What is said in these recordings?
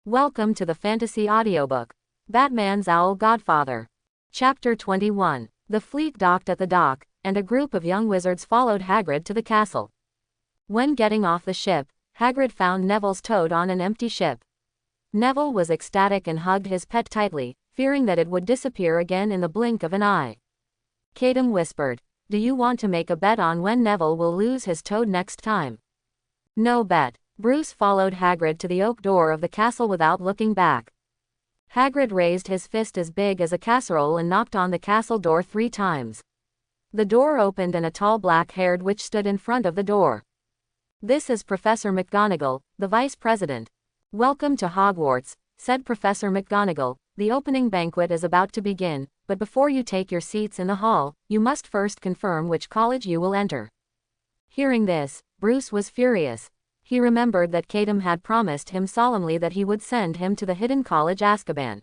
Welcome to the fantasy audiobook, Batman's Owl Godfather. Chapter 21. The fleet docked at the dock, and a group of young wizards followed Hagrid to the castle. When getting off the ship, Hagrid found Neville's toad on an empty ship. Neville was ecstatic and hugged his pet tightly, fearing that it would disappear again in the blink of an eye. Catum whispered, "Do you want to make a bet on when Neville will lose his toad next time?" "No bet." Bruce followed Hagrid to the oak door of the castle without looking back. Hagrid raised his fist as big as a casserole and knocked on the castle door 3 times. The door opened and a tall black-haired witch stood in front of the door. "This is Professor McGonagall, the Vice President." "Welcome to Hogwarts," said Professor McGonagall. "The opening banquet is about to begin, but before you take your seats in the hall, you must first confirm which college you will enter." Hearing this, Bruce was furious. He remembered that Catum had promised him solemnly that he would send him to the hidden college Azkaban.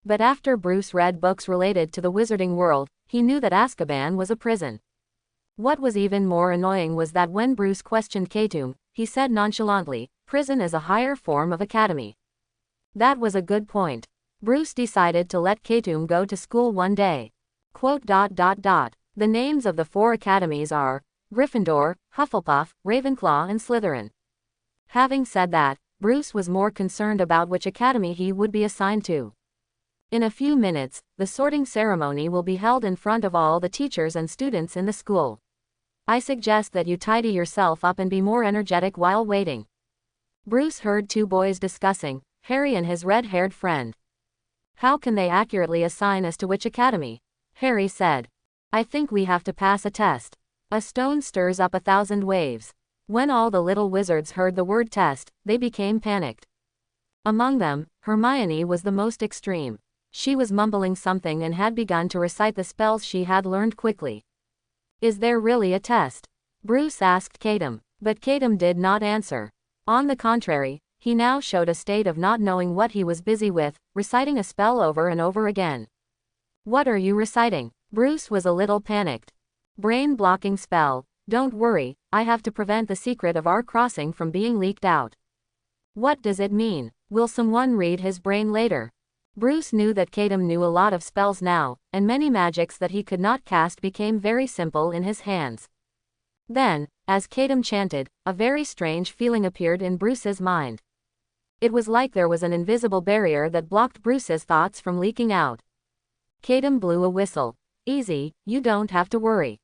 But after Bruce read books related to the wizarding world, he knew that Azkaban was a prison. What was even more annoying was that when Bruce questioned Catum, he said nonchalantly, "Prison is a higher form of academy." That was a good point. Bruce decided to let Catum go to school one day. "The names of the 4 academies are Gryffindor, Hufflepuff, Ravenclaw and Slytherin." Having said that, Bruce was more concerned about which academy he would be assigned to. In a few minutes, the sorting ceremony will be held in front of all the teachers and students in the school. I suggest that you tidy yourself up and be more energetic while waiting. Bruce heard 2 boys discussing, Harry and his red-haired friend. "How can they accurately assign us to which academy?" Harry said. "I think we have to pass a test. A stone stirs up 1,000 waves." When all the little wizards heard the word test, they became panicked. Among them, Hermione was the most extreme. She was mumbling something and had begun to recite the spells she had learned quickly. "Is there really a test?" Bruce asked Catum, but Catum did not answer. On the contrary, he now showed a state of not knowing what he was busy with, reciting a spell over and over again. "What are you reciting?" Bruce was a little panicked. "Brain-blocking spell. Don't worry, I have to prevent the secret of our crossing from being leaked out." "What does it mean? Will someone read his brain later?" Bruce knew that Catum knew a lot of spells now, and many magics that he could not cast became very simple in his hands. Then, as Catum chanted, a very strange feeling appeared in Bruce's mind. It was like there was an invisible barrier that blocked Bruce's thoughts from leaking out. Catum blew a whistle. "Easy, you don't have to worry."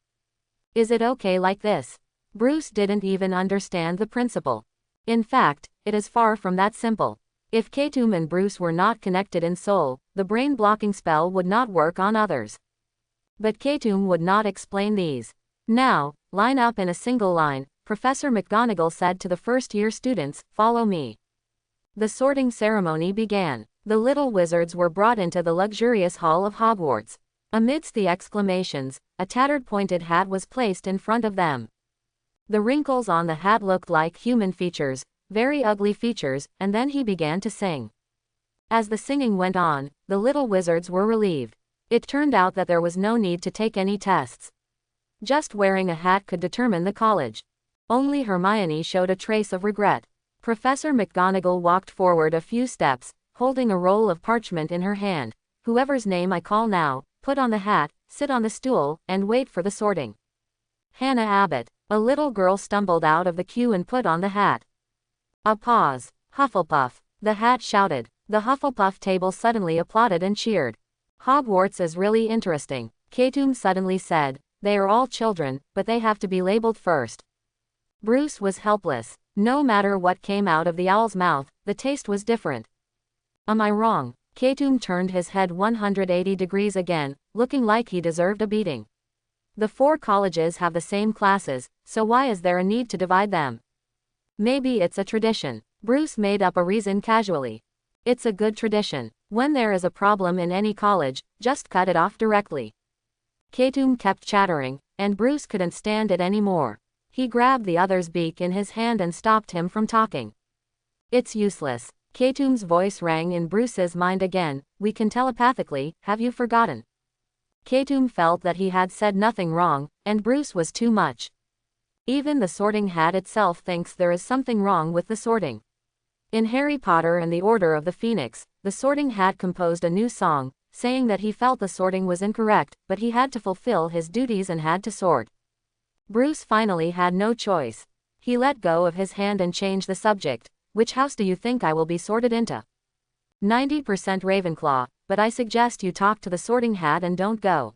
"Is it okay like this?" Bruce didn't even understand the principle. In fact, it is far from that simple. If Catum and Bruce were not connected in soul, the brain-blocking spell would not work on others. But Catum would not explain these. "Now, line up in a single line," Professor McGonagall said to the first-year students, "Follow me." The sorting ceremony began. The little wizards were brought into the luxurious hall of Hogwarts. Amidst the exclamations, a tattered pointed hat was placed in front of them. The wrinkles on the hat looked like human features, very ugly features, and then he began to sing. As the singing went on, the little wizards were relieved. It turned out that there was no need to take any tests. Just wearing a hat could determine the college. Only Hermione showed a trace of regret. Professor McGonagall walked forward a few steps, holding a roll of parchment in her hand. "Whoever's name I call now, put on the hat, sit on the stool, and wait for the sorting." Hannah Abbott, a little girl, stumbled out of the queue and put on the hat. A pause. "Hufflepuff," the hat shouted. The Hufflepuff table suddenly applauded and cheered. "Hogwarts is really interesting," Catum suddenly said. "They are all children, but they have to be labeled first." Bruce was helpless. No matter what came out of the owl's mouth, the taste was different. "Am I wrong?" Catum turned his head 180 degrees again, looking like he deserved a beating. "The 4 colleges have the same classes, so why is there a need to divide them?" "Maybe it's a tradition." Bruce made up a reason casually. "It's a good tradition. When there is a problem in any college, just cut it off directly." Catum kept chattering, and Bruce couldn't stand it anymore. He grabbed the other's beak in his hand and stopped him from talking. "It's useless." Catum's voice rang in Bruce's mind again. "We can telepathically, have you forgotten?" Catum felt that he had said nothing wrong, and Bruce was too much. Even the sorting hat itself thinks there is something wrong with the sorting. In Harry Potter and the Order of the Phoenix, the Sorting Hat composed a new song, saying that he felt the sorting was incorrect, but he had to fulfill his duties and had to sort. Bruce finally had no choice. He let go of his hand and changed the subject. Which house do you think I will be sorted into? 90% Ravenclaw, but I suggest you talk to the Sorting Hat and don't go.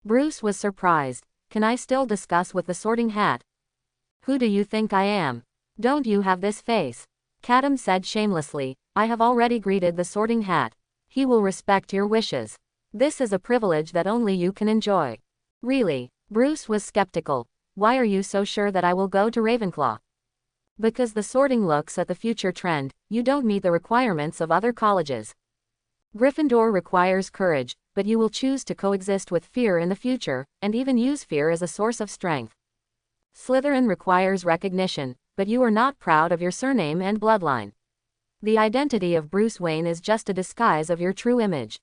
Bruce was surprised. Can I still discuss with the Sorting Hat? Who do you think I am? Don't you have this face? Cadam said shamelessly, I have already greeted the Sorting Hat. He will respect your wishes. This is a privilege that only you can enjoy. Really? Bruce was skeptical. Why are you so sure that I will go to Ravenclaw? Because the sorting looks at the future trend, you don't meet the requirements of other colleges. Gryffindor requires courage, but you will choose to coexist with fear in the future, and even use fear as a source of strength. Slytherin requires recognition, but you are not proud of your surname and bloodline. The identity of Bruce Wayne is just a disguise of your true image.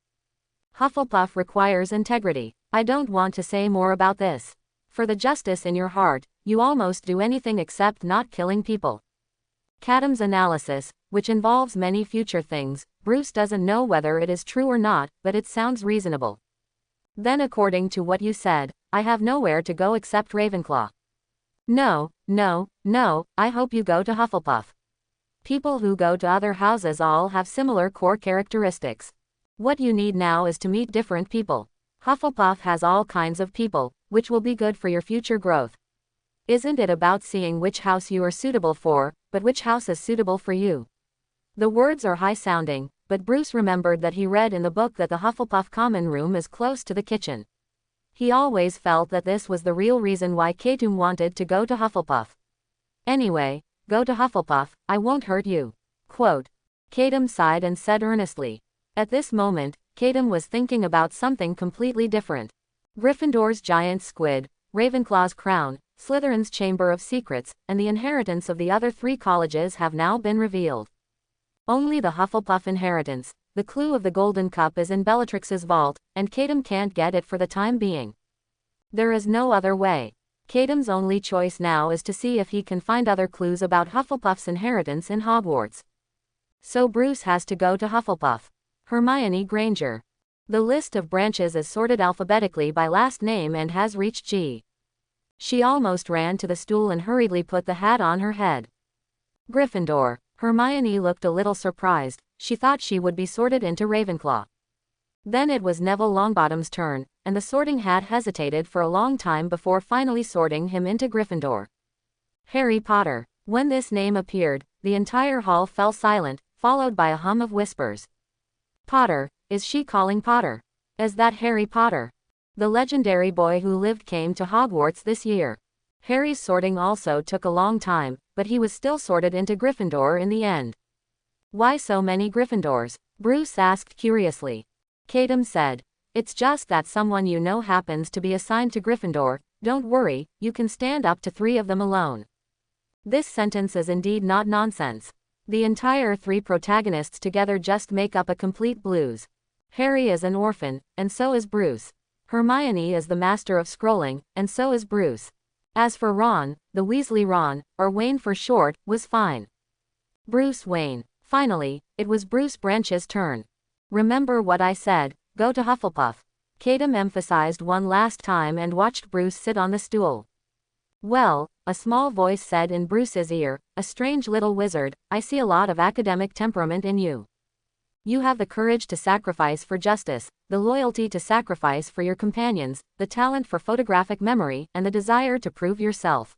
Hufflepuff requires integrity. I don't want to say more about this. For the justice in your heart, you almost do anything except not killing people. Cadam's analysis, which involves many future things, Bruce doesn't know whether it is true or not, but it sounds reasonable. Then according to what you said, I have nowhere to go except Ravenclaw. No, I hope you go to Hufflepuff. People who go to other houses all have similar core characteristics. What you need now is to meet different people. Hufflepuff has all kinds of people, which will be good for your future growth. Isn't it about seeing which house you are suitable for, but which house is suitable for you? The words are high-sounding, but Bruce remembered that he read in the book that the Hufflepuff common room is close to the kitchen. He always felt that this was the real reason why Catum wanted to go to Hufflepuff. Anyway, go to Hufflepuff, I won't hurt you. Quote. Catum sighed and said earnestly. At this moment, Catum was thinking about something completely different. Gryffindor's giant squid, Ravenclaw's crown, Slytherin's Chamber of Secrets, and the inheritance of the other 3 colleges have now been revealed. Only the Hufflepuff inheritance, the clue of the Golden Cup, is in Bellatrix's vault, and Catum can't get it for the time being. There is no other way. Catum's only choice now is to see if he can find other clues about Hufflepuff's inheritance in Hogwarts. So Bruce has to go to Hufflepuff. Hermione Granger. The list of branches is sorted alphabetically by last name and has reached G. She almost ran to the stool and hurriedly put the hat on her head. Gryffindor. Hermione looked a little surprised. She thought she would be sorted into Ravenclaw. Then it was Neville Longbottom's turn, and the Sorting Hat hesitated for a long time before finally sorting him into Gryffindor. Harry Potter. When this name appeared, the entire hall fell silent, followed by a hum of whispers. Potter, is she calling Potter? Is that Harry Potter? The legendary boy who lived came to Hogwarts this year. Harry's sorting also took a long time, but he was still sorted into Gryffindor in the end. Why so many Gryffindors? Bruce asked curiously. Catum said. It's just that someone you know happens to be assigned to Gryffindor. Don't worry, you can stand up to 3 of them alone. This sentence is indeed not nonsense. The entire 3 protagonists together just make up a complete blues. Harry is an orphan, and so is Bruce. Hermione is the master of scrolling, and so is Bruce. As for Ron, the Weasley Ron, or Wayne for short, was fine. Bruce Wayne. Finally, it was Bruce Branch's turn. Remember what I said, go to Hufflepuff. Catum emphasized one last time and watched Bruce sit on the stool. Well, a small voice said in Bruce's ear, a strange little wizard, I see a lot of academic temperament in you. You have the courage to sacrifice for justice, the loyalty to sacrifice for your companions, the talent for photographic memory, and the desire to prove yourself.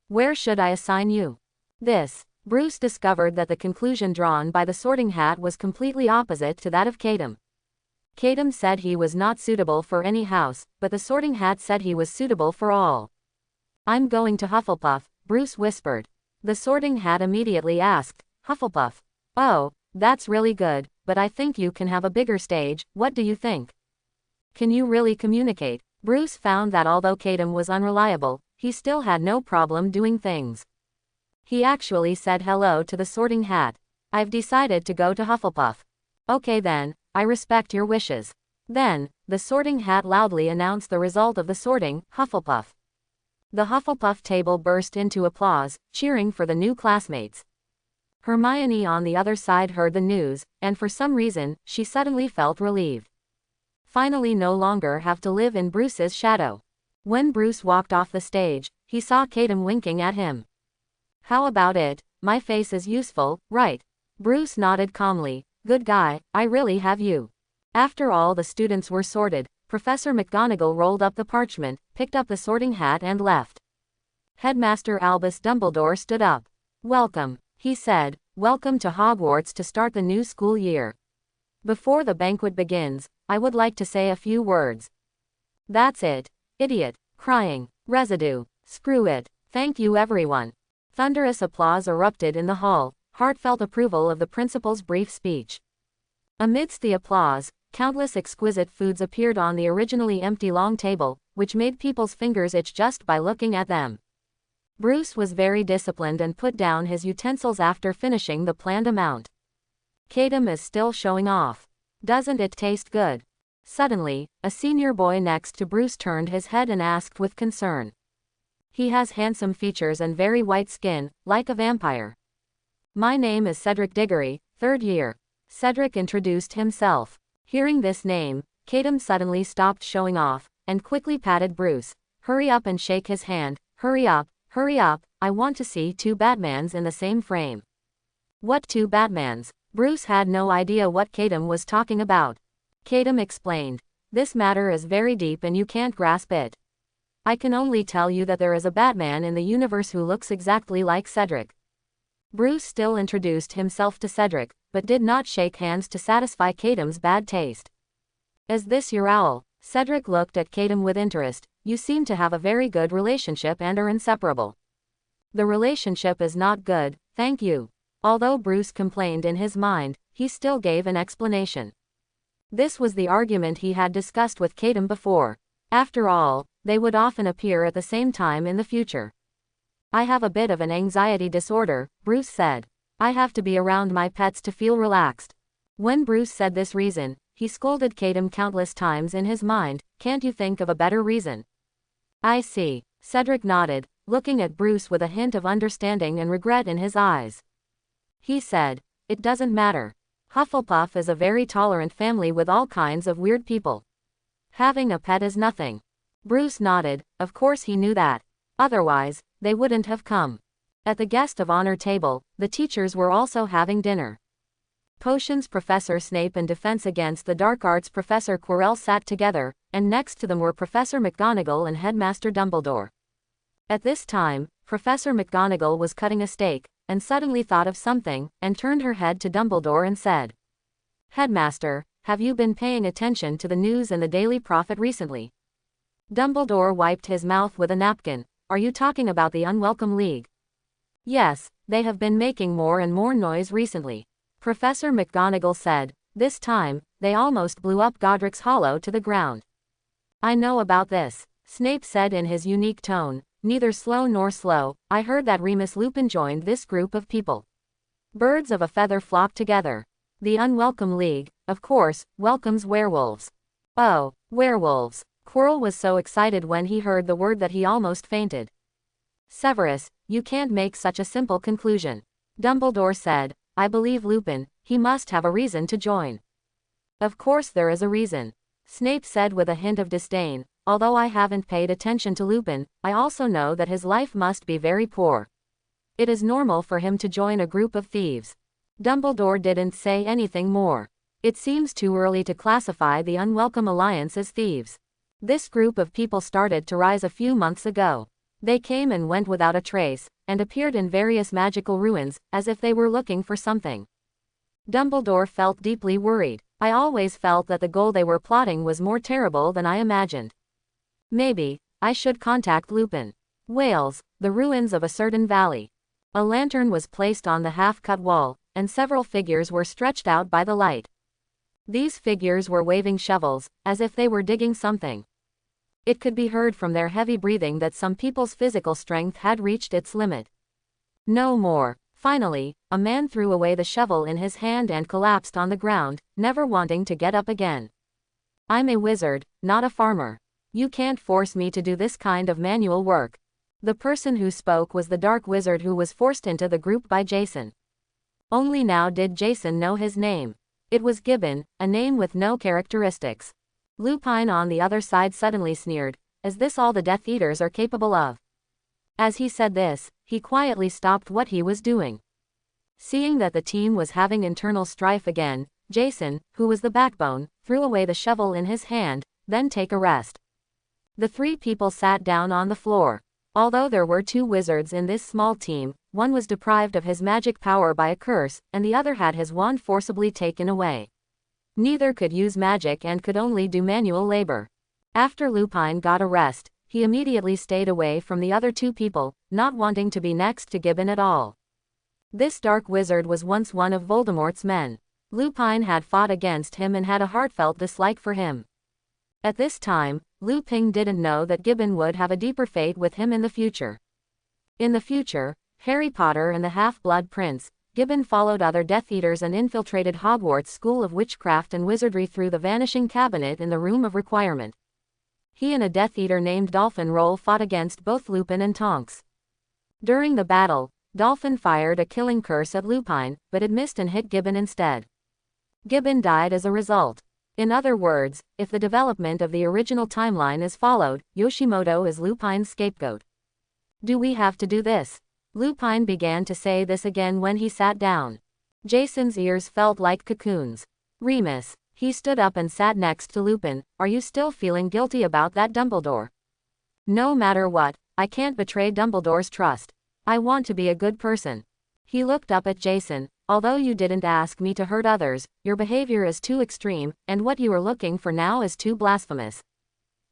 Where should I assign you? This. Bruce discovered that the conclusion drawn by the Sorting Hat was completely opposite to that of Catum. Catum said he was not suitable for any house, but the Sorting Hat said he was suitable for all. I'm going to Hufflepuff, Bruce whispered. The Sorting Hat immediately asked, Hufflepuff? Oh, that's really good, but I think you can have a bigger stage, what do you think? Can you really communicate? Bruce found that although Catum was unreliable, he still had no problem doing things. He actually said hello to the Sorting Hat. I've decided to go to Hufflepuff. Okay then, I respect your wishes. Then, the Sorting Hat loudly announced the result of the sorting, Hufflepuff. The Hufflepuff table burst into applause, cheering for the new classmates. Hermione on the other side heard the news, and for some reason, she suddenly felt relieved. Finally no longer have to live in Bruce's shadow. When Bruce walked off the stage, he saw Caedum winking at him. How about it? My face is useful, right? Bruce nodded calmly. Good guy, I really have you. After all the students were sorted, Professor McGonagall rolled up the parchment, picked up the sorting hat and left. Headmaster Albus Dumbledore stood up. Welcome, he said. Welcome to Hogwarts to start the new school year. Before the banquet begins, I would like to say a few words. That's it. Idiot. Crying. Residue. Screw it. Thank you everyone. Thunderous applause erupted in the hall, heartfelt approval of the principal's brief speech. Amidst the applause, countless exquisite foods appeared on the originally empty long table, which made people's fingers itch just by looking at them. Bruce was very disciplined and put down his utensils after finishing the planned amount. Caedum is still showing off. Doesn't it taste good? Suddenly, a senior boy next to Bruce turned his head and asked with concern. He has handsome features and very white skin, like a vampire. My name is Cedric Diggory, 3rd year. Cedric introduced himself. Hearing this name, Caedum suddenly stopped showing off, and quickly patted Bruce. Hurry up and shake his hand. Hurry up, I want to see 2 Batmans in the same frame. What 2 Batmans? Bruce had no idea what Caedum was talking about. Caedum explained. This matter is very deep and you can't grasp it. I can only tell you that there is a Batman in the universe who looks exactly like Cedric. Bruce still introduced himself to Cedric, but did not shake hands to satisfy Caedum's bad taste. Is this your owl? Cedric looked at Caedum with interest. You seem to have a very good relationship and are inseparable. The relationship is not good, thank you. Although Bruce complained in his mind, he still gave an explanation. This was the argument he had discussed with Caedum before. After all, they would often appear at the same time in the future. I have a bit of an anxiety disorder, Bruce said. I have to be around my pets to feel relaxed. When Bruce said this reason, he scolded Caedum countless times in his mind. Can't you think of a better reason? I see. Cedric nodded, looking at Bruce with a hint of understanding and regret in his eyes. He said, it doesn't matter. Hufflepuff is a very tolerant family with all kinds of weird people. Having a pet is nothing. Bruce nodded, of course he knew that. Otherwise, they wouldn't have come. At the guest of honor table, the teachers were also having dinner. Potions Professor Snape and Defense Against the Dark Arts Professor Quirrell sat together, and next to them were Professor McGonagall and Headmaster Dumbledore. At this time, Professor McGonagall was cutting a steak, and suddenly thought of something, and turned her head to Dumbledore and said, Headmaster, have you been paying attention to the news in the Daily Prophet recently? Dumbledore wiped his mouth with a napkin. Are you talking about the Unwelcome League? Yes, they have been making more and more noise recently. Professor McGonagall said. This time, they almost blew up Godric's Hollow to the ground. I know about this, Snape said in his unique tone. Neither slow nor slow, I heard that Remus Lupin joined this group of people. Birds of a feather flock together. The Unwelcome League, of course, welcomes werewolves. Oh, werewolves. Quirrell was so excited when he heard the word that he almost fainted. Severus, you can't make such a simple conclusion. Dumbledore said, I believe Lupin, he must have a reason to join. Of course there is a reason. Snape said with a hint of disdain, although I haven't paid attention to Lupin, I also know that his life must be very poor. It is normal for him to join a group of thieves. Dumbledore didn't say anything more. It seems too early to classify the Unwelcome Alliance as thieves. This group of people started to rise a few months ago. They came and went without a trace, and appeared in various magical ruins, as if they were looking for something. Dumbledore felt deeply worried. I always felt that the goal they were plotting was more terrible than I imagined. Maybe, I should contact Lupin. Wales, the ruins of a certain valley. A lantern was placed on the half-cut wall, and several figures were stretched out by the light. These figures were waving shovels, as if they were digging something. It could be heard from their heavy breathing that some people's physical strength had reached its limit. No more. Finally, a man threw away the shovel in his hand and collapsed on the ground, never wanting to get up again. I'm a wizard, not a farmer. You can't force me to do this kind of manual work. The person who spoke was the dark wizard who was forced into the group by Jason. Only now did Jason know his name. It was Gibbon, a name with no characteristics. Lupin on the other side suddenly sneered, "Is this all the Death Eaters are capable of?" As he said this, he quietly stopped what he was doing. Seeing that the team was having internal strife again, Jason, who was the backbone, threw away the shovel in his hand, "Then take a rest." The three people sat down on the floor. Although there were two wizards in this small team, one was deprived of his magic power by a curse, and the other had his wand forcibly taken away. Neither could use magic and could only do manual labor. After Lupin got a rest, he immediately stayed away from the other two people, not wanting to be next to Gibbon at all. This dark wizard was once one of Voldemort's men. Lupin had fought against him and had a heartfelt dislike for him. At this time, Lupin didn't know that Gibbon would have a deeper fate with him in the future. In the future, Harry Potter and the Half-Blood Prince, Gibbon followed other Death Eaters and infiltrated Hogwarts School of Witchcraft and Wizardry through the Vanishing Cabinet in the Room of Requirement. He and a Death Eater named Dolphin Roll fought against both Lupin and Tonks. During the battle, Dolphin fired a killing curse at Lupin, but it missed and hit Gibbon instead. Gibbon died as a result. In other words, if the development of the original timeline is followed, Yoshimoto is Lupin's scapegoat. Do we have to do this? Lupin began to say this again when he sat down. Jason's ears felt like cocoons. Remus. He stood up and sat next to Lupin. Are you still feeling guilty about that, Dumbledore? No matter what, I can't betray Dumbledore's trust. I want to be a good person. He looked up at Jason. Although you didn't ask me to hurt others, your behavior is too extreme, and what you are looking for now is too blasphemous.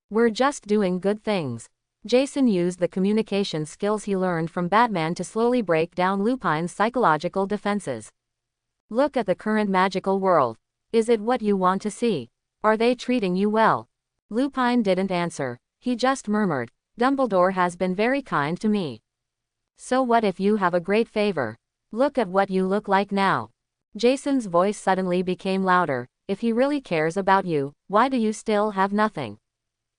We're just doing good things. Jason used the communication skills he learned from Batman to slowly break down Lupin's psychological defenses. Look at the current magical world. Is it what you want to see? Are they treating you well? Lupin didn't answer. He just murmured, Dumbledore has been very kind to me. So what if you have a great favor? Look at what you look like now. Jason's voice suddenly became louder. If he really cares about you, why do you still have nothing?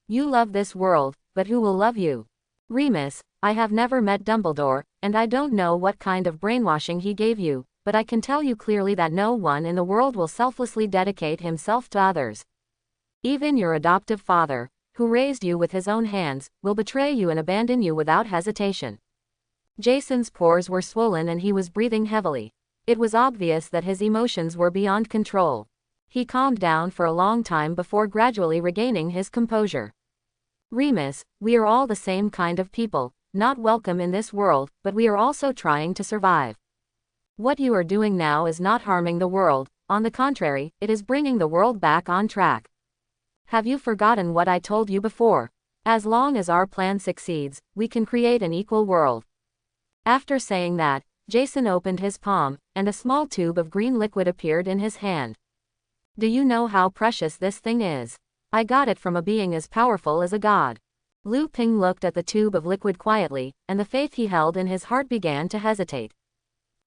You love this world, but who will love you? Remus, I have never met Dumbledore, and I don't know what kind of brainwashing he gave you, but I can tell you clearly that no one in the world will selflessly dedicate himself to others. Even your adoptive father, who raised you with his own hands, will betray you and abandon you without hesitation. Jason's pores were swollen and he was breathing heavily. It was obvious that his emotions were beyond control. He calmed down for a long time before gradually regaining his composure. Remus, we are all the same kind of people, not welcome in this world, but we are also trying to survive. What you are doing now is not harming the world, on the contrary, it is bringing the world back on track. Have you forgotten what I told you before? As long as our plan succeeds, we can create an equal world. After saying that, Jason opened his palm, and a small tube of green liquid appeared in his hand. Do you know how precious this thing is? I got it from a being as powerful as a god. Lupin looked at the tube of liquid quietly, and the faith he held in his heart began to hesitate.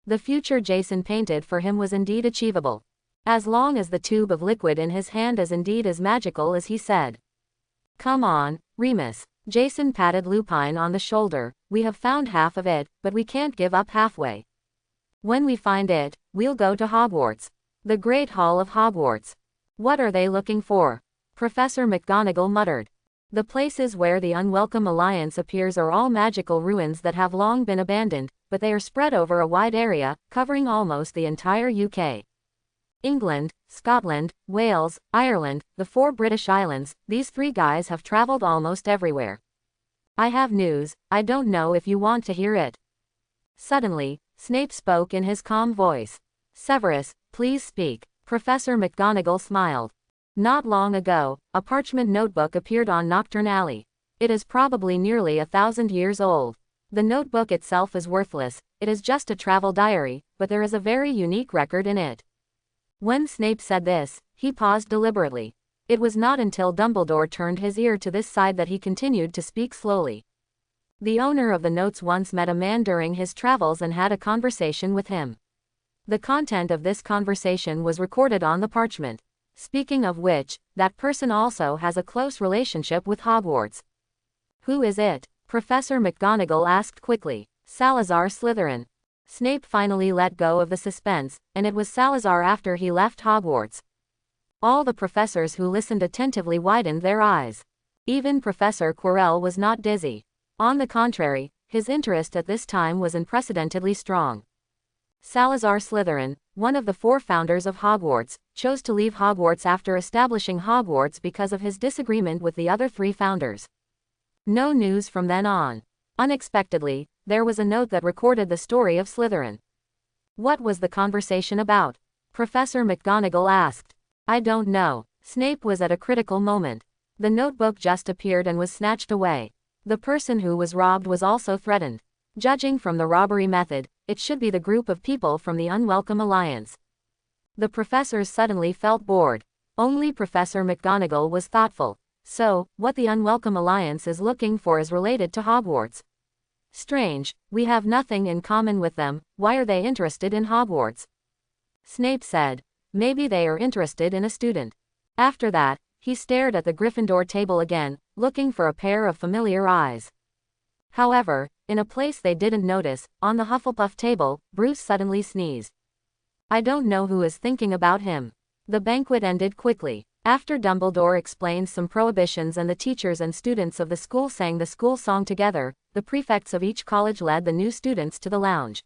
The future Jason painted for him was indeed achievable. As long as the tube of liquid in his hand is indeed as magical as he said. Come on, Remus. Jason patted Lupin on the shoulder. We have found half of it, but we can't give up halfway. When we find it, we'll go to Hogwarts. The Great Hall of Hogwarts. What are they looking for? Professor McGonagall muttered. The places where the unwelcome alliance appears are all magical ruins that have long been abandoned, but they are spread over a wide area, covering almost the entire UK. England, Scotland, Wales, Ireland, the 4 British Islands, these 3 guys have traveled almost everywhere. I have news, I don't know if you want to hear it. Suddenly, Snape spoke in his calm voice. Severus, please speak. Professor McGonagall smiled. Not long ago, a parchment notebook appeared on Knockturn Alley. It is probably nearly 1,000 years old. The notebook itself is worthless, it is just a travel diary, but there is a very unique record in it. When Snape said this, he paused deliberately. It was not until Dumbledore turned his ear to this side that he continued to speak slowly. The owner of the notes once met a man during his travels and had a conversation with him. The content of this conversation was recorded on the parchment. Speaking of which, that person also has a close relationship with Hogwarts. Who is it? Professor McGonagall asked quickly. Salazar Slytherin. Snape finally let go of the suspense, and it was Salazar after he left Hogwarts. All the professors who listened attentively widened their eyes. Even Professor Quirrell was not dizzy. On the contrary, his interest at this time was unprecedentedly strong. Salazar Slytherin, one of the 4 founders of Hogwarts, chose to leave Hogwarts after establishing Hogwarts because of his disagreement with the other 3 founders. No news from then on. Unexpectedly, there was a note that recorded the story of Slytherin. What was the conversation about? Professor McGonagall asked. I don't know. Snape was at a critical moment. The notebook just appeared and was snatched away. The person who was robbed was also threatened. Judging from the robbery method, it should be the group of people from the Unwelcome Alliance. The professors suddenly felt bored. Only Professor McGonagall was thoughtful. So, what the Unwelcome Alliance is looking for is related to Hogwarts. Strange, we have nothing in common with them, why are they interested in Hogwarts? Snape said. Maybe they are interested in a student. After that, he stared at the Gryffindor table again, looking for a pair of familiar eyes. However, in a place they didn't notice, on the Hufflepuff table, Bruce suddenly sneezed. I don't know who is thinking about him. The banquet ended quickly. After Dumbledore explained some prohibitions and the teachers and students of the school sang the school song together, the prefects of each college led the new students to the lounge.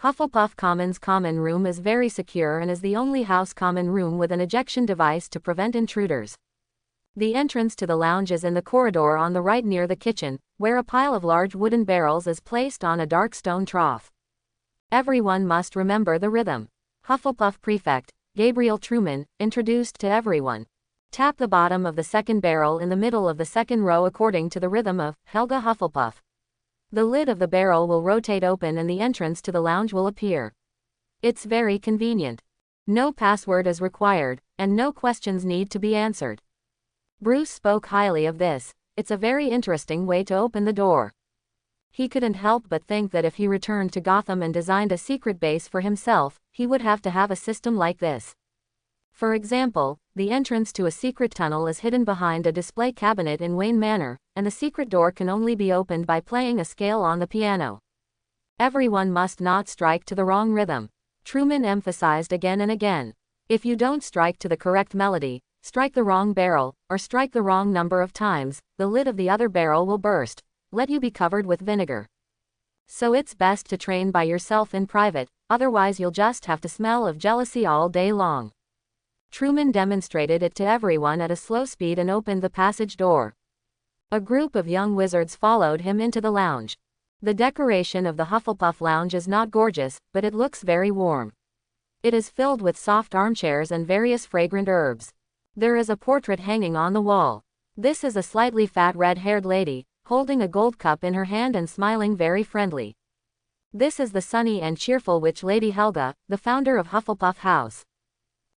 Hufflepuff Commons common room is very secure and is the only house common room with an ejection device to prevent intruders. The entrance to the lounge is in the corridor on the right near the kitchen, where a pile of large wooden barrels is placed on a dark stone trough. Everyone must remember the rhythm. Hufflepuff Prefect, Gabriel Truman, introduced to everyone. Tap the bottom of the second barrel in the middle of the second row according to the rhythm of Helga Hufflepuff. The lid of the barrel will rotate open and the entrance to the lounge will appear. It's very convenient. No password is required, and no questions need to be answered. Bruce spoke highly of this. It's a very interesting way to open the door. He couldn't help but think that if he returned to Gotham and designed a secret base for himself, he would have to have a system like this. For example, the entrance to a secret tunnel is hidden behind a display cabinet in Wayne Manor, and the secret door can only be opened by playing a scale on the piano. Everyone must not strike to the wrong rhythm. Truman emphasized again and again. If you don't strike to the correct melody, strike the wrong barrel, or strike the wrong number of times, the lid of the other barrel will burst, let you be covered with vinegar. So it's best to train by yourself in private, otherwise you'll just have to smell of jealousy all day long. Truman demonstrated it to everyone at a slow speed and opened the passage door. A group of young wizards followed him into the lounge. The decoration of the Hufflepuff lounge is not gorgeous, but it looks very warm. It is filled with soft armchairs and various fragrant herbs. There is a portrait hanging on the wall. This is a slightly fat red-haired lady, holding a gold cup in her hand and smiling very friendly. This is the sunny and cheerful witch Lady Helga, the founder of Hufflepuff House.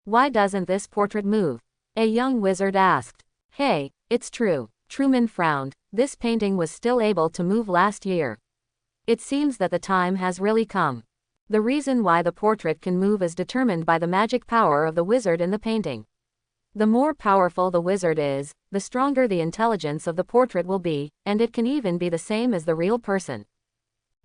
Why doesn't this portrait move? A young wizard asked. Hey, it's true. Truman frowned. This painting was still able to move last year. It seems that the time has really come. The reason why the portrait can move is determined by the magic power of the wizard in the painting. The more powerful the wizard is, the stronger the intelligence of the portrait will be, and it can even be the same as the real person.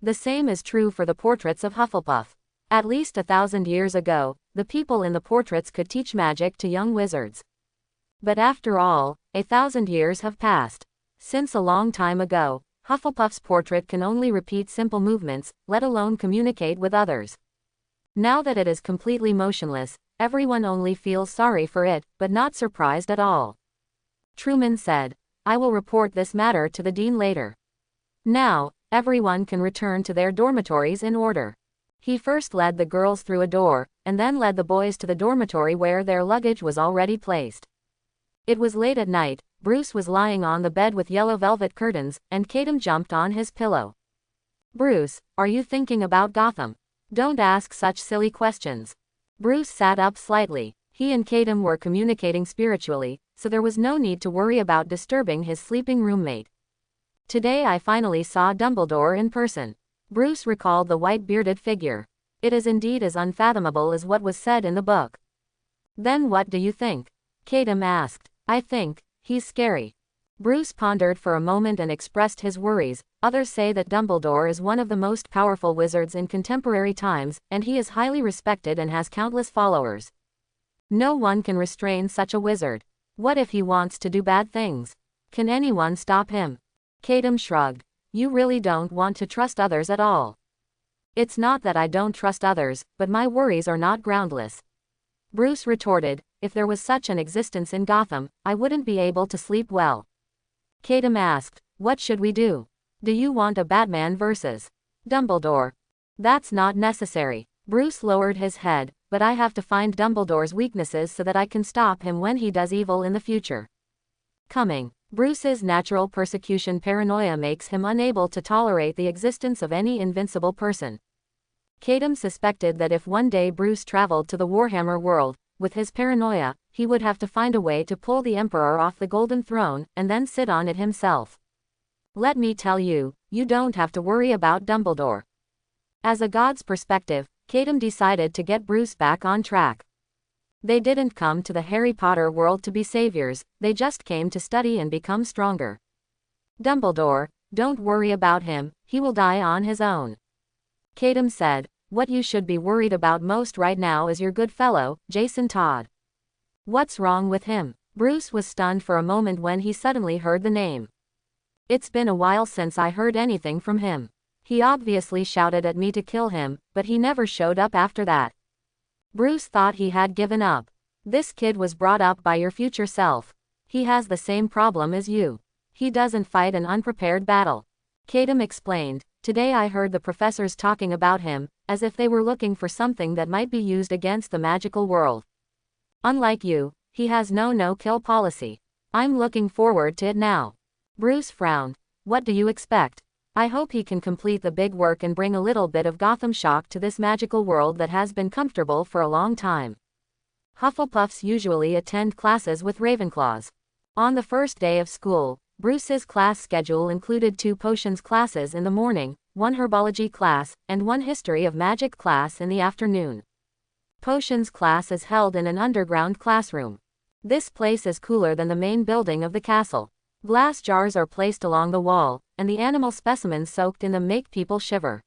The same is true for the portraits of Hufflepuff. At least 1,000 years ago, the people in the portraits could teach magic to young wizards. But after all, 1,000 years have passed. Since a long time ago, Hufflepuff's portrait can only repeat simple movements, let alone communicate with others. Now that it is completely motionless, everyone only feels sorry for it, but not surprised at all. Truman said, I will report this matter to the dean later. Now, everyone can return to their dormitories in order. He first led the girls through a door, and then led the boys to the dormitory where their luggage was already placed. It was late at night. Bruce was lying on the bed with yellow velvet curtains, and Catum jumped on his pillow. Bruce, are you thinking about Gotham? Don't ask such silly questions. Bruce sat up slightly. He and Catum were communicating spiritually, so there was no need to worry about disturbing his sleeping roommate. Today I finally saw Dumbledore in person. Bruce recalled the white-bearded figure. It is indeed as unfathomable as what was said in the book. Then what do you think? Catum asked. I think, he's scary. Bruce pondered for a moment and expressed his worries. Others say that Dumbledore is one of the most powerful wizards in contemporary times, and he is highly respected and has countless followers. No one can restrain such a wizard. What if he wants to do bad things? Can anyone stop him? Kadam shrugged. You really don't want to trust others at all. It's not that I don't trust others, but my worries are not groundless. Bruce retorted, if there was such an existence in Gotham, I wouldn't be able to sleep well. Kadam asked, what should we do? Do you want a Batman versus Dumbledore? That's not necessary. Bruce lowered his head, but I have to find Dumbledore's weaknesses so that I can stop him when he does evil in the future. Coming. Bruce's natural persecution paranoia makes him unable to tolerate the existence of any invincible person. Kadam suspected that if one day Bruce traveled to the Warhammer world, with his paranoia, he would have to find a way to pull the Emperor off the Golden Throne, and then sit on it himself. Let me tell you, you don't have to worry about Dumbledore. As a god's perspective, Kadam decided to get Bruce back on track. They didn't come to the Harry Potter world to be saviors, they just came to study and become stronger. Dumbledore, don't worry about him, he will die on his own. Kadam said, what you should be worried about most right now is your good fellow, Jason Todd. What's wrong with him? Bruce was stunned for a moment when he suddenly heard the name. It's been a while since I heard anything from him. He obviously shouted at me to kill him, but he never showed up after that. Bruce thought he had given up. This kid was brought up by your future self. He has the same problem as you. He doesn't fight an unprepared battle. Kadam explained, today I heard the professors talking about him, as if they were looking for something that might be used against the magical world. Unlike you, he has no no-kill policy. I'm looking forward to it now. Bruce frowned. What do you expect? I hope he can complete the big work and bring a little bit of Gotham shock to this magical world that has been comfortable for a long time. Hufflepuffs usually attend classes with Ravenclaws. On the first day of school, Bruce's class schedule included 2 potions classes in the morning, 1 herbology class, and 1 history of magic class in the afternoon. Potions class is held in an underground classroom. This place is cooler than the main building of the castle. Glass jars are placed along the wall, and the animal specimens soaked in them make people shiver.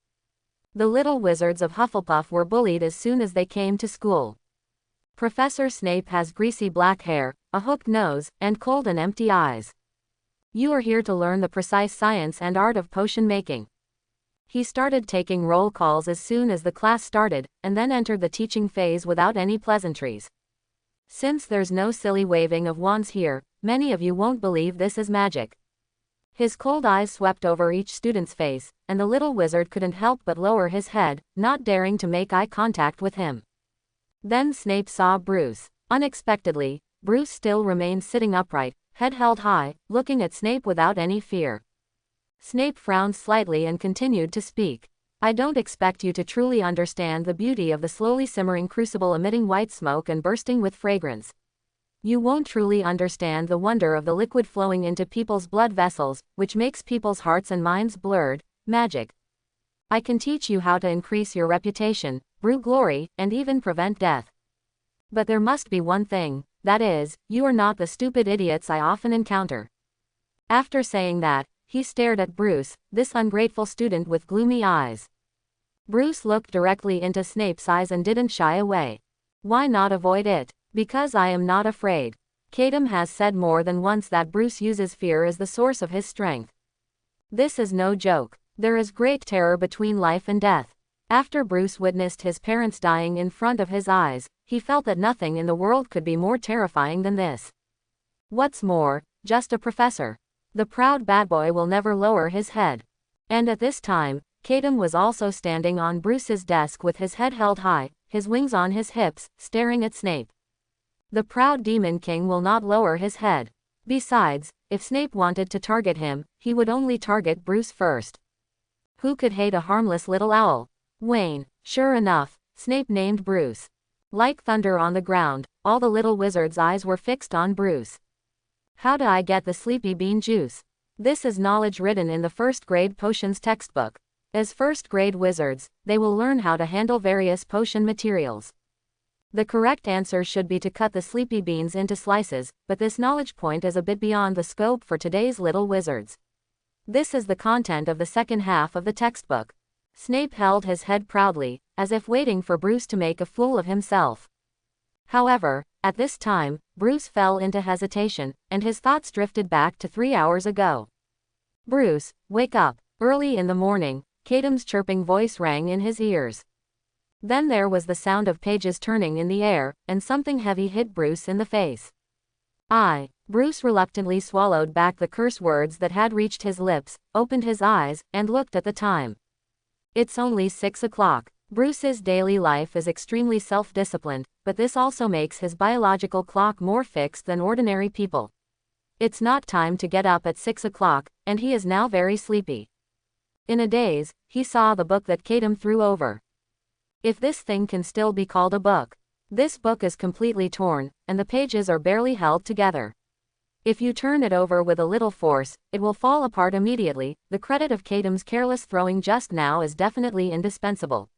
The little wizards of Hufflepuff were bullied as soon as they came to school. Professor Snape has greasy black hair, a hooked nose, and cold and empty eyes. You are here to learn the precise science and art of potion making. He started taking roll calls as soon as the class started, and then entered the teaching phase without any pleasantries. Since there's no silly waving of wands here, many of you won't believe this is magic. His cold eyes swept over each student's face, and the little wizard couldn't help but lower his head, not daring to make eye contact with him. Then Snape saw Bruce. Unexpectedly, Bruce still remained sitting upright, head held high, looking at Snape without any fear. Snape frowned slightly and continued to speak. I don't expect you to truly understand the beauty of the slowly simmering crucible emitting white smoke and bursting with fragrance. You won't truly understand the wonder of the liquid flowing into people's blood vessels, which makes people's hearts and minds blurred, magic. I can teach you how to increase your reputation, brew glory, and even prevent death. But there must be one thing, that is, you are not the stupid idiots I often encounter. After saying that, he stared at Bruce, this ungrateful student with gloomy eyes. Bruce looked directly into Snape's eyes and didn't shy away. Why not avoid it? Because I am not afraid. Kadam has said more than once that Bruce uses fear as the source of his strength. This is no joke. There is great terror between life and death. After Bruce witnessed his parents dying in front of his eyes, he felt that nothing in the world could be more terrifying than this. What's more, just a professor. The proud bad boy will never lower his head. And at this time, Kadam was also standing on Bruce's desk with his head held high, his wings on his hips, staring at Snape. The proud Demon King will not lower his head. Besides, if Snape wanted to target him, he would only target Bruce first. Who could hate a harmless little owl? Wayne. Sure enough, Snape named Bruce. Like thunder on the ground, all the little wizards' eyes were fixed on Bruce. How do I get the sleepy bean juice? This is knowledge written in the first grade potions textbook. As first grade wizards, they will learn how to handle various potion materials. The correct answer should be to cut the sleepy beans into slices, but this knowledge point is a bit beyond the scope for today's little wizards. This is the content of the second half of the textbook. Snape held his head proudly, as if waiting for Bruce to make a fool of himself. However, at this time, Bruce fell into hesitation, and his thoughts drifted back to 3 hours ago. "Bruce, wake up." Early in the morning, Cadam's chirping voice rang in his ears. Then there was the sound of pages turning in the air, and something heavy hit Bruce in the face. Bruce reluctantly swallowed back the curse words that had reached his lips, opened his eyes, and looked at the time. It's only 6 o'clock. Bruce's daily life is extremely self-disciplined, but this also makes his biological clock more fixed than ordinary people. It's not time to get up at 6 o'clock, and he is now very sleepy. In a daze, he saw the book that Cadam threw over. If this thing can still be called a book. This book is completely torn, and the pages are barely held together. If you turn it over with a little force, it will fall apart immediately. The credit of Cadam's careless throwing just now is definitely indispensable.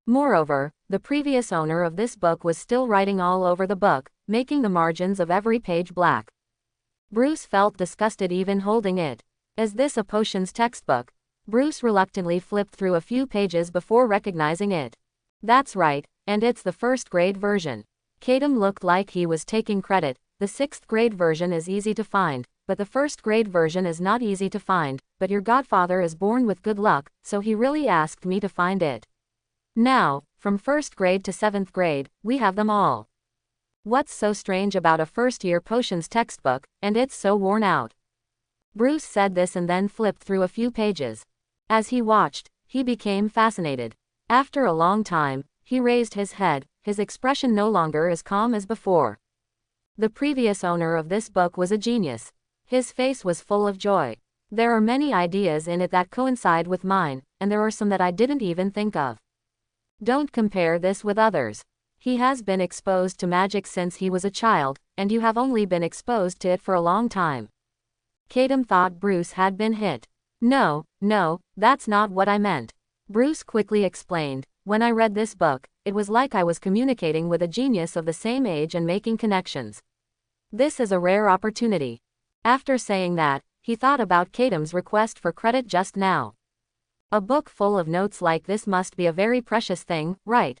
Moreover, the previous owner of this book was still writing all over the book, making the margins of every page black. Bruce felt disgusted even holding it. Is this a potions textbook? Bruce reluctantly flipped through a few pages before recognizing it. That's right, and it's the first-grade version. Cadam looked like he was taking credit. The 6th-grade version is easy to find, but the 1st-grade version is not easy to find, but your godfather is born with good luck, so he really asked me to find it. Now, from 1st grade to 7th grade, we have them all. What's so strange about a first-year potions textbook, and it's so worn out? Bruce said this and then flipped through a few pages. As he watched, he became fascinated. After a long time, he raised his head, his expression no longer as calm as before. The previous owner of this book was a genius. His face was full of joy. There are many ideas in it that coincide with mine, and there are some that I didn't even think of. Don't compare this with others. He has been exposed to magic since he was a child, and you have only been exposed to it for a long time. Cadam thought Bruce had been hit. No, that's not what I meant. Bruce quickly explained, when I read this book, it was like I was communicating with a genius of the same age and making connections. This is a rare opportunity. After saying that, he thought about Cadam's request for credit just now. A book full of notes like this must be a very precious thing, right?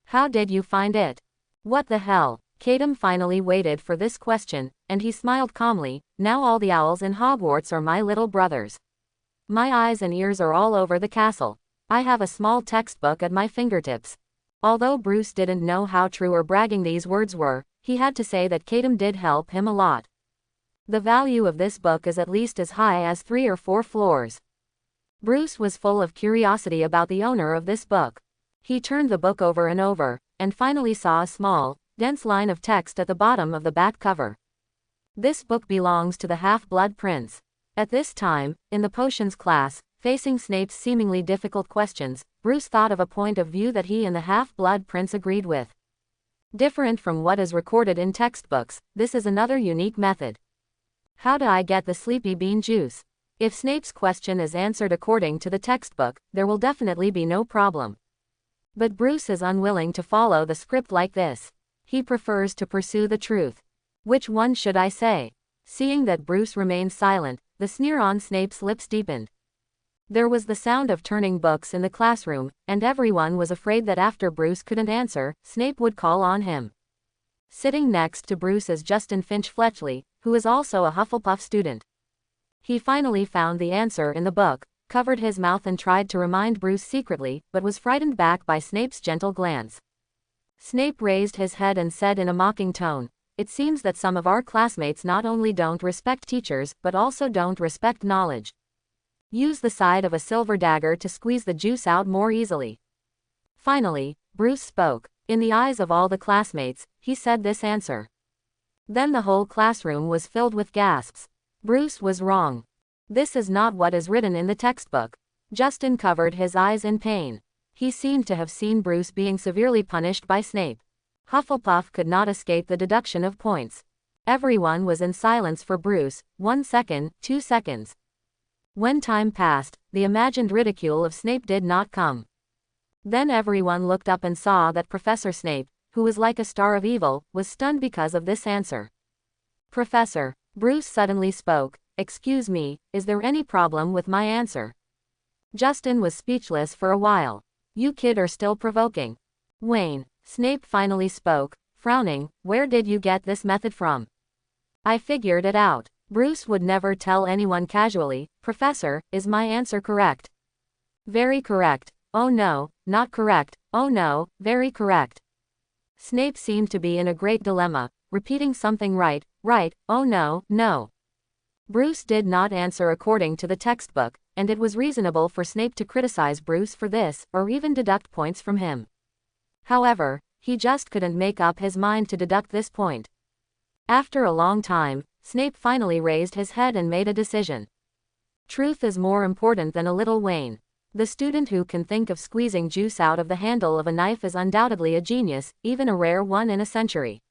How did you find it? What the hell? Cadam finally waited for this question, and he smiled calmly. Now all the owls in Hogwarts are my little brothers. My eyes and ears are all over the castle. I have a small textbook at my fingertips. Although Bruce didn't know how true or bragging these words were, he had to say that Cadam did help him a lot. The value of this book is at least as high as 3 or 4 floors. Bruce was full of curiosity about the owner of this book. He turned the book over and over, and finally saw a small, dense line of text at the bottom of the back cover. This book belongs to the Half-Blood Prince. At this time, in the potions class, facing Snape's seemingly difficult questions, Bruce thought of a point of view that he and the Half-Blood Prince agreed with. Different from what is recorded in textbooks, this is another unique method. How do I get the sleepy bean juice? If Snape's question is answered according to the textbook, there will definitely be no problem. But Bruce is unwilling to follow the script like this. He prefers to pursue the truth. Which one should I say? Seeing that Bruce remained silent, the sneer on Snape's lips deepened. There was the sound of turning books in the classroom, and everyone was afraid that after Bruce couldn't answer, Snape would call on him. Sitting next to Bruce is Justin Finch-Fletchley, who is also a Hufflepuff student. He finally found the answer in the book, covered his mouth and tried to remind Bruce secretly, but was frightened back by Snape's gentle glance. Snape raised his head and said in a mocking tone, "It seems that some of our classmates not only don't respect teachers, but also don't respect knowledge. Use the side of a silver dagger to squeeze the juice out more easily." Finally, Bruce spoke. In the eyes of all the classmates, he said this answer. Then the whole classroom was filled with gasps. Bruce was wrong. This is not what is written in the textbook. Justin covered his eyes in pain. He seemed to have seen Bruce being severely punished by Snape. Hufflepuff could not escape the deduction of points. Everyone was in silence for Bruce, 1 second, 2 seconds. When time passed, the imagined ridicule of Snape did not come. Then everyone looked up and saw that Professor Snape, who was like a star of evil, was stunned because of this answer. "Professor," Bruce suddenly spoke, "excuse me, is there any problem with my answer?" Justin was speechless for a while. "You kid are still provoking." "Wayne," Snape finally spoke, frowning, "where did you get this method from?" "I figured it out." Bruce would never tell anyone casually, "Professor, is my answer correct?" "Very correct." "Oh no, not correct." "Oh no, very correct." Snape seemed to be in a great dilemma, repeating something right, oh no, no. Bruce did not answer according to the textbook, and it was reasonable for Snape to criticize Bruce for this, or even deduct points from him. However, he just couldn't make up his mind to deduct this point. After a long time, Snape finally raised his head and made a decision. Truth is more important than a little Wayne. The student who can think of squeezing juice out of the handle of a knife is undoubtedly a genius, even a rare one in a century.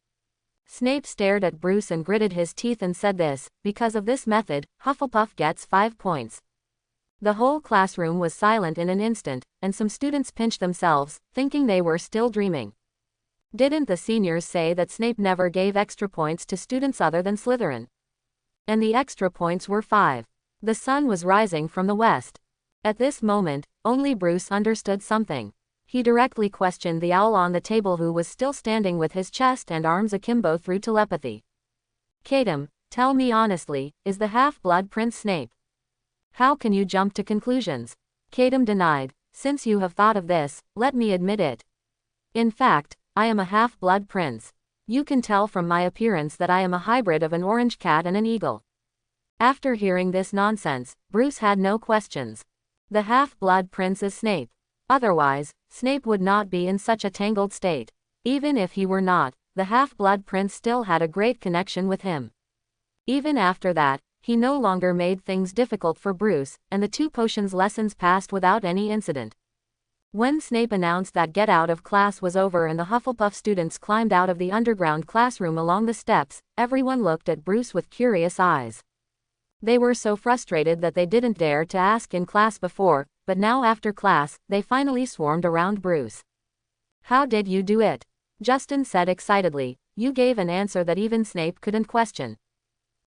Snape stared at Bruce and gritted his teeth and said this, because of this method, Hufflepuff gets 5 points. The whole classroom was silent in an instant, and some students pinched themselves, thinking they were still dreaming. Didn't the seniors say that Snape never gave extra points to students other than Slytherin? And the extra points were 5. The sun was rising from the west. At this moment, only Bruce understood something. He directly questioned the owl on the table, who was still standing with his chest and arms akimbo through telepathy. "Caedum, tell me honestly, is the Half-Blood Prince Snape?" "How can you jump to conclusions?" Caedum denied. "Since you have thought of this, let me admit it. In fact, I am a half-blood prince. You can tell from my appearance that I am a hybrid of an orange cat and an eagle." After hearing this nonsense, Bruce had no questions. The half-blood prince is Snape. Otherwise, Snape would not be in such a tangled state. Even if he were not, the half-blood prince still had a great connection with him. Even after that, he no longer made things difficult for Bruce, and the 2 potions lessons passed without any incident. When Snape announced that get out of class was over and the Hufflepuff students climbed out of the underground classroom along the steps, everyone looked at Bruce with curious eyes. They were so frustrated that they didn't dare to ask in class before, but now after class, they finally swarmed around Bruce. "How did you do it?" Justin said excitedly. "You gave an answer that even Snape couldn't question."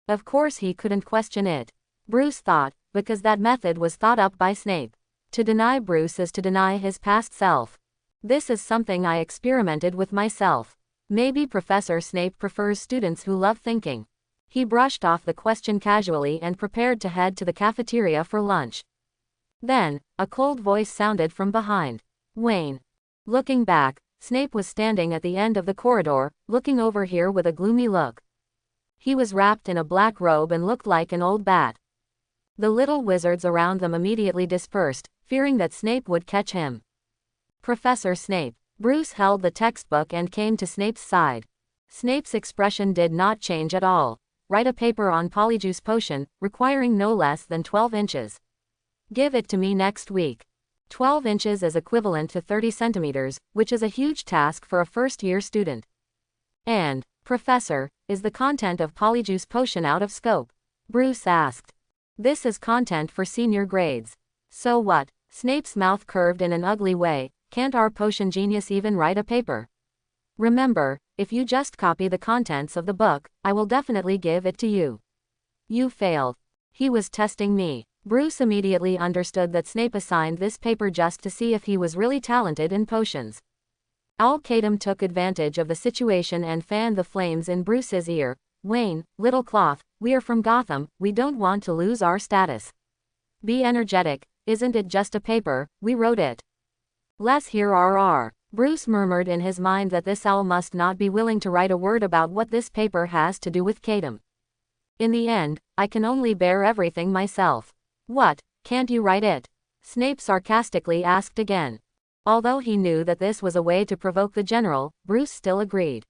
Of course he couldn't question it. Bruce thought, because that method was thought up by Snape. To deny Bruce is to deny his past self. This is something I experimented with myself. Maybe Professor Snape prefers students who love thinking. He brushed off the question casually and prepared to head to the cafeteria for lunch. Then, a cold voice sounded from behind. "Wayne." Looking back, Snape was standing at the end of the corridor, looking over here with a gloomy look. He was wrapped in a black robe and looked like an old bat. The little wizards around them immediately dispersed, fearing that Snape would catch him. "Professor Snape." Bruce held the textbook and came to Snape's side. Snape's expression did not change at all. "Write a paper on Polyjuice Potion, requiring no less than 12 inches. Give it to me next week." 12 inches is equivalent to 30 centimeters, which is a huge task for a first-year student. "And, Professor, is the content of Polyjuice Potion out of scope?" Bruce asked. "This is content for senior grades." "So what?" Snape's mouth curved in an ugly way. "Can't our potion genius even write a paper? Remember, if you just copy the contents of the book, I will definitely give it to you." "You failed." He was testing me. Bruce immediately understood that Snape assigned this paper just to see if he was really talented in potions. Owl Caedum took advantage of the situation and fanned the flames in Bruce's ear. "Wayne, little cloth, we are from Gotham, we don't want to lose our status. Be energetic, isn't it just a paper, we wrote it. Less hear RR." Bruce murmured in his mind that this owl must not be willing to write a word about what this paper has to do with Caedum. "In the end, I can only bear everything myself." "What, can't you write it?" Snape sarcastically asked again. Although he knew that this was a way to provoke the general, Bruce still agreed.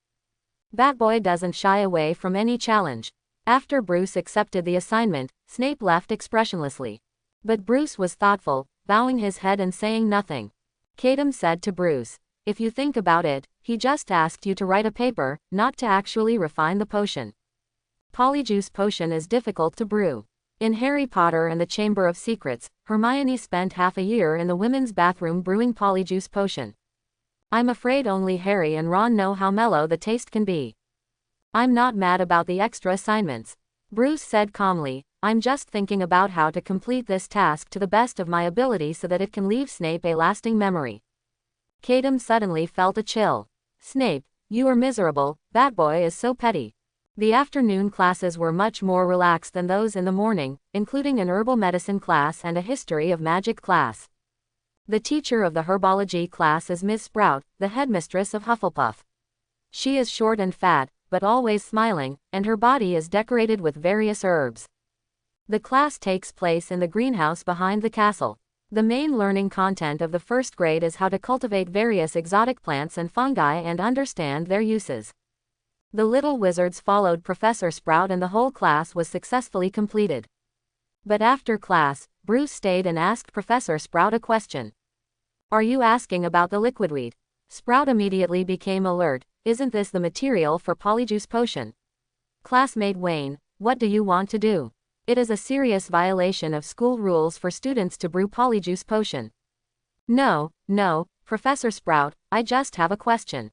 Batboy doesn't shy away from any challenge. After Bruce accepted the assignment, Snape left expressionlessly. But Bruce was thoughtful, bowing his head and saying nothing. Caedum said to Bruce, "If you think about it, he just asked you to write a paper, not to actually refine the potion. Polyjuice Potion is difficult to brew. In Harry Potter and the Chamber of Secrets, Hermione spent half a year in the women's bathroom brewing Polyjuice Potion. I'm afraid only Harry and Ron know how mellow the taste can be. I'm not mad about the extra assignments, Bruce said calmly. I'm just thinking about how to complete this task to the best of my ability so that it can leave Snape a lasting memory. Tatum suddenly felt a chill. Snape, you are miserable, that boy is so petty. The afternoon classes were much more relaxed than those in the morning, including an herbal medicine class and a history of magic class. The teacher of the herbology class is Miss Sprout, the headmistress of Hufflepuff. She is short and fat, but always smiling, and her body is decorated with various herbs. The class takes place in the greenhouse behind the castle. The main learning content of the first grade is how to cultivate various exotic plants and fungi and understand their uses. The little wizards followed Professor Sprout and the whole class was successfully completed. But after class, Bruce stayed and asked Professor Sprout a question. Are you asking about the liquidweed? Sprout immediately became alert. Isn't this the material for Polyjuice Potion? Classmate Wayne, what do you want to do? It is a serious violation of school rules for students to brew Polyjuice Potion. No, Professor Sprout, I just have a question.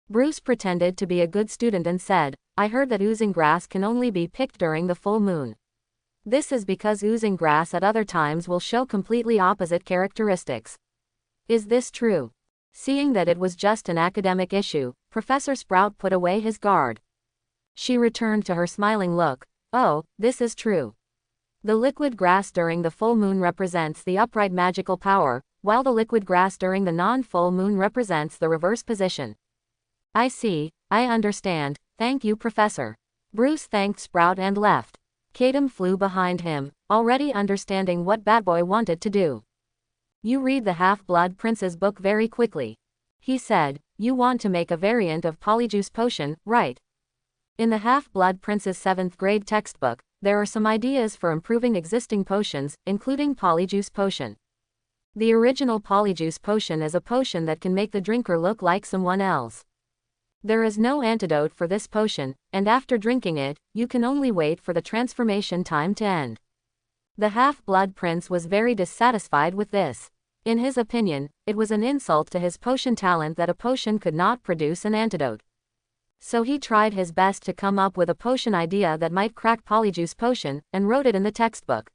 Bruce pretended to be a good student and said, I heard that oozing grass can only be picked during the full moon. This is because oozing grass at other times will show completely opposite characteristics. Is this true? Seeing that it was just an academic issue, Professor Sprout put away his guard. She returned to her smiling look. Oh, this is true. The liquid grass during the full moon represents the upright magical power, while the liquid grass during the non-full moon represents the reverse position. I see, I understand, thank you Professor. Bruce thanked Sprout and left. Tatum flew behind him, already understanding what Batboy wanted to do. You read the Half-Blood Prince's book very quickly. He said, you want to make a variant of Polyjuice Potion, right? In the Half-Blood Prince's 7th grade textbook, there are some ideas for improving existing potions, including Polyjuice Potion. The original Polyjuice Potion is a potion that can make the drinker look like someone else. There is no antidote for this potion, and after drinking it, you can only wait for the transformation time to end. The Half-Blood Prince was very dissatisfied with this. In his opinion, it was an insult to his potion talent that a potion could not produce an antidote. So he tried his best to come up with a potion idea that might crack Polyjuice Potion, and wrote it in the textbook.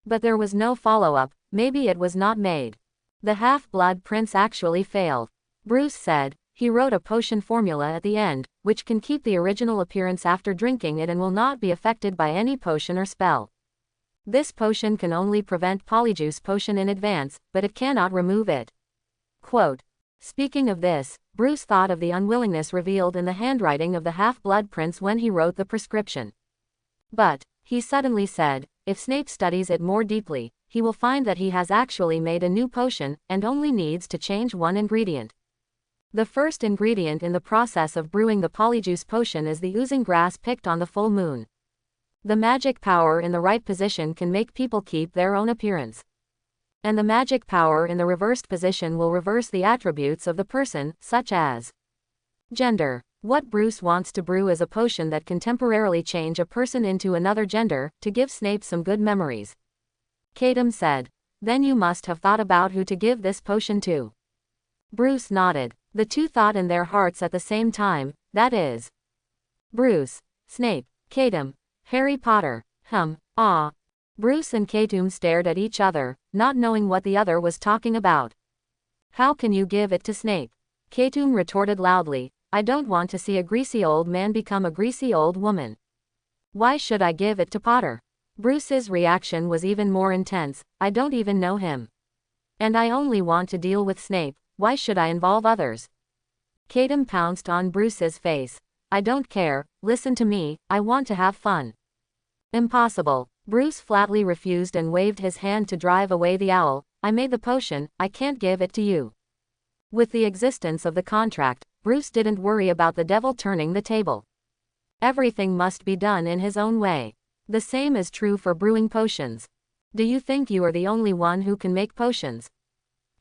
But there was no follow-up, maybe it was not made. The Half-Blood Prince actually failed. Bruce said, he wrote a potion formula at the end, which can keep the original appearance after drinking it and will not be affected by any potion or spell. This potion can only prevent Polyjuice Potion in advance, but it cannot remove it. Quote. Speaking of this, Bruce thought of the unwillingness revealed in the handwriting of the Half-Blood Prince when he wrote the prescription. But, he suddenly said, if Snape studies it more deeply, he will find that he has actually made a new potion, and only needs to change one ingredient. The first ingredient in the process of brewing the Polyjuice Potion is the oozing grass picked on the full moon. The magic power in the right position can make people keep their own appearance. And the magic power in the reversed position will reverse the attributes of the person, such as gender. What Bruce wants to brew is a potion that can temporarily change a person into another gender, to give Snape some good memories. Tatum said. Then you must have thought about who to give this potion to. Bruce nodded. The two thought in their hearts at the same time, that is, Bruce, Snape, Tatum, Harry Potter, Bruce and Tatum stared at each other, not knowing what the other was talking about. How can you give it to Snape? Tatum retorted loudly, I don't want to see a greasy old man become a greasy old woman. Why should I give it to Potter? Bruce's reaction was even more intense, I don't even know him. And I only want to deal with Snape. Why should I involve others? Tatum pounced on Bruce's face. I don't care, listen to me, I want to have fun. Impossible. Bruce flatly refused and waved his hand to drive away the owl. I made the potion, I can't give it to you. With the existence of the contract, Bruce didn't worry about the devil turning the table. Everything must be done in his own way. The same is true for brewing potions. Do you think you are the only one who can make potions?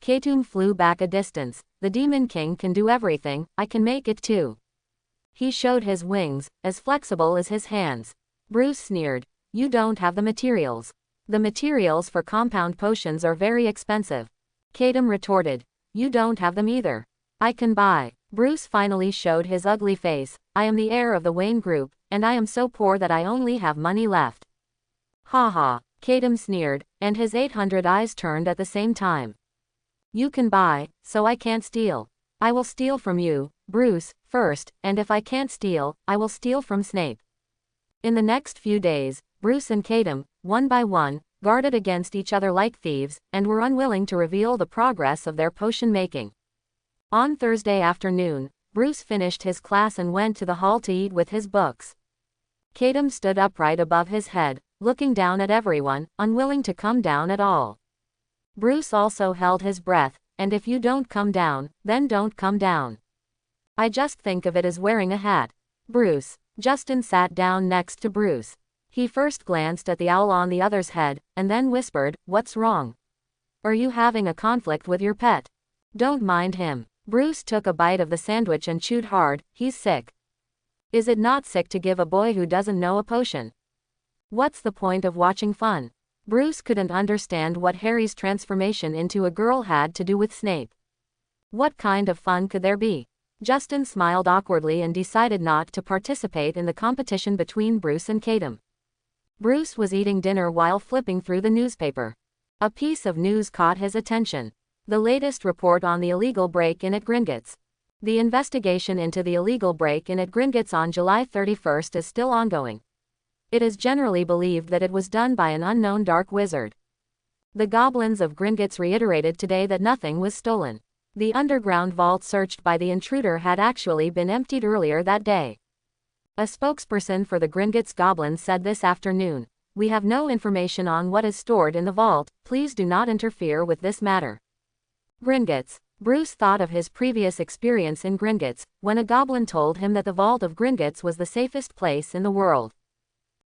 Tatum flew back a distance. The Demon King can do everything, I can make it too. He showed his wings, as flexible as his hands. Bruce sneered. You don't have the materials. The materials for compound potions are very expensive. Tatum retorted. You don't have them either. I can buy. Bruce finally showed his ugly face. I am the heir of the Wayne Group, and I am so poor that I only have money left. Ha ha. Kadam sneered, and his 800 eyes turned at the same time. You can buy, so I can't steal. I will steal from you, Bruce, first, and if I can't steal, I will steal from Snape. In the next few days, Bruce and Kadam, one by one, guarded against each other like thieves, and were unwilling to reveal the progress of their potion making. On Thursday afternoon, Bruce finished his class and went to the hall to eat with his books. Kadam stood upright above his head, looking down at everyone, unwilling to come down at all. Bruce also held his breath, and if you don't come down, then don't come down. I just think of it as wearing a hat. Bruce. Justin sat down next to Bruce. He first glanced at the owl on the other's head, and then whispered, "What's wrong? Are you having a conflict with your pet?" "Don't mind him." Bruce took a bite of the sandwich and chewed hard. "He's sick." "Is it not sick to give a boy who doesn't know a potion? What's the point of watching fun?" Bruce couldn't understand what Harry's transformation into a girl had to do with Snape. What kind of fun could there be? Justin smiled awkwardly and decided not to participate in the competition between Bruce and Kadam. Bruce was eating dinner while flipping through the newspaper. A piece of news caught his attention. The latest report on the illegal break-in at Gringotts. The investigation into the illegal break-in at Gringotts on July 31st is still ongoing. It is generally believed that it was done by an unknown dark wizard. The goblins of Gringotts reiterated today that nothing was stolen. The underground vault searched by the intruder had actually been emptied earlier that day. A spokesperson for the Gringotts goblins said this afternoon, "We have no information on what is stored in the vault, please do not interfere with this matter." Gringotts. Bruce thought of his previous experience in Gringotts, when a goblin told him that the vault of Gringotts was the safest place in the world.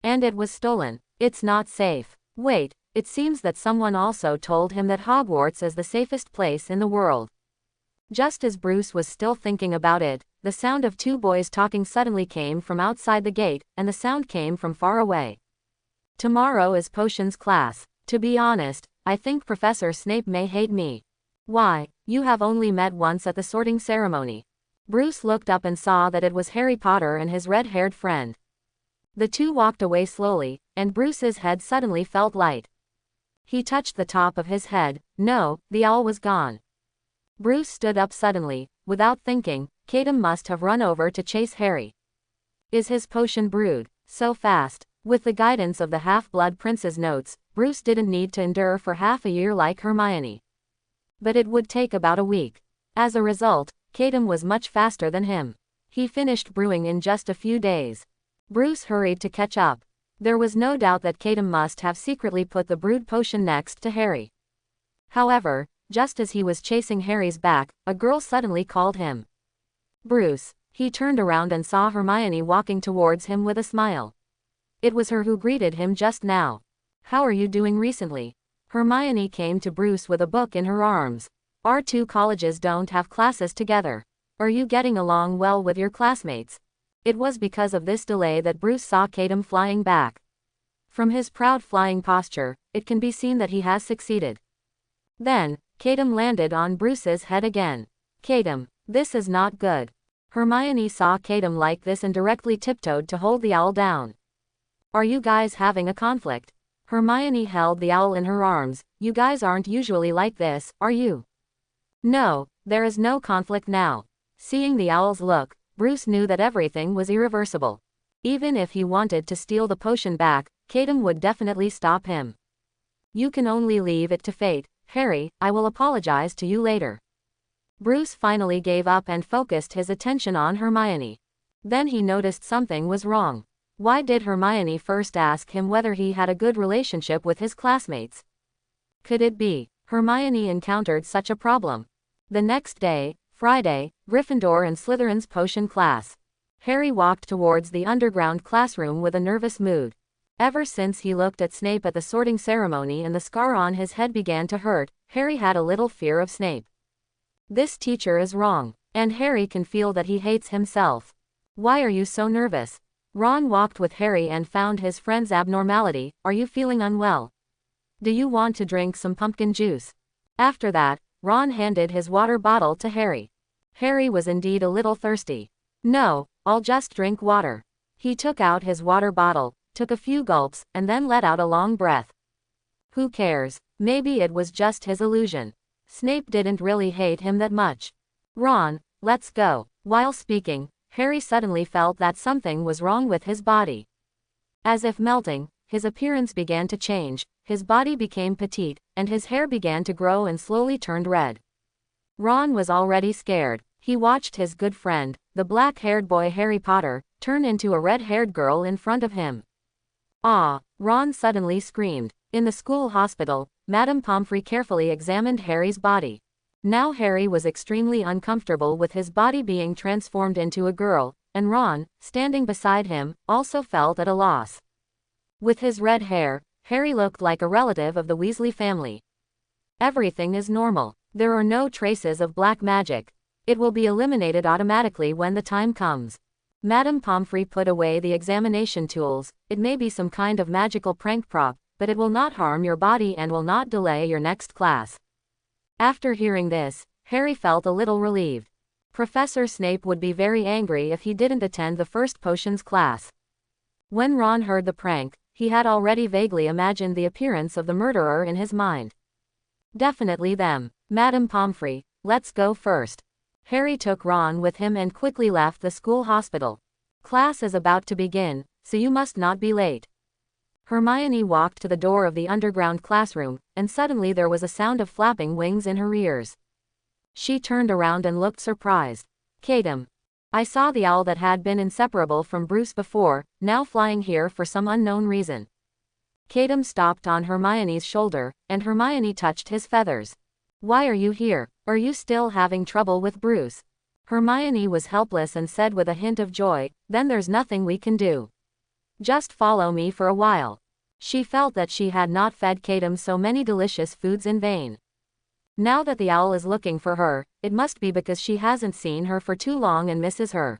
And it was stolen. It's not safe. Wait, it seems that someone also told him that Hogwarts is the safest place in the world. Just as Bruce was still thinking about it, the sound of two boys talking suddenly came from outside the gate, and the sound came from far away. "Tomorrow is potions class. To be honest, I think Professor Snape may hate me." "Why, you have only met once at the sorting ceremony." Bruce looked up and saw that it was Harry Potter and his red-haired friend. The two walked away slowly, and Bruce's head suddenly felt light. He touched the top of his head. No, the owl was gone. Bruce stood up suddenly. Without thinking, Kadam must have run over to chase Harry. Is his potion brewed so fast? With the guidance of the Half-Blood Prince's notes, Bruce didn't need to endure for half a year like Hermione. But it would take about a week. As a result, Kadam was much faster than him. He finished brewing in just a few days. Bruce hurried to catch up. There was no doubt that Kadam must have secretly put the brewed potion next to Harry. However, just as he was chasing Harry's back, a girl suddenly called him. "Bruce." He turned around and saw Hermione walking towards him with a smile. It was her who greeted him just now. "How are you doing recently?" Hermione came to Bruce with a book in her arms. "Our two colleges don't have classes together. Are you getting along well with your classmates?" It was because of this delay that Bruce saw Kadam flying back. From his proud flying posture, it can be seen that he has succeeded. Then, Kadam landed on Bruce's head again. "Kadam, this is not good." Hermione saw Kadam like this and directly tiptoed to hold the owl down. "Are you guys having a conflict?" Hermione held the owl in her arms. "You guys aren't usually like this, are you?" "No, there is no conflict now." Seeing the owl's look, Bruce knew that everything was irreversible. Even if he wanted to steal the potion back, Kadam would definitely stop him. "You can only leave it to fate. Harry, I will apologize to you later." Bruce finally gave up and focused his attention on Hermione. Then he noticed something was wrong. Why did Hermione first ask him whether he had a good relationship with his classmates? Could it be Hermione encountered such a problem? The next day, Friday, Gryffindor and Slytherin's potion class. Harry walked towards the underground classroom with a nervous mood. Ever since he looked at Snape at the sorting ceremony and the scar on his head began to hurt, Harry had a little fear of Snape. This teacher is wrong, and Harry can feel that he hates himself. "Why are you so nervous?" Ron walked with Harry and found his friend's abnormality. "Are you feeling unwell? Do you want to drink some pumpkin juice?" After that, Ron handed his water bottle to Harry. Harry was indeed a little thirsty. No, I'll just drink water. He took out his water bottle, took a few gulps, and then let out a long breath. Who cares? Maybe it was just his illusion. Snape didn't really hate him that much. Ron, let's go. While speaking, Harry suddenly felt that something was wrong with his body. As if melting, his appearance began to change, his body became petite, and his hair began to grow and slowly turned red. Ron was already scared. He watched his good friend, the black-haired boy Harry Potter, turn into a red-haired girl in front of him. Ah! Ron suddenly screamed. In the school hospital, Madame Pomfrey carefully examined Harry's body. Now Harry was extremely uncomfortable with his body being transformed into a girl, and Ron, standing beside him, also felt at a loss. With his red hair, Harry looked like a relative of the Weasley family. Everything is normal. There are no traces of black magic. It will be eliminated automatically when the time comes. Madame Pomfrey put away the examination tools. It may be some kind of magical prank prop, but it will not harm your body and will not delay your next class. After hearing this, Harry felt a little relieved. Professor Snape would be very angry if he didn't attend the first potions class. When Ron heard the prank, he had already vaguely imagined the appearance of the murderer in his mind. Definitely them. Madame Pomfrey, let's go first. Harry took Ron with him and quickly left the school hospital. Class is about to begin, so you must not be late. Hermione walked to the door of the underground classroom, and suddenly there was a sound of flapping wings in her ears. She turned around and looked surprised. Cadem. I saw the owl that had been inseparable from Bruce before, now flying here for some unknown reason. Cadem stopped on Hermione's shoulder, and Hermione touched his feathers. Why are you here? Are you still having trouble with Bruce? Hermione was helpless and said with a hint of joy, then there's nothing we can do. Just follow me for a while. She felt that she had not fed Cadem so many delicious foods in vain. Now that the owl is looking for her, it must be because she hasn't seen her for too long and misses her.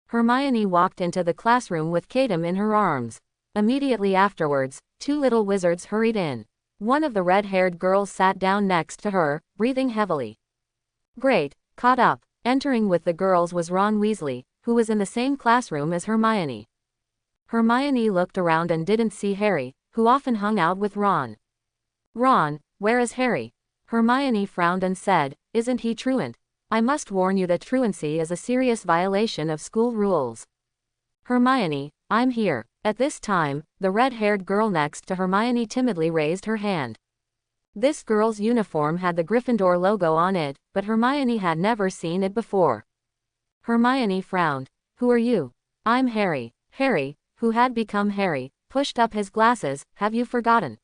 Hermione walked into the classroom with Cadem in her arms. Immediately afterwards, two little wizards hurried in. One of the red-haired girls sat down next to her, breathing heavily. Great, caught up. Entering with the girls was Ron Weasley, who was in the same classroom as Hermione. Hermione looked around and didn't see Harry, who often hung out with Ron. Ron, where is Harry? Hermione frowned and said, isn't he truant? I must warn you that truancy is a serious violation of school rules. Hermione, I'm here. At this time, the red-haired girl next to Hermione timidly raised her hand. This girl's uniform had the Gryffindor logo on it, but Hermione had never seen it before. Hermione frowned. Who are you? I'm Harry. Harry, who had become Harry, pushed up his glasses. Have you forgotten?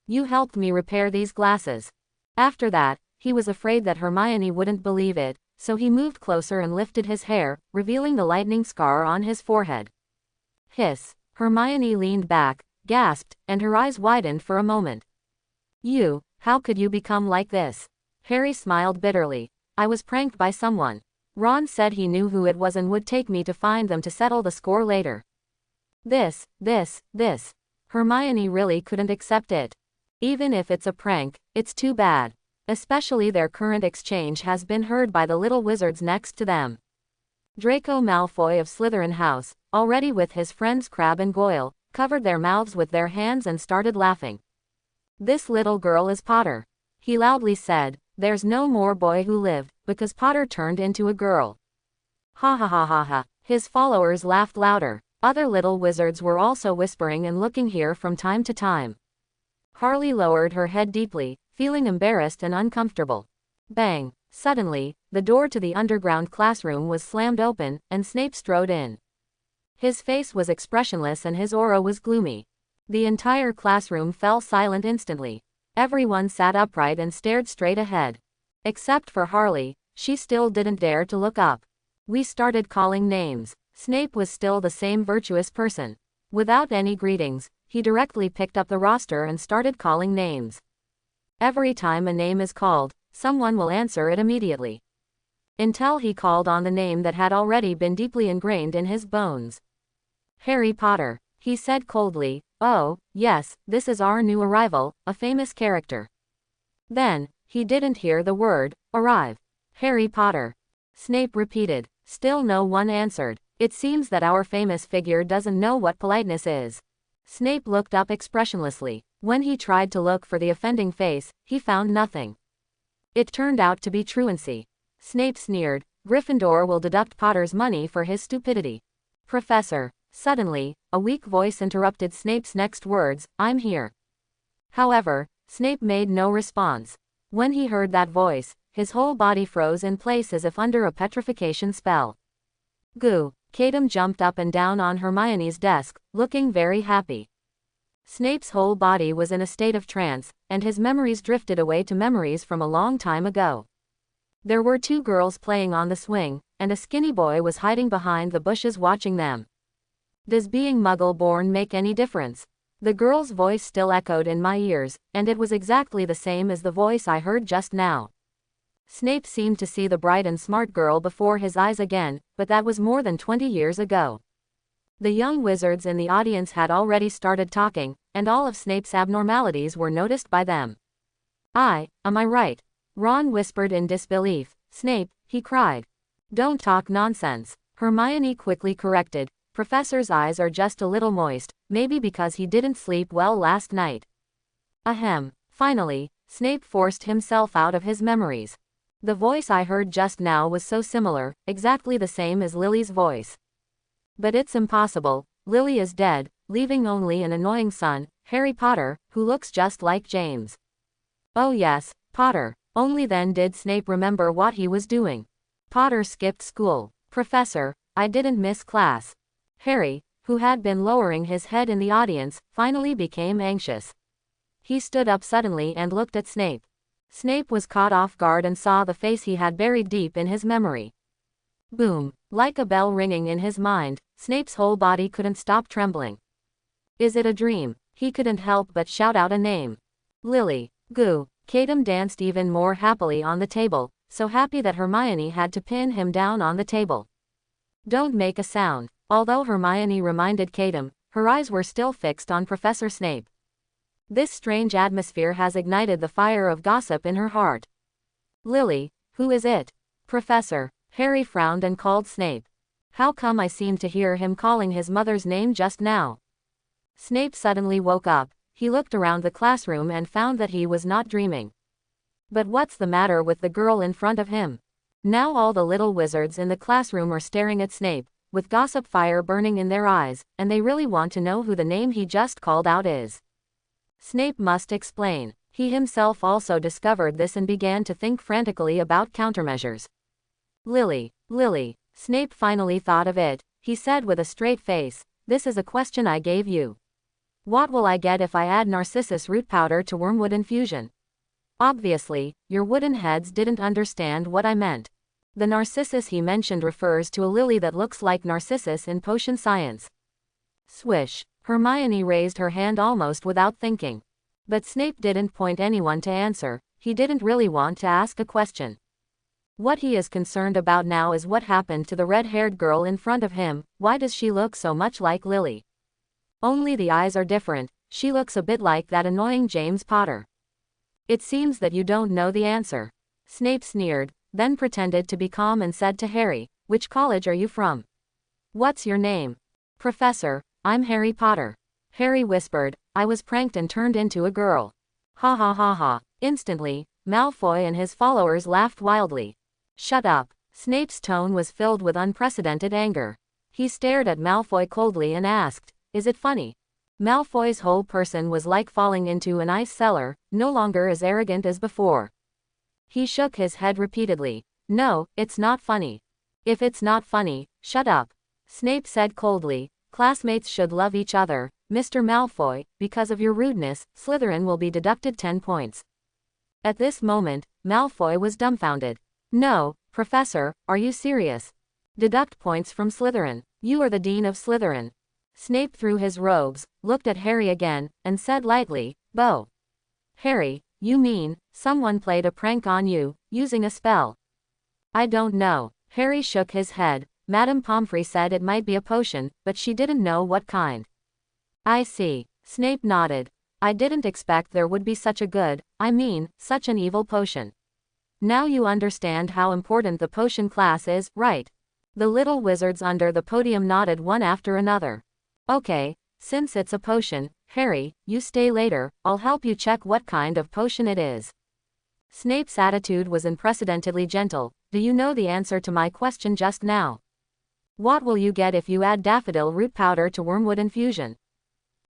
You helped me repair these glasses. After that, he was afraid that Hermione wouldn't believe it, so he moved closer and lifted his hair, revealing the lightning scar on his forehead. Hiss. Hermione leaned back, gasped, and her eyes widened for a moment. You, how could you become like this? Harry smiled bitterly. I was pranked by someone. Ron said he knew who it was and would take me to find them to settle the score later. This. Hermione really couldn't accept it. Even if it's a prank, it's too bad. Especially their current exchange has been heard by the little wizards next to them. Draco Malfoy of Slytherin House, already with his friends Crabbe and Goyle, covered their mouths with their hands and started laughing. This little girl is Potter. He loudly said, there's no more boy who lived, because Potter turned into a girl. Ha ha ha ha ha. His followers laughed louder. Other little wizards were also whispering and looking here from time to time. Harley lowered her head deeply, feeling embarrassed and uncomfortable. Bang! Suddenly, the door to the underground classroom was slammed open, and Snape strode in. His face was expressionless and his aura was gloomy. The entire classroom fell silent instantly. Everyone sat upright and stared straight ahead. Except for Harley, she still didn't dare to look up. We started calling names. Snape was still the same virtuous person. Without any greetings, he directly picked up the roster and started calling names. Every time a name is called, someone will answer it immediately. Until he called on the name that had already been deeply ingrained in his bones. Harry Potter, he said coldly. Oh, yes, this is our new arrival, a famous character. Then, he didn't hear the word, arrive. Harry Potter. Snape repeated. Still no one answered. It seems that our famous figure doesn't know what politeness is. Snape looked up expressionlessly. When he tried to look for the offending face, he found nothing. It turned out to be truancy. Snape sneered. Gryffindor will deduct Potter's money for his stupidity. Professor. Suddenly, a weak voice interrupted Snape's next words, I'm here. However, Snape made no response. When he heard that voice, his whole body froze in place as if under a petrification spell. Goo! Cadum jumped up and down on Hermione's desk, looking very happy. Snape's whole body was in a state of trance, and his memories drifted away to memories from a long time ago. There were two girls playing on the swing, and a skinny boy was hiding behind the bushes watching them. Does being Muggle-born make any difference? The girl's voice still echoed in my ears, and it was exactly the same as the voice I heard just now. Snape seemed to see the bright and smart girl before his eyes again, but that was more than 20 years ago. The young wizards in the audience had already started talking, and all of Snape's abnormalities were noticed by them. Am I right? Ron whispered in disbelief. Snape, he cried. Don't talk nonsense. Hermione quickly corrected. Professor's eyes are just a little moist, maybe because he didn't sleep well last night. Ahem. Finally, Snape forced himself out of his memories. The voice I heard just now was so similar, exactly the same as Lily's voice. But it's impossible. Lily is dead, leaving only an annoying son, Harry Potter, who looks just like James. Oh yes, Potter. Only then did Snape remember what he was doing. Potter skipped school. Professor, I didn't miss class. Harry, who had been lowering his head in the audience, finally became anxious. He stood up suddenly and looked at Snape. Snape was caught off guard and saw the face he had buried deep in his memory. Boom! Like a bell ringing in his mind, Snape's whole body couldn't stop trembling. Is it a dream? He couldn't help but shout out a name. Lily. Goo! Cadum danced even more happily on the table, so happy that Hermione had to pin him down on the table. Don't make a sound. Although Hermione reminded Cadum, her eyes were still fixed on Professor Snape. This strange atmosphere has ignited the fire of gossip in her heart. Lily, who is it? Professor. Harry frowned and called Snape. How come I seemed to hear him calling his mother's name just now? Snape suddenly woke up. He looked around the classroom and found that he was not dreaming. But what's the matter with the girl in front of him? Now all the little wizards in the classroom are staring at Snape, with gossip fire burning in their eyes, and they really want to know who the name he just called out is. Snape must explain. He himself also discovered this and began to think frantically about countermeasures. Lily. Lily. Snape finally thought of it. He said with a straight face, this is a question I gave you. What will I get if I add narcissus root powder to wormwood infusion? Obviously, your wooden heads didn't understand what I meant. The narcissus he mentioned refers to a lily that looks like narcissus in potion science. Swish. Hermione raised her hand almost without thinking. But Snape didn't point anyone to answer. He didn't really want to ask a question. What he is concerned about now is what happened to the red-haired girl in front of him. Why does she look so much like Lily? Only the eyes are different. She looks a bit like that annoying James Potter. It seems that you don't know the answer. Snape sneered, then pretended to be calm and said to Harry, which college are you from? What's your name? Professor, I'm Harry Potter. Harry whispered, I was pranked and turned into a girl. Ha ha ha ha. Instantly, Malfoy and his followers laughed wildly. Shut up. Snape's tone was filled with unprecedented anger. He stared at Malfoy coldly and asked, is it funny? Malfoy's whole person was like falling into an ice cellar, no longer as arrogant as before. He shook his head repeatedly. No, it's not funny. If it's not funny, shut up. Snape said coldly, classmates should love each other. Mr. Malfoy, because of your rudeness, Slytherin will be deducted 10 points. At this moment, Malfoy was dumbfounded. No, Professor, are you serious? Deduct points from Slytherin. You are the Dean of Slytherin. Snape threw his robes, looked at Harry again, and said lightly, Bo. Harry, you mean, someone played a prank on you, using a spell? I don't know. Harry shook his head. Madame Pomfrey said it might be a potion, but she didn't know what kind. I see. Snape nodded. I didn't expect there would be such a good, such an evil potion. Now you understand how important the potion class is, right? The little wizards under the podium nodded one after another. Okay, since it's a potion, Harry, you stay later, I'll help you check what kind of potion it is. Snape's attitude was unprecedentedly gentle. Do you know the answer to my question just now? What will you get if you add daffodil root powder to wormwood infusion?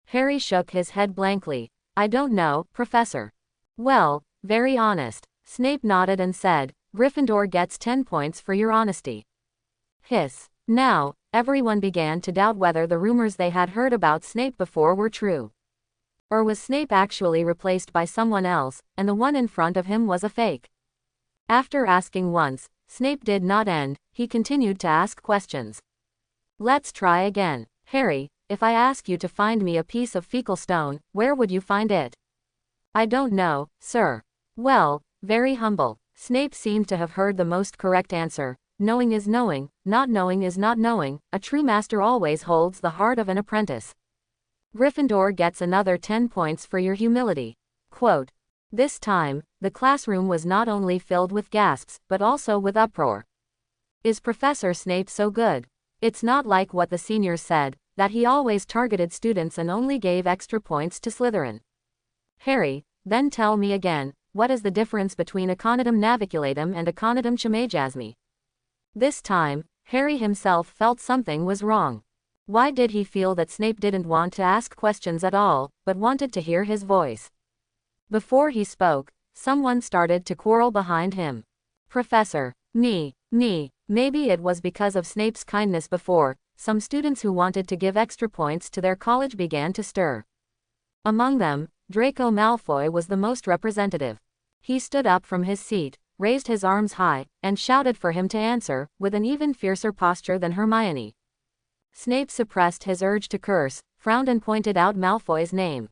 Harry shook his head blankly. I don't know, Professor. Well, very honest. Snape nodded and said, Gryffindor gets 10 points for your honesty. Hiss. Now, everyone began to doubt whether the rumors they had heard about Snape before were true. Or was Snape actually replaced by someone else, and the one in front of him was a fake? After asking once, Snape did not end, he continued to ask questions. Let's try again. Harry, if I ask you to find me a piece of fecal stone, where would you find it? I don't know, sir. Well, very humble. Snape seemed to have heard the most correct answer. Knowing is knowing, not knowing is not knowing, a true master always holds the heart of an apprentice. Gryffindor gets another 10 points for your humility. Quote. This time, the classroom was not only filled with gasps, but also with uproar. Is Professor Snape so good? It's not like what the seniors said, that he always targeted students and only gave extra points to Slytherin. Harry, then tell me again, what is the difference between Aconitum naviculatum and Aconitum chamaejasmi? This time, Harry himself felt something was wrong. Why did he feel that Snape didn't want to ask questions at all, but wanted to hear his voice? Before he spoke, someone started to quarrel behind him. Professor, me, maybe it was because of Snape's kindness before, some students who wanted to give extra points to their college began to stir. Among them, Draco Malfoy was the most representative. He stood up from his seat, raised his arms high, and shouted for him to answer, with an even fiercer posture than Hermione. Snape suppressed his urge to curse, frowned and pointed out Malfoy's name.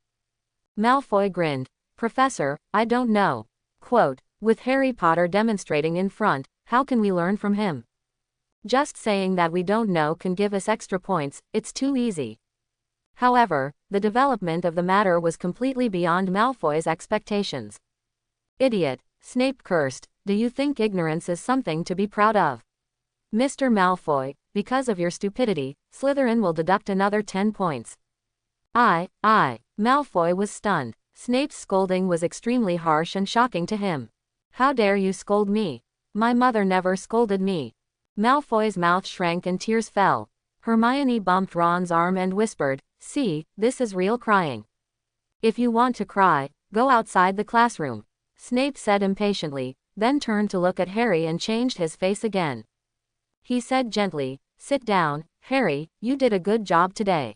Malfoy grinned. Professor, I don't know. Quote, with Harry Potter demonstrating in front, how can we learn from him? Just saying that we don't know can give us extra points, it's too easy. However, the development of the matter was completely beyond Malfoy's expectations. Idiot, Snape cursed, do you think ignorance is something to be proud of? Mr. Malfoy, because of your stupidity, Slytherin will deduct another 10 points. Malfoy was stunned. Snape's scolding was extremely harsh and shocking to him. How dare you scold me? My mother never scolded me. Malfoy's mouth shrank and tears fell. Hermione bumped Ron's arm and whispered, see, this is real crying. If you want to cry, go outside the classroom. Snape said impatiently, then turned to look at Harry and changed his face again. He said gently, sit down, Harry, you did a good job today.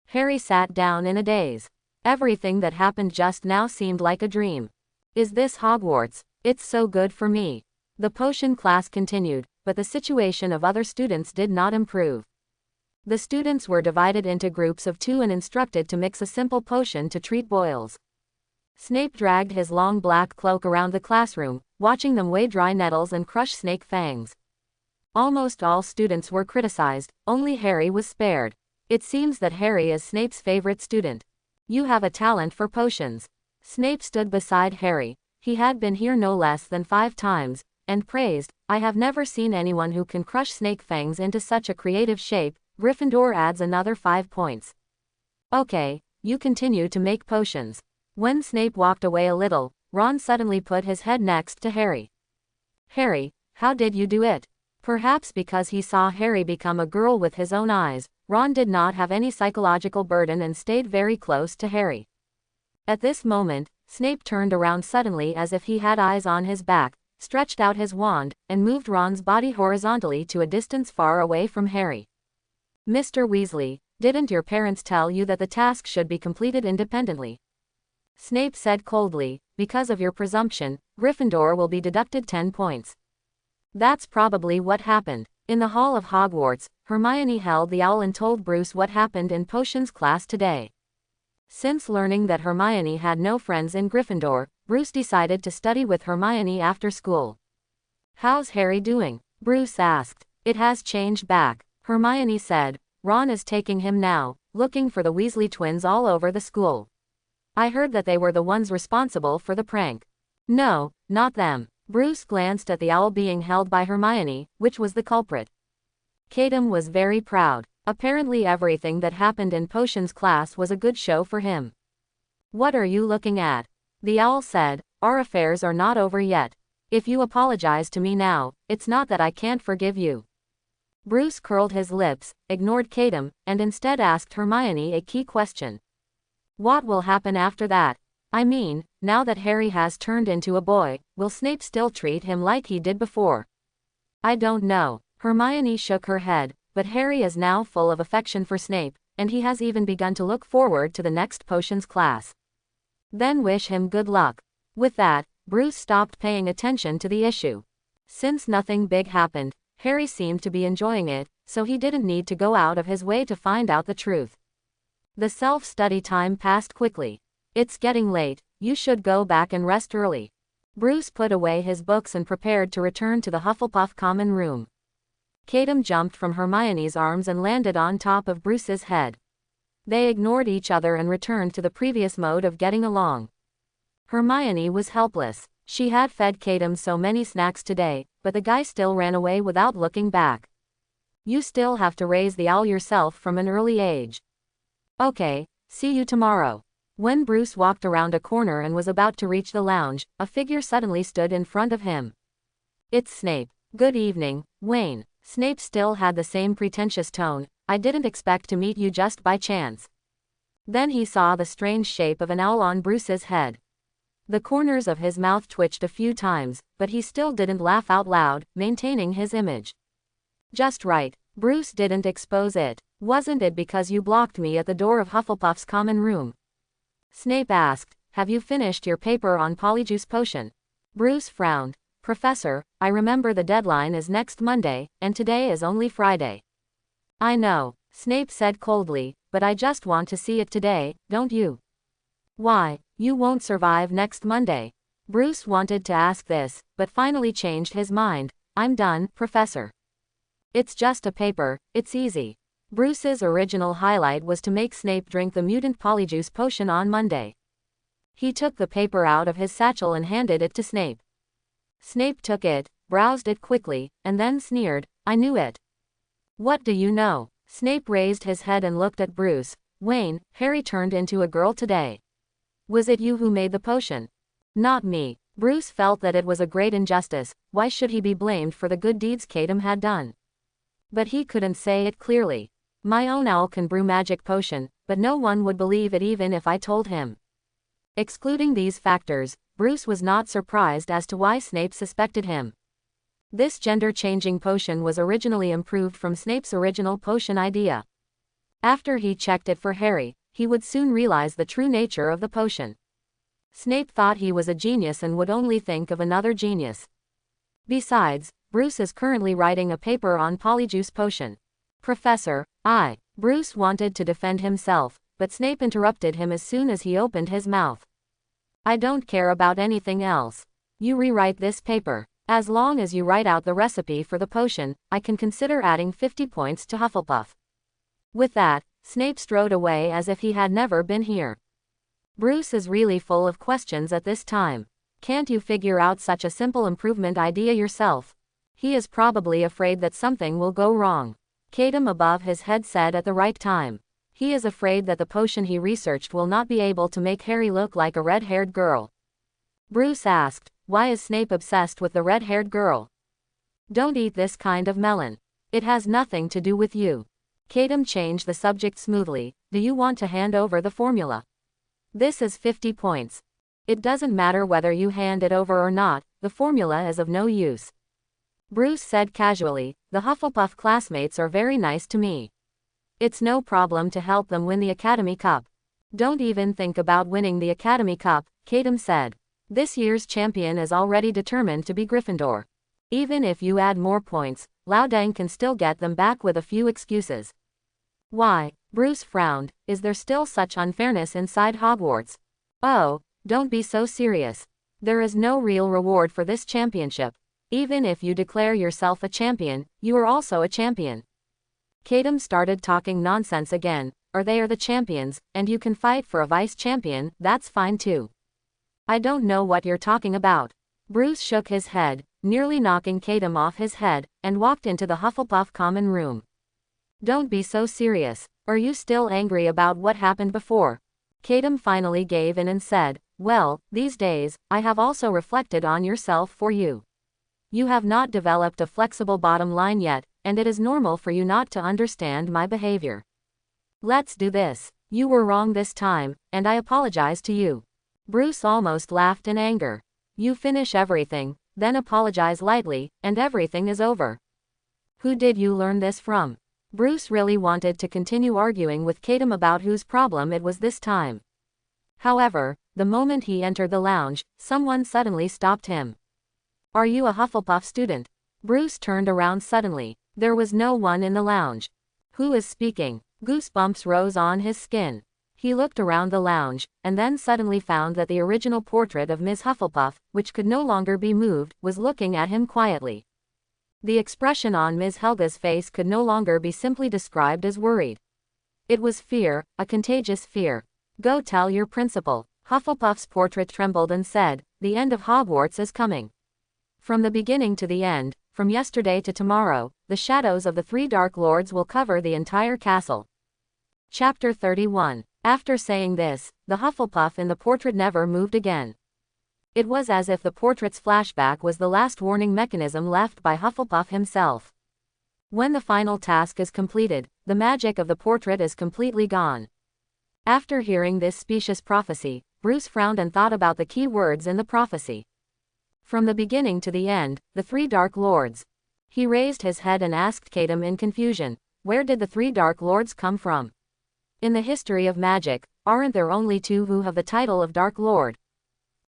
Harry sat down in a daze. Everything that happened just now seemed like a dream. Is this Hogwarts? It's so good for me. The potion class continued, but the situation of other students did not improve. The students were divided into groups of 2 and instructed to mix a simple potion to treat boils. Snape dragged his long black cloak around the classroom, watching them weigh dry nettles and crush snake fangs. Almost all students were criticized, only Harry was spared. It seems that Harry is Snape's favorite student. You have a talent for potions. Snape stood beside Harry. He had been here no less than 5 times, and praised, I have never seen anyone who can crush snake fangs into such a creative shape. Gryffindor adds another 5 points. Okay, you continue to make potions. When Snape walked away a little, Ron suddenly put his head next to Harry. Harry, how did you do it? Perhaps because he saw Harry become a girl with his own eyes, Ron did not have any psychological burden and stayed very close to Harry. At this moment, Snape turned around suddenly as if he had eyes on his back, stretched out his wand, and moved Ron's body horizontally to a distance far away from Harry. Mr. Weasley, didn't your parents tell you that the task should be completed independently? Snape said coldly, because of your presumption, Gryffindor will be deducted 10 points. That's probably what happened. In the Hall of Hogwarts, Hermione held the owl and told Bruce what happened in potions class today. Since learning that Hermione had no friends in Gryffindor, Bruce decided to study with Hermione after school. How's Harry doing? Bruce asked. It has changed back. Hermione said. Ron is taking him now, looking for the Weasley twins all over the school. I heard that they were the ones responsible for the prank. No, not them. Bruce glanced at the owl being held by Hermione, which was the culprit. Kadum was very proud. Apparently everything that happened in potions class was a good show for him. What are you looking at? The owl said, our affairs are not over yet. If you apologize to me now, it's not that I can't forgive you. Bruce curled his lips, ignored Kadum, and instead asked Hermione a key question. What will happen after that? I mean, now that Harry has turned into a boy, will Snape still treat him like he did before? I don't know. Hermione shook her head, but Harry is now full of affection for Snape, and he has even begun to look forward to the next potions class. Then wish him good luck. With that, Bruce stopped paying attention to the issue. Since nothing big happened, Harry seemed to be enjoying it, so he didn't need to go out of his way to find out the truth. The self-study time passed quickly. It's getting late, you should go back and rest early. Bruce put away his books and prepared to return to the Hufflepuff common room. Kadum jumped from Hermione's arms and landed on top of Bruce's head. They ignored each other and returned to the previous mode of getting along. Hermione was helpless. She had fed Kadum so many snacks today, but the guy still ran away without looking back. You still have to raise the owl yourself from an early age. Okay, see you tomorrow. When Bruce walked around a corner and was about to reach the lounge, a figure suddenly stood in front of him. It's Snape. Good evening, Wayne. Snape still had the same pretentious tone. I didn't expect to meet you just by chance. Then he saw the strange shape of an owl on Bruce's head. The corners of his mouth twitched a few times, but he still didn't laugh out loud, maintaining his image. Just right. Bruce didn't expose it. Wasn't it because you blocked me at the door of Hufflepuff's common room? Snape asked, have you finished your paper on Polyjuice Potion? Bruce frowned. Professor, I remember the deadline is next Monday, and today is only Friday. I know, Snape said coldly, but I just want to see it today, don't you? Why, you won't survive next Monday. Bruce wanted to ask this, but finally changed his mind. I'm done, Professor. It's just a paper, it's easy. Bruce's original highlight was to make Snape drink the mutant Polyjuice Potion on Monday. He took the paper out of his satchel and handed it to Snape. Snape took it, browsed it quickly, and then sneered, I knew it. What do you know? Snape raised his head and looked at Bruce. Wayne, Harry turned into a girl today. Was it you who made the potion? Not me. Bruce felt that it was a great injustice. Why should he be blamed for the good deeds Kadum had done? But he couldn't say it clearly. My own owl can brew magic potion, but no one would believe it even if I told him. Excluding these factors, Bruce was not surprised as to why Snape suspected him. This gender-changing potion was originally improved from Snape's original potion idea. After he checked it for Harry, he would soon realize the true nature of the potion. Snape thought he was a genius and would only think of another genius. Besides, Bruce is currently writing a paper on Polyjuice Potion. Professor, Bruce wanted to defend himself, but Snape interrupted him as soon as he opened his mouth. I don't care about anything else. You rewrite this paper. As long as you write out the recipe for the potion, I can consider adding 50 points to Hufflepuff. With that, Snape strode away as if he had never been here. Bruce is really full of questions at this time. Can't you figure out such a simple improvement idea yourself? He is probably afraid that something will go wrong. Kadum above his head said at the right time. He is afraid that the potion he researched will not be able to make Harry look like a red-haired girl. Bruce asked, why is Snape obsessed with the red-haired girl? Don't eat this kind of melon. It has nothing to do with you. Kadum changed the subject smoothly. Do you want to hand over the formula? This is 50 points. It doesn't matter whether you hand it over or not, the formula is of no use. Bruce said casually, the Hufflepuff classmates are very nice to me. It's no problem to help them win the Academy Cup. Don't even think about winning the Academy Cup, Kadum said. This year's champion is already determined to be Gryffindor. Even if you add more points, Loudang can still get them back with a few excuses. Why? Bruce frowned. Is there still such unfairness inside Hogwarts? Oh, don't be so serious. There is no real reward for this championship. Even if you declare yourself a champion, you are also a champion. Kadum started talking nonsense again. They are the champions, and you can fight for a vice champion, that's fine too. I don't know what you're talking about. Bruce shook his head, nearly knocking Katum off his head, and walked into the Hufflepuff common room. Don't be so serious. Are you still angry about what happened before? Katum finally gave in and said, well, these days, I have also reflected on yourself for you. You have not developed a flexible bottom line yet, and it is normal for you not to understand my behavior. Let's do this. You were wrong this time, and I apologize to you. Bruce almost laughed in anger. You finish everything, then apologize lightly, and everything is over. Who did you learn this from? Bruce really wanted to continue arguing with Katum about whose problem it was this time. However, the moment he entered the lounge, someone suddenly stopped him. Are you a Hufflepuff student? Bruce turned around suddenly. There was no one in the lounge. Who is speaking? Goosebumps rose on his skin. He looked around the lounge, and then suddenly found that the original portrait of Ms. Hufflepuff, which could no longer be moved, was looking at him quietly. The expression on Ms. Helga's face could no longer be simply described as worried. It was fear, a contagious fear. Go tell your principal. Hufflepuff's portrait trembled and said, the end of Hogwarts is coming. From the beginning to the end, from yesterday to tomorrow, the shadows of the three Dark Lords will cover the entire castle. Chapter 31. After saying this, the Hufflepuff in the portrait never moved again. It was as if the portrait's flashback was the last warning mechanism left by Hufflepuff himself. When the final task is completed, the magic of the portrait is completely gone. After hearing this specious prophecy, Bruce frowned and thought about the key words in the prophecy. From the beginning to the end, the three Dark Lords. He raised his head and asked Katum in confusion, where did the three Dark Lords come from? In the history of magic, aren't there only two who have the title of Dark Lord?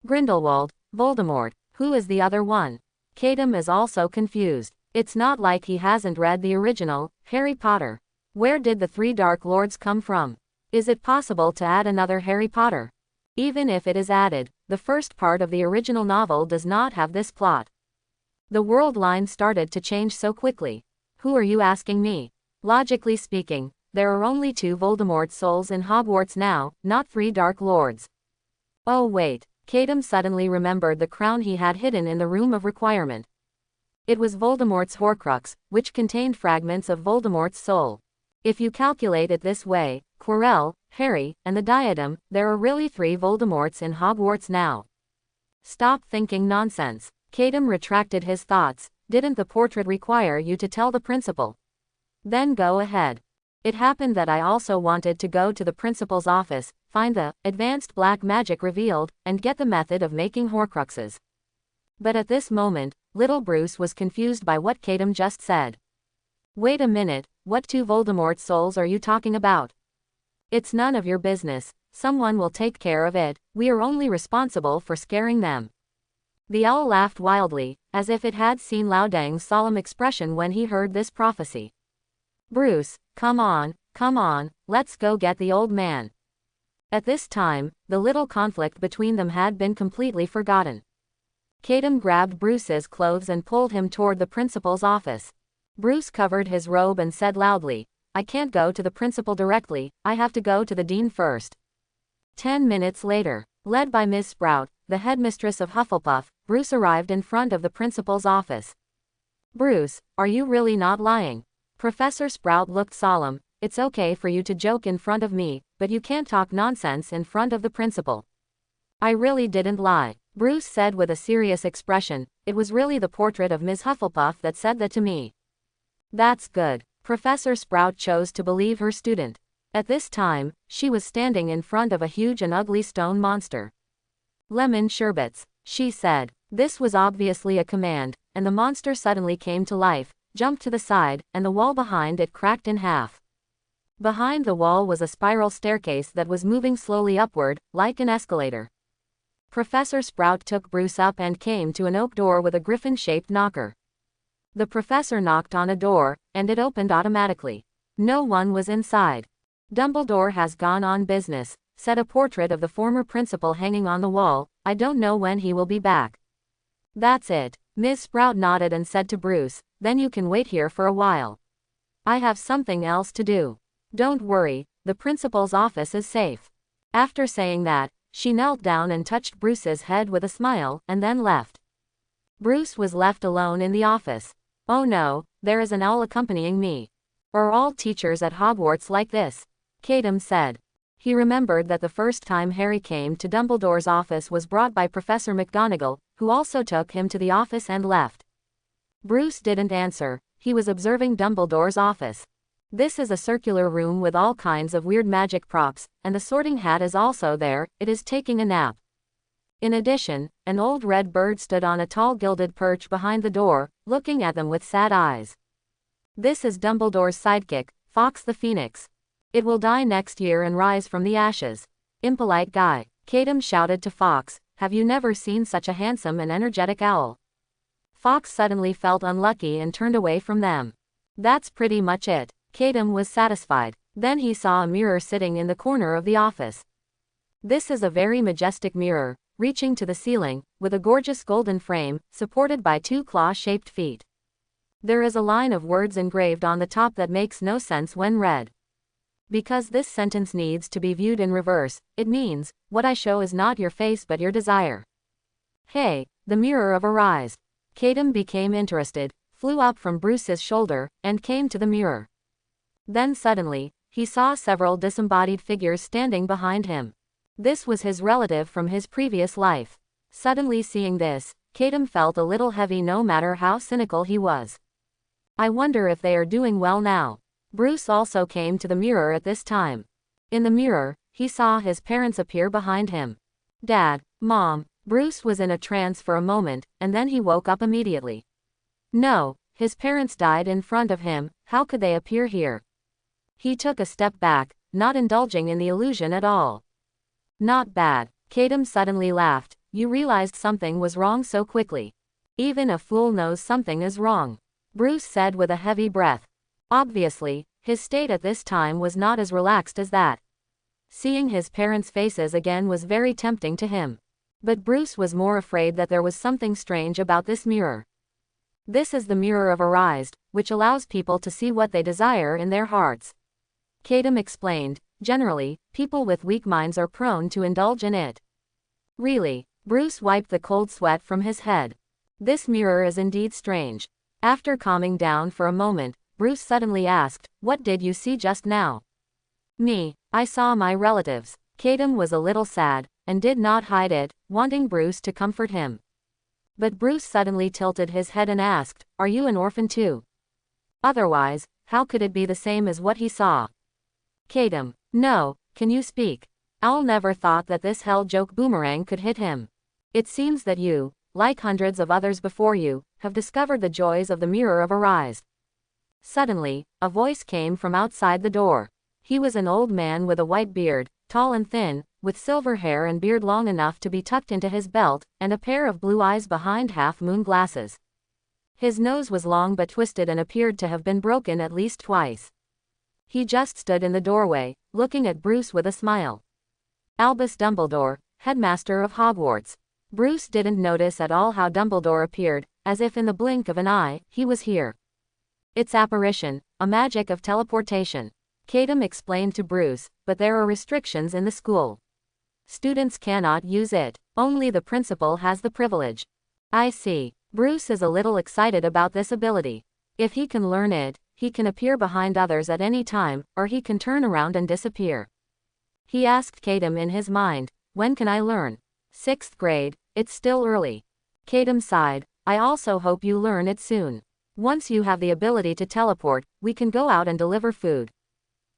Grindelwald, Voldemort. Who is the other one? Katum is also confused. It's not like he hasn't read the original, Harry Potter. Where did the three Dark Lords come from? Is it possible to add another Harry Potter? Even if it is added, the first part of the original novel does not have this plot. The world line started to change so quickly. Who are you asking me? Logically speaking, there are only two Voldemort souls in Hogwarts now, not three Dark Lords. Oh wait, Katum suddenly remembered the crown he had hidden in the Room of Requirement. It was Voldemort's Horcrux, which contained fragments of Voldemort's soul. If you calculate it this way, Quirrell, Harry, and the diadem, there are really three Voldemorts in Hogwarts now. Stop thinking nonsense. Katum retracted his thoughts. Didn't the portrait require you to tell the principal? Then go ahead. It happened that I also wanted to go to the principal's office, find the advanced black magic revealed, and get the method of making Horcruxes. But at this moment, little Bruce was confused by what Katum just said. Wait a minute, what two Voldemort souls are you talking about? It's none of your business, someone will take care of it, we are only responsible for scaring them. The owl laughed wildly, as if it had seen Loudang's solemn expression when he heard this prophecy. Bruce, come on, let's go get the old man. At this time, the little conflict between them had been completely forgotten. Katum grabbed Bruce's clothes and pulled him toward the principal's office. Bruce covered his robe and said loudly, I can't go to the principal directly, I have to go to the dean first. 10 minutes later, led by Ms. Sprout, the headmistress of Hufflepuff, Bruce arrived in front of the principal's office. Bruce, are you really not lying? Professor Sprout looked solemn. It's okay for you to joke in front of me, but you can't talk nonsense in front of the principal. I really didn't lie, Bruce said with a serious expression. It was really the portrait of Ms. Hufflepuff that said that to me. That's good. Professor Sprout chose to believe her student. At this time, she was standing in front of a huge and ugly stone monster. Lemon sherbets, she said. This was obviously a command, and the monster suddenly came to life, jumped to the side, and the wall behind it cracked in half. Behind the wall was a spiral staircase that was moving slowly upward, like an escalator. Professor Sprout took Bruce up and came to an oak door with a griffin-shaped knocker. The professor knocked on a door, and it opened automatically. No one was inside. Dumbledore has gone on business, said a portrait of the former principal hanging on the wall. I don't know when he will be back. That's it. Ms. Sprout nodded and said to Bruce, then you can wait here for a while. I have something else to do. Don't worry, the principal's office is safe. After saying that, she knelt down and touched Bruce's head with a smile, and then left. Bruce was left alone in the office. Oh no, there is an owl accompanying me. Are all teachers at Hogwarts like this? Cadem said. He remembered that the first time Harry came to Dumbledore's office was brought by Professor McGonagall, who also took him to the office and left. Bruce didn't answer. He was observing Dumbledore's office. This is a circular room with all kinds of weird magic props, and the Sorting Hat is also there. It is taking a nap. In addition, an old red bird stood on a tall gilded perch behind the door, looking at them with sad eyes. This is Dumbledore's sidekick, Fawkes the Phoenix. It will die next year and rise from the ashes. Impolite guy. Cadem shouted to Fawkes, have you never seen such a handsome and energetic owl? Fawkes suddenly felt unlucky and turned away from them. That's pretty much it. Cadem was satisfied. Then he saw a mirror sitting in the corner of the office. This is a very majestic mirror, reaching to the ceiling, with a gorgeous golden frame, supported by two claw-shaped feet. There is a line of words engraved on the top that makes no sense when read. Because this sentence needs to be viewed in reverse, it means, what I show is not your face but your desire. Hey, the mirror of Arise. Cadem became interested, flew up from Bruce's shoulder, and came to the mirror. Then suddenly, he saw several disembodied figures standing behind him. This was his relative from his previous life. Suddenly seeing this, Cadem felt a little heavy no matter how cynical he was. I wonder if they are doing well now. Bruce also came to the mirror at this time. In the mirror, he saw his parents appear behind him. Dad, Mom. Bruce was in a trance for a moment, and then he woke up immediately. No, his parents died in front of him, how could they appear here? He took a step back, not indulging in the illusion at all. Not bad. Cadem suddenly laughed. You realized something was wrong so quickly. Even a fool knows something is wrong. Bruce said with a heavy breath. Obviously, his state at this time was not as relaxed as that. Seeing his parents' faces again was very tempting to him. But Bruce was more afraid that there was something strange about this mirror. This is the mirror of Arise, which allows people to see what they desire in their hearts. Cadem explained, generally, people with weak minds are prone to indulge in it. Really? Bruce wiped the cold sweat from his head. This mirror is indeed strange. After calming down for a moment, Bruce suddenly asked, what did you see just now? Me. I saw my relatives. Cadem was a little sad, and did not hide it, wanting Bruce to comfort him. But Bruce suddenly tilted his head and asked, are you an orphan too? Otherwise, how could it be the same as what he saw? Cadem. No, can you speak? Owl never thought that this hell joke boomerang could hit him. It seems that you, like hundreds of others before you, have discovered the joys of the mirror of Arise. Suddenly, a voice came from outside the door. He was an old man with a white beard, tall and thin, with silver hair and beard long enough to be tucked into his belt, and a pair of blue eyes behind half-moon glasses. His nose was long but twisted and appeared to have been broken at least twice. He just stood in the doorway, looking at Bruce with a smile. Albus Dumbledore, headmaster of Hogwarts. Bruce didn't notice at all how Dumbledore appeared, as if in the blink of an eye, he was here. It's apparition, a magic of teleportation. Cadem explained to Bruce, but there are restrictions in the school. Students cannot use it. Only the principal has the privilege. I see. Bruce is a little excited about this ability. If he can learn it, he can appear behind others at any time, or he can turn around and disappear. He asked Cadem in his mind, when can I learn? 6th grade, it's still early. Cadem sighed, I also hope you learn it soon. Once you have the ability to teleport, we can go out and deliver food.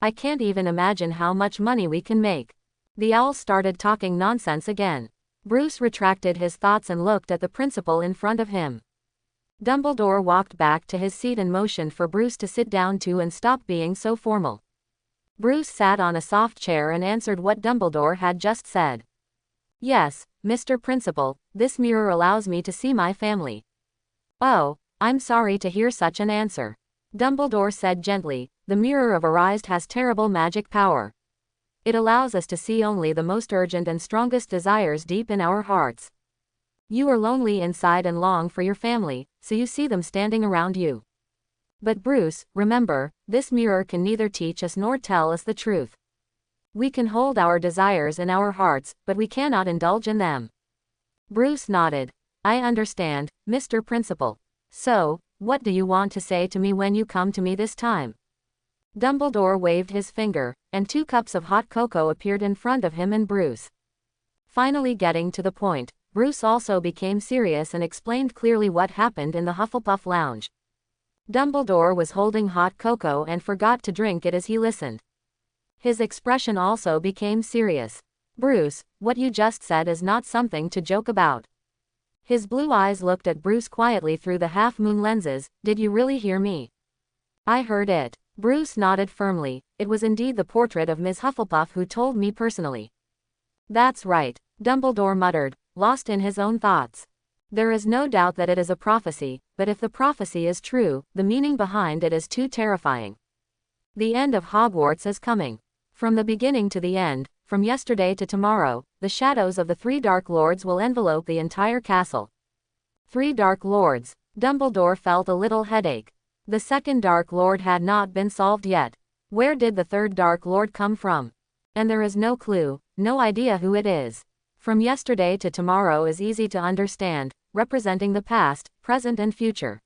I can't even imagine how much money we can make. The owl started talking nonsense again. Bruce retracted his thoughts and looked at the principal in front of him. Dumbledore walked back to his seat and motioned for Bruce to sit down too and stop being so formal. Bruce sat on a soft chair and answered what Dumbledore had just said. Yes, Mr. Principal, this mirror allows me to see my family. Oh, I'm sorry to hear such an answer. Dumbledore said gently, the mirror of Arise has terrible magic power. It allows us to see only the most urgent and strongest desires deep in our hearts. You are lonely inside and long for your family, so you see them standing around you. But Bruce, remember, this mirror can neither teach us nor tell us the truth. We can hold our desires in our hearts, but we cannot indulge in them. Bruce nodded. I understand, Mr. Principal. So, what do you want to say to me when you come to me this time? Dumbledore waved his finger, and 2 cups of hot cocoa appeared in front of him and Bruce. Finally getting to the point, Bruce also became serious and explained clearly what happened in the Hufflepuff lounge. Dumbledore was holding hot cocoa and forgot to drink it as he listened. His expression also became serious. Bruce, what you just said is not something to joke about. His blue eyes looked at Bruce quietly through the half-moon lenses. Did you really hear me? I heard it. Bruce nodded firmly. It was indeed the portrait of Ms. Hufflepuff who told me personally. That's right, Dumbledore muttered, lost in his own thoughts. There is no doubt that it is a prophecy, but if the prophecy is true, the meaning behind it is too terrifying. The end of Hogwarts is coming. From the beginning to the end, from yesterday to tomorrow, the shadows of the 3 Dark Lords will envelope the entire castle. 3 Dark Lords. Dumbledore felt a little headache. The second Dark Lord had not been solved yet. Where did the 3rd Dark Lord come from? And there is no clue, no idea who it is. From yesterday to tomorrow is easy to understand, representing the past, present and future.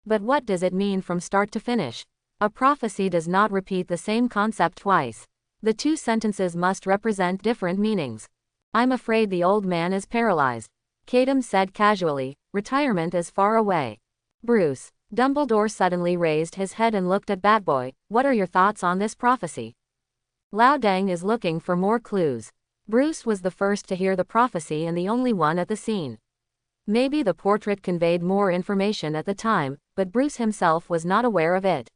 But what does it mean from start to finish? A prophecy does not repeat the same concept twice. The 2 sentences must represent different meanings. I'm afraid the old man is paralyzed. Cadem said casually, retirement is far away. Bruce. Dumbledore suddenly raised his head and looked at Batboy. What are your thoughts on this prophecy? Loudang is looking for more clues. Bruce was the first to hear the prophecy and the only one at the scene. Maybe the portrait conveyed more information at the time, but Bruce himself was not aware of it.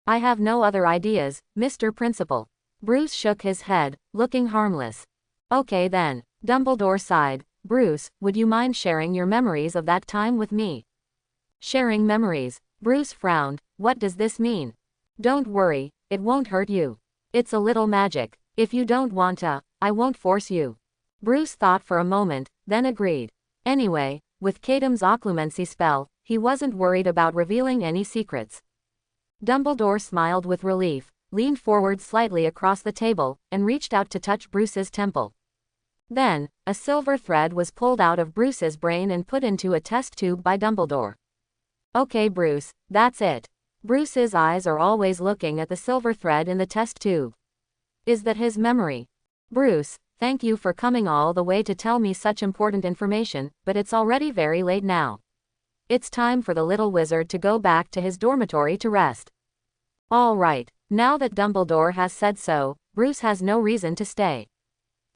I have no other ideas, Mr. Principal. Bruce shook his head, looking harmless. Okay then. Dumbledore sighed. Bruce, would you mind sharing your memories of that time with me? Sharing memories. Bruce frowned. What does this mean? Don't worry, it won't hurt you. It's a little magic. If you don't want to, I won't force you. Bruce thought for a moment, then agreed. Anyway, with Cadem's occlumency spell, he wasn't worried about revealing any secrets. Dumbledore smiled with relief, leaned forward slightly across the table, and reached out to touch Bruce's temple. Then, a silver thread was pulled out of Bruce's brain and put into a test tube by Dumbledore. Okay Bruce, that's it. Bruce's eyes are always looking at the silver thread in the test tube. Is that his memory? Bruce, thank you for coming all the way to tell me such important information, but it's already very late now. It's time for the little wizard to go back to his dormitory to rest. All right, now that Dumbledore has said so, Bruce has no reason to stay.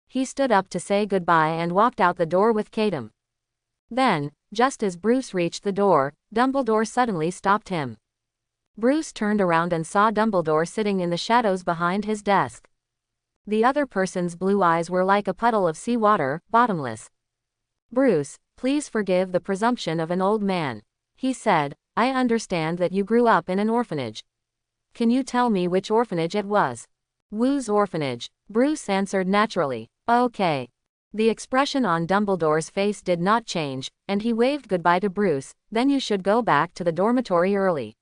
He stood up to say goodbye and walked out the door with Cadem. Then, just as Bruce reached the door, Dumbledore suddenly stopped him. Bruce turned around and saw Dumbledore sitting in the shadows behind his desk. The other person's blue eyes were like a puddle of seawater, bottomless. Bruce, please forgive the presumption of an old man. He said, I understand that you grew up in an orphanage. Can you tell me which orphanage it was? Wu's orphanage. Bruce answered naturally. Okay. The expression on Dumbledore's face did not change, and he waved goodbye to Bruce. Then you should go back to the dormitory early.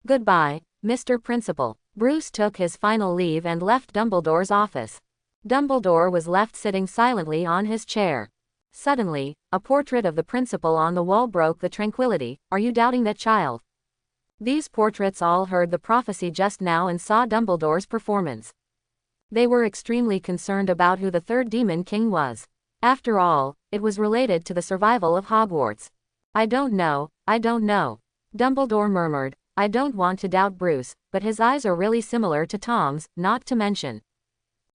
Goodbye, Mr. Principal. Bruce took his final leave and left Dumbledore's office. Dumbledore was left sitting silently on his chair. Suddenly, a portrait of the principal on the wall broke the tranquility. Are you doubting that child? These portraits all heard the prophecy just now and saw Dumbledore's performance. They were extremely concerned about who the 3rd Demon King was. After all, it was related to the survival of Hogwarts. I don't know. Dumbledore murmured. I don't want to doubt Bruce, but his eyes are really similar to Tom's, not to mention.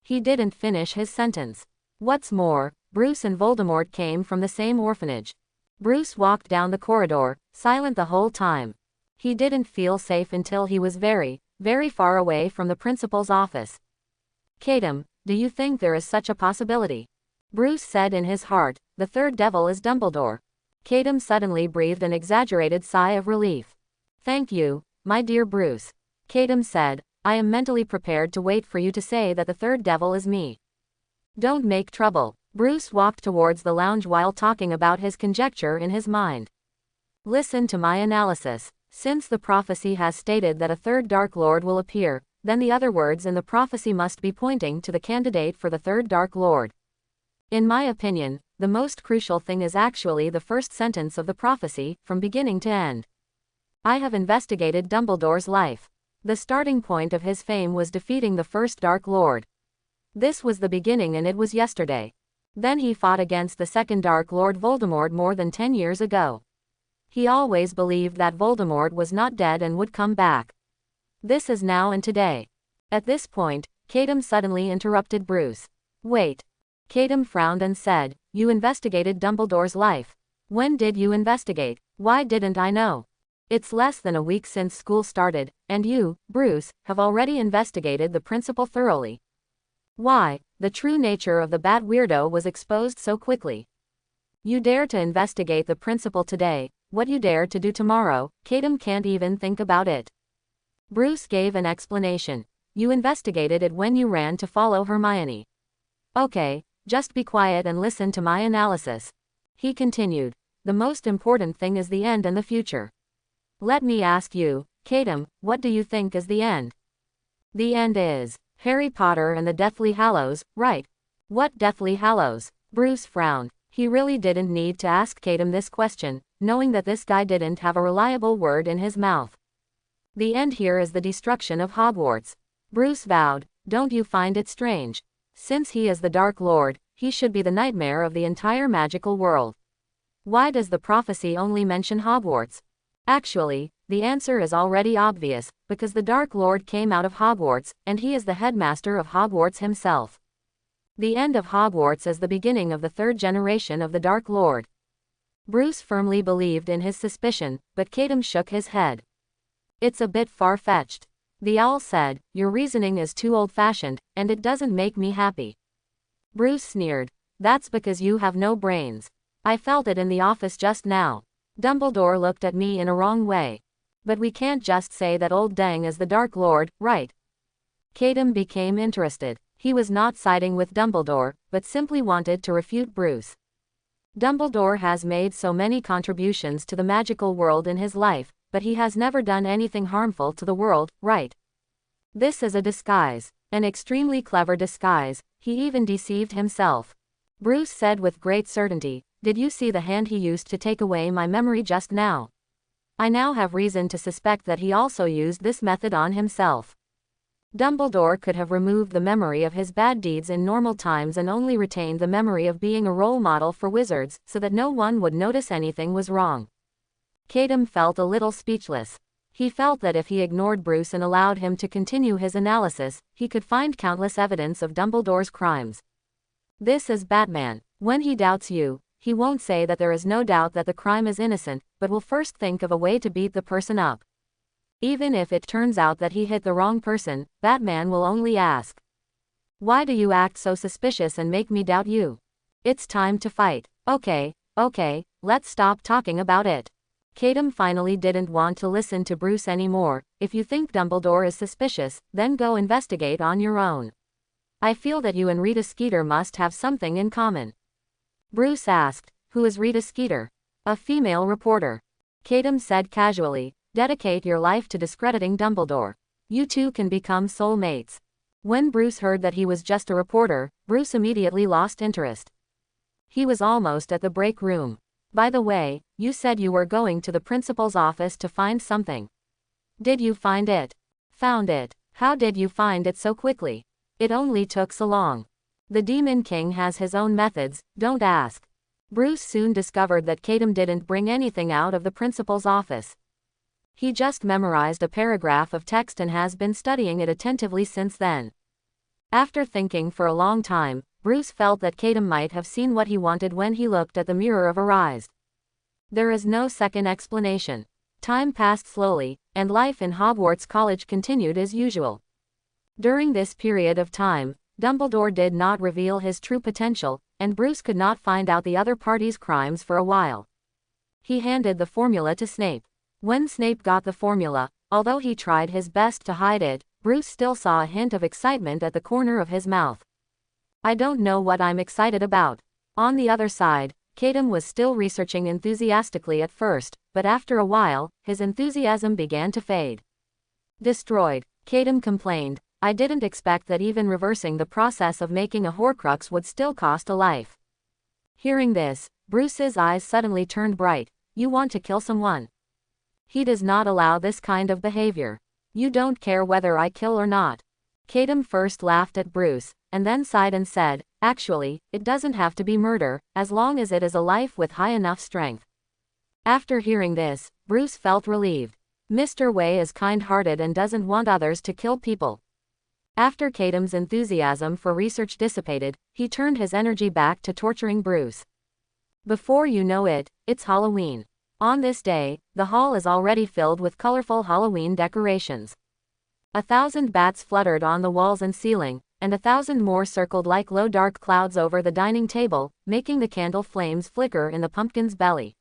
He didn't finish his sentence. What's more, Bruce and Voldemort came from the same orphanage. Bruce walked down the corridor, silent the whole time. He didn't feel safe until he was very, very far away from the principal's office. Cadem, do you think there is such a possibility? Bruce said in his heart, the 3rd devil is Dumbledore. Cadem suddenly breathed an exaggerated sigh of relief. Thank you, my dear Bruce. Cadem said, I am mentally prepared to wait for you to say that the 3rd devil is me. Don't make trouble. Bruce walked towards the lounge while talking about his conjecture in his mind. Listen to my analysis. Since the prophecy has stated that a 3rd Dark Lord will appear, then the other words in the prophecy must be pointing to the candidate for the 3rd Dark Lord. In my opinion, the most crucial thing is actually the first sentence of the prophecy, from beginning to end. I have investigated Dumbledore's life. The starting point of his fame was defeating the first Dark Lord. This was the beginning, and it was yesterday. Then he fought against the second Dark Lord Voldemort more than 10 years ago. He always believed that Voldemort was not dead and would come back. This is now and today. At this point, Cadem suddenly interrupted Bruce. Wait. Cadem frowned and said, "You investigated Dumbledore's life. When did you investigate? Why didn't I know? It's less than a week since school started, and you, Bruce, have already investigated the principal thoroughly. Why? The true nature of the Bat Weirdo was exposed so quickly. You dare to investigate the principal today, what you dare to do tomorrow, Cadem can't even think about it." Bruce gave an explanation. "You investigated it when you ran to follow Hermione." "Okay, just be quiet and listen to my analysis." He continued. "The most important thing is the end and the future. Let me ask you, Cadem, what do you think is the end?" "The end is Harry Potter and the Deathly Hallows, right?" "What Deathly Hallows?" Bruce frowned. He really didn't need to ask Cadem this question, knowing that this guy didn't have a reliable word in his mouth. "The end here is the destruction of Hogwarts." Bruce vowed. "Don't you find it strange? Since he is the Dark Lord, he should be the nightmare of the entire magical world. Why does the prophecy only mention Hogwarts?" "Actually, the answer is already obvious, because the Dark Lord came out of Hogwarts, and he is the headmaster of Hogwarts himself. The end of Hogwarts is the beginning of the third generation of the Dark Lord." Bruce firmly believed in his suspicion, but Cadem shook his head. "It's a bit far-fetched." The owl said, "Your reasoning is too old-fashioned, and it doesn't make me happy." Bruce sneered. "That's because you have no brains. I felt it in the office just now. Dumbledore looked at me in a wrong way. But we can't just say that old Dang is the Dark Lord, right?" Cadem became interested. He was not siding with Dumbledore, but simply wanted to refute Bruce. Dumbledore has made so many contributions to the magical world in his life, but he has never done anything harmful to the world, right? This is a disguise. An extremely clever disguise. He even deceived himself." Bruce said with great certainty, "Did you see the hand he used to take away my memory just now? I now have reason to suspect that he also used this method on himself." Dumbledore could have removed the memory of his bad deeds in normal times and only retained the memory of being a role model for wizards, so that no one would notice anything was wrong. Cadem felt a little speechless. He felt that if he ignored Bruce and allowed him to continue his analysis, he could find countless evidence of Dumbledore's crimes. This is Batman. When he doubts you, he won't say that there is no doubt that the crime is innocent, but will first think of a way to beat the person up. Even if it turns out that he hit the wrong person, Batman will only ask, "Why do you act so suspicious and make me doubt you? It's time to fight." Okay, let's stop talking about it." Cadem finally didn't want to listen to Bruce anymore. "If you think Dumbledore is suspicious, then go investigate on your own. I feel that you and Rita Skeeter must have something in common." Bruce asked, "Who is Rita Skeeter?" "A female reporter." Cadem said casually, "Dedicate your life to discrediting Dumbledore. You two can become soulmates." When Bruce heard that he was just a reporter, Bruce immediately lost interest. He was almost at the break room. "By the way, you said you were going to the principal's office to find something. Did you find it?" "Found it. How did you find it so quickly? It only took so long." "The Demon King has his own methods, don't ask." Bruce soon discovered that Cadem didn't bring anything out of the principal's office. He just memorized a paragraph of text and has been studying it attentively since then. After thinking for a long time, Bruce felt that Cadem might have seen what he wanted when he looked at the Mirror of Arise. There is no second explanation. Time passed slowly, and life in Hogwarts College continued as usual. During this period of time, Dumbledore did not reveal his true potential, and Bruce could not find out the other party's crimes for a while. He handed the formula to Snape. When Snape got the formula, although he tried his best to hide it, Bruce still saw a hint of excitement at the corner of his mouth. "I don't know what I'm excited about." On the other side, Cadem was still researching enthusiastically at first, but after a while, his enthusiasm began to fade. "Destroyed," Cadem complained. I didn't expect that even reversing the process of making a Horcrux would still cost a life. Hearing this, Bruce's eyes suddenly turned bright. You want to kill someone? He does not allow this kind of behavior. You don't care whether I kill or not. Kadam first laughed at Bruce, and then sighed and said, actually, it doesn't have to be murder, as long as it is a life with high enough strength. After hearing this, Bruce felt relieved. Mr. Wei is kind-hearted and doesn't want others to kill people. After Kadam's enthusiasm for research dissipated, he turned his energy back to torturing Bruce. Before you know it, it's Halloween. On this day, the hall is already filled with colorful Halloween decorations. 1,000 bats fluttered on the walls and ceiling, and 1,000 more circled like low dark clouds over the dining table, making the candle flames flicker in the pumpkin's belly.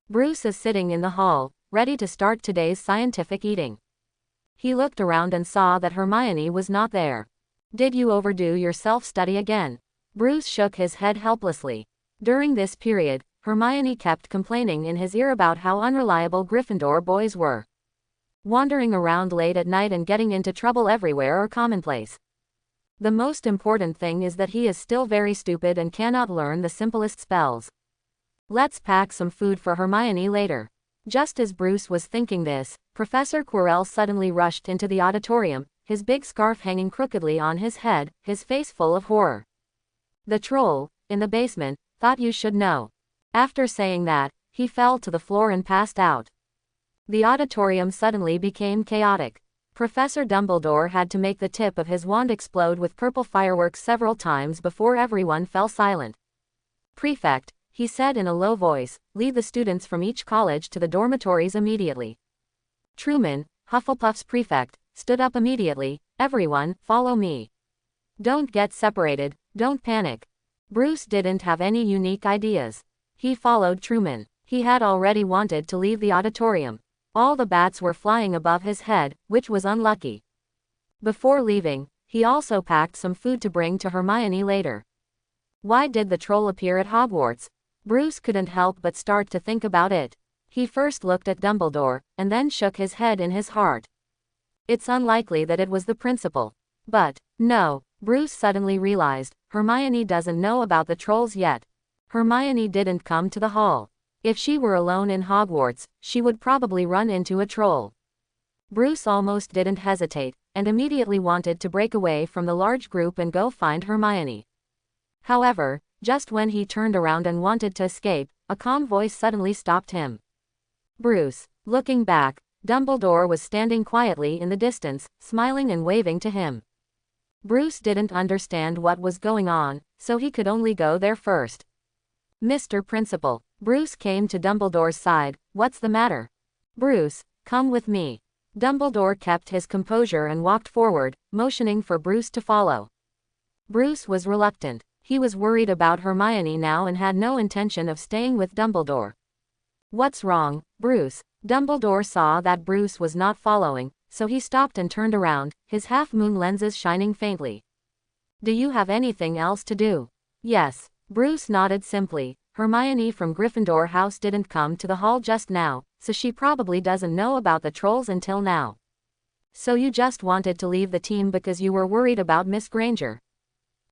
Bruce is sitting in the hall, ready to start today's scientific eating. He looked around and saw that Hermione was not there. Did you overdo your self-study again? Bruce shook his head helplessly. During this period, Hermione kept complaining in his ear about how unreliable Gryffindor boys were. Wandering around late at night and getting into trouble everywhere are commonplace. The most important thing is that he is still very stupid and cannot learn the simplest spells. Let's pack some food for Hermione later. Just as Bruce was thinking this, Professor Quirrell suddenly rushed into the auditorium, his big scarf hanging crookedly on his head, his face full of horror. The troll, in the basement, thought you should know. After saying that, he fell to the floor and passed out. The auditorium suddenly became chaotic. Professor Dumbledore had to make the tip of his wand explode with purple fireworks several times before everyone fell silent. Prefect, he said in a low voice, lead the students from each college to the dormitories immediately. Truman, Hufflepuff's prefect, stood up immediately. Everyone, follow me. Don't get separated, don't panic. Bruce didn't have any unique ideas. He followed Truman. He had already wanted to leave the auditorium. All the bats were flying above his head, which was unlucky. Before leaving, he also packed some food to bring to Hermione later. Why did the troll appear at Hogwarts? Bruce couldn't help but start to think about it. He first looked at Dumbledore, and then shook his head in his heart. It's unlikely that it was the principal. But, no, Bruce suddenly realized, Hermione doesn't know about the trolls yet. Hermione didn't come to the hall. If she were alone in Hogwarts, she would probably run into a troll. Bruce almost didn't hesitate, and immediately wanted to break away from the large group and go find Hermione. However, just when he turned around and wanted to escape, a calm voice suddenly stopped him. Bruce. Looking back, Dumbledore was standing quietly in the distance, smiling and waving to him. Bruce didn't understand what was going on, so he could only go there first. Mr. Principal. Bruce came to Dumbledore's side. What's the matter? Bruce, come with me. Dumbledore kept his composure and walked forward, motioning for Bruce to follow. Bruce was reluctant. He was worried about Hermione now and had no intention of staying with Dumbledore. What's wrong, Bruce? Dumbledore saw that Bruce was not following, so he stopped and turned around, his half-moon lenses shining faintly. Do you have anything else to do? Yes. Bruce nodded simply. Hermione from Gryffindor House didn't come to the hall just now, so she probably doesn't know about the trolls until now. So you just wanted to leave the team because you were worried about Miss Granger.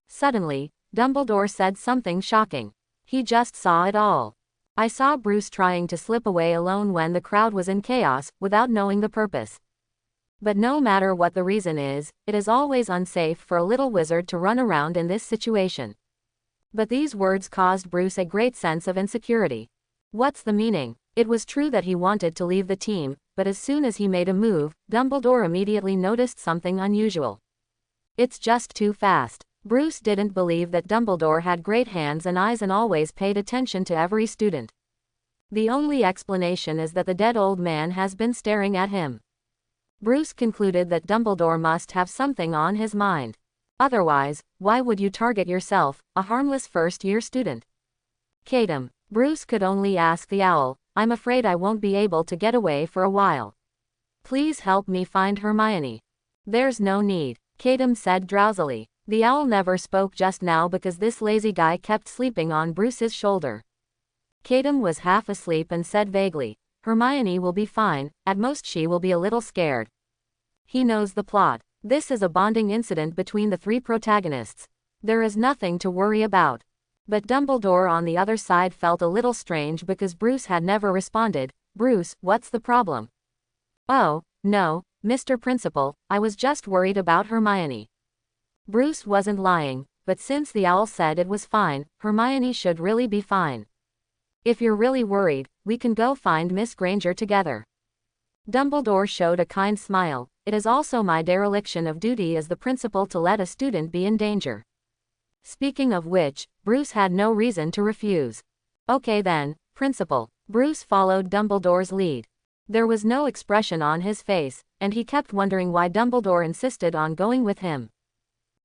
Suddenly, Dumbledore said something shocking. He just saw it all. I saw Bruce trying to slip away alone when the crowd was in chaos, without knowing the purpose. But no matter what the reason is, it is always unsafe for a little wizard to run around in this situation. But these words caused Bruce a great sense of insecurity. What's the meaning? It was true that he wanted to leave the team, but as soon as he made a move, Dumbledore immediately noticed something unusual. It's just too fast. Bruce didn't believe that Dumbledore had great hands and eyes and always paid attention to every student. The only explanation is that the dead old man has been staring at him. Bruce concluded that Dumbledore must have something on his mind. Otherwise, why would you target yourself, a harmless first-year student? Kadam. Bruce could only ask the owl, I'm afraid I won't be able to get away for a while. Please help me find Hermione. There's no need, Kadam said drowsily. The owl never spoke just now because this lazy guy kept sleeping on Bruce's shoulder. Kadam was half asleep and said vaguely, Hermione will be fine, at most she will be a little scared. He knows the plot. This is a bonding incident between the three protagonists. There is nothing to worry about. But Dumbledore on the other side felt a little strange because Bruce had never responded. Bruce, what's the problem? Oh, no, Mr. Principal, I was just worried about Hermione. Bruce wasn't lying, but since the owl said it was fine, Hermione should really be fine. If you're really worried, we can go find Miss Granger together. Dumbledore showed a kind smile. It is also my dereliction of duty as the principal to let a student be in danger. Speaking of which, Bruce had no reason to refuse. Okay then, Principal. Bruce followed Dumbledore's lead. There was no expression on his face, and he kept wondering why Dumbledore insisted on going with him.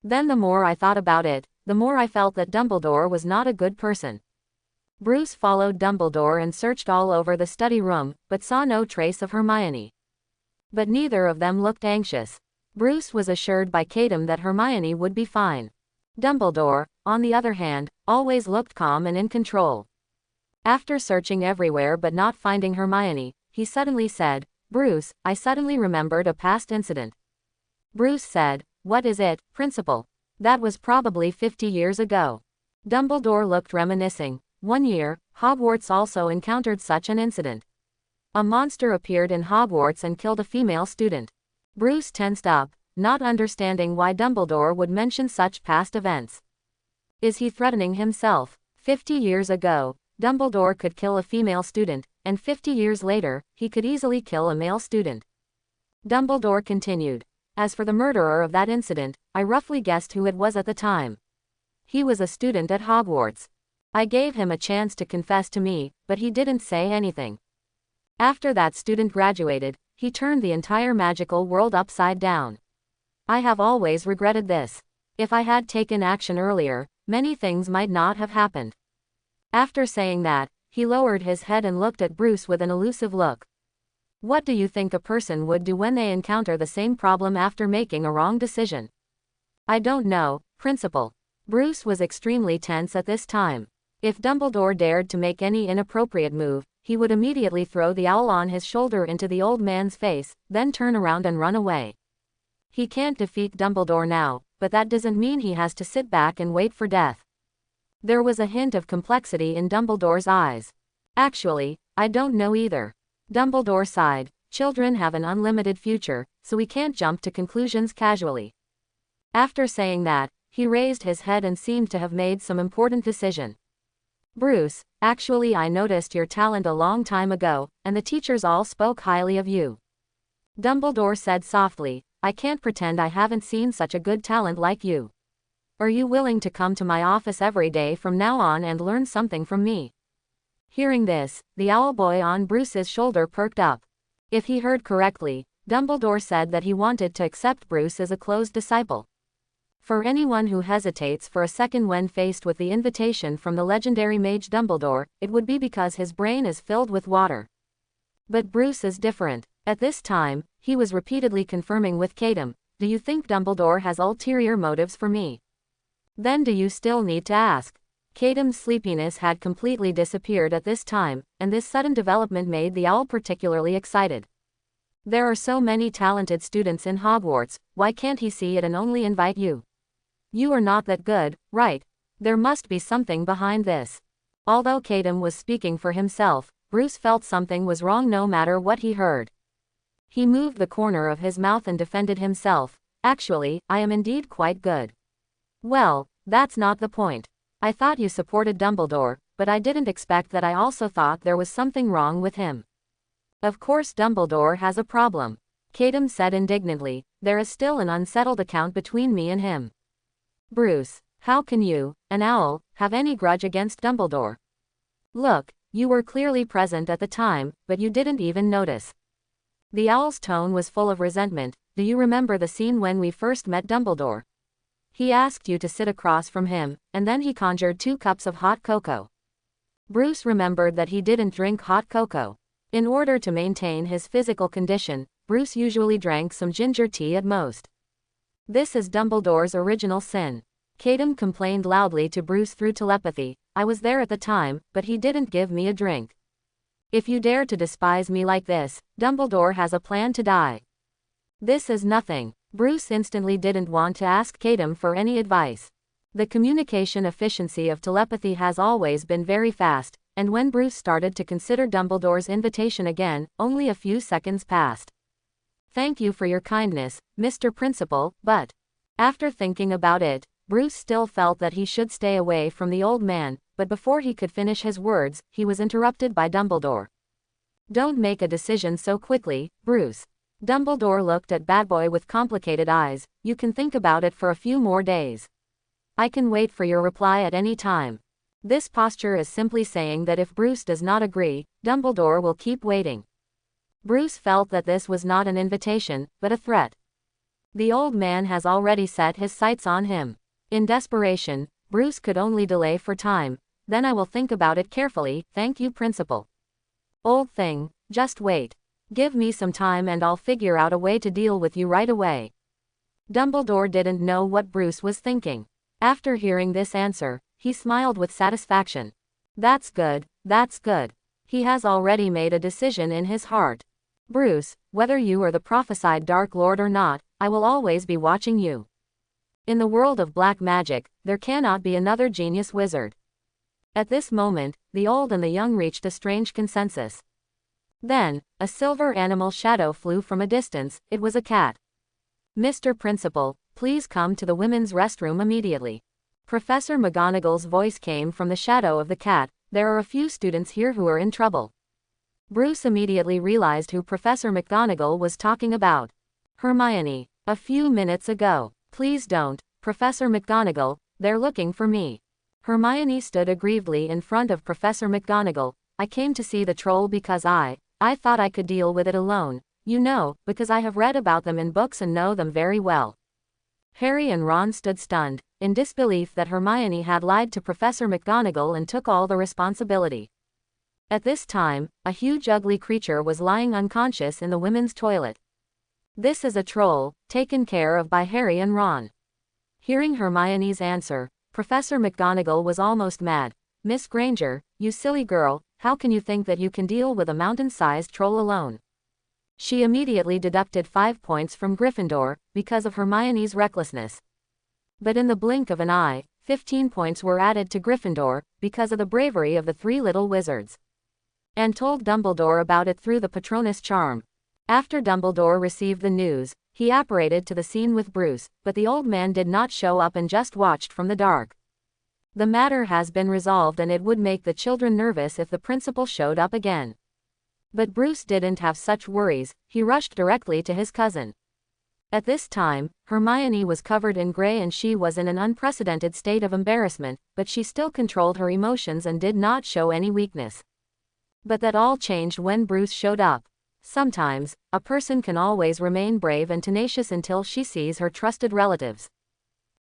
Then the more I thought about it, the more I felt that Dumbledore was not a good person. Bruce followed Dumbledore and searched all over the study room, but saw no trace of Hermione. But neither of them looked anxious. Bruce was assured by Cadem that Hermione would be fine. Dumbledore, on the other hand, always looked calm and in control. After searching everywhere but not finding Hermione, he suddenly said, Bruce, I suddenly remembered a past incident. Bruce said, what is it, Principal? That was probably 50 years ago. Dumbledore looked reminiscing. One year, Hogwarts also encountered such an incident. A monster appeared in Hogwarts and killed a female student. Bruce tensed up, not understanding why Dumbledore would mention such past events. Is he threatening himself? 50 years ago, Dumbledore could kill a female student, and 50 years later, he could easily kill a male student. Dumbledore continued. As for the murderer of that incident, I roughly guessed who it was at the time. He was a student at Hogwarts. I gave him a chance to confess to me, but he didn't say anything. After that student graduated, he turned the entire magical world upside down. I have always regretted this. If I had taken action earlier, many things might not have happened. After saying that, he lowered his head and looked at Bruce with an elusive look. What do you think a person would do when they encounter the same problem after making a wrong decision? I don't know, Principal. Bruce was extremely tense at this time. If Dumbledore dared to make any inappropriate move, he would immediately throw the owl on his shoulder into the old man's face, then turn around and run away. He can't defeat Dumbledore now, but that doesn't mean he has to sit back and wait for death. There was a hint of complexity in Dumbledore's eyes. Actually, I don't know either. Dumbledore sighed. Children have an unlimited future, so we can't jump to conclusions casually. After saying that, he raised his head and seemed to have made some important decision. Bruce, actually I noticed your talent a long time ago, and the teachers all spoke highly of you. Dumbledore said softly, I can't pretend I haven't seen such a good talent like you. Are you willing to come to my office every day from now on and learn something from me? Hearing this, the owl boy on Bruce's shoulder perked up. If he heard correctly, Dumbledore said that he wanted to accept Bruce as a close disciple. For anyone who hesitates for a second when faced with the invitation from the legendary mage Dumbledore, it would be because his brain is filled with water. But Bruce is different. At this time, he was repeatedly confirming with Cadem, do you think Dumbledore has ulterior motives for me? Then do you still need to ask? Cadem's sleepiness had completely disappeared at this time, and this sudden development made the owl particularly excited. There are so many talented students in Hogwarts, why can't he see it and only invite you? You are not that good, right? There must be something behind this. Although Cadem was speaking for himself, Bruce felt something was wrong no matter what he heard. He moved the corner of his mouth and defended himself. Actually, I am indeed quite good. Well, that's not the point. I thought you supported Dumbledore, but I didn't expect that I also thought there was something wrong with him. Of course Dumbledore has a problem. Cadem said indignantly, there is still an unsettled account between me and him. Bruce, how can you, an owl, have any grudge against Dumbledore? Look, you were clearly present at the time, but you didn't even notice. The owl's tone was full of resentment. Do you remember the scene when we first met Dumbledore? He asked you to sit across from him, and then he conjured 2 cups of hot cocoa. Bruce remembered that he didn't drink hot cocoa. In order to maintain his physical condition, Bruce usually drank some ginger tea at most. This is Dumbledore's original sin. Cadem complained loudly to Bruce through telepathy, I was there at the time, but he didn't give me a drink. If you dare to despise me like this, Dumbledore has a plan to die. This is nothing. Bruce instantly didn't want to ask Kadam for any advice. The communication efficiency of telepathy has always been very fast, and when Bruce started to consider Dumbledore's invitation again, only a few seconds passed. "Thank you for your kindness, Mr. Principal, but..." After thinking about it, Bruce still felt that he should stay away from the old man, but before he could finish his words, he was interrupted by Dumbledore. "Don't make a decision so quickly, Bruce." Dumbledore looked at Batboy with complicated eyes. "You can think about it for a few more days. I can wait for your reply at any time." This posture is simply saying that if Bruce does not agree, Dumbledore will keep waiting. Bruce felt that this was not an invitation, but a threat. The old man has already set his sights on him. In desperation, Bruce could only delay for time. "Then I will think about it carefully, thank you, Principal." "Old thing, just wait. Give me some time and I'll figure out a way to deal with you right away." Dumbledore didn't know what Bruce was thinking. After hearing this answer, he smiled with satisfaction. That's good, that's good. He has already made a decision in his heart. "Bruce, whether you are the prophesied Dark Lord or not, I will always be watching you. In the world of black magic, there cannot be another genius wizard." At this moment, the old and the young reached a strange consensus. Then, a silver animal shadow flew from a distance. It was a cat. "Mr. Principal, please come to the women's restroom immediately." Professor McGonagall's voice came from the shadow of the cat. "There are a few students here who are in trouble." Bruce immediately realized who Professor McGonagall was talking about. "Hermione. A few minutes ago." "Please don't, Professor McGonagall, they're looking for me." Hermione stood aggrievedly in front of Professor McGonagall. "I came to see the troll because I thought I could deal with it alone. You know, because I have read about them in books and know them very well." Harry and Ron stood stunned, in disbelief that Hermione had lied to Professor McGonagall and took all the responsibility. At this time, a huge ugly creature was lying unconscious in the women's toilet. "This is a troll, taken care of by Harry and Ron." Hearing Hermione's answer, Professor McGonagall was almost mad. "Miss Granger, you silly girl, how can you think that you can deal with a mountain-sized troll alone?" She immediately deducted 5 points from Gryffindor, because of Hermione's recklessness. But in the blink of an eye, 15 points were added to Gryffindor, because of the bravery of the 3 little wizards. And told Dumbledore about it through the Patronus charm. After Dumbledore received the news, he apparated to the scene with Bruce, but the old man did not show up and just watched from the dark. The matter has been resolved and it would make the children nervous if the principal showed up again. But Bruce didn't have such worries. He rushed directly to his cousin. At this time, Hermione was covered in gray and she was in an unprecedented state of embarrassment, but she still controlled her emotions and did not show any weakness. But that all changed when Bruce showed up. Sometimes, a person can always remain brave and tenacious until she sees her trusted relatives.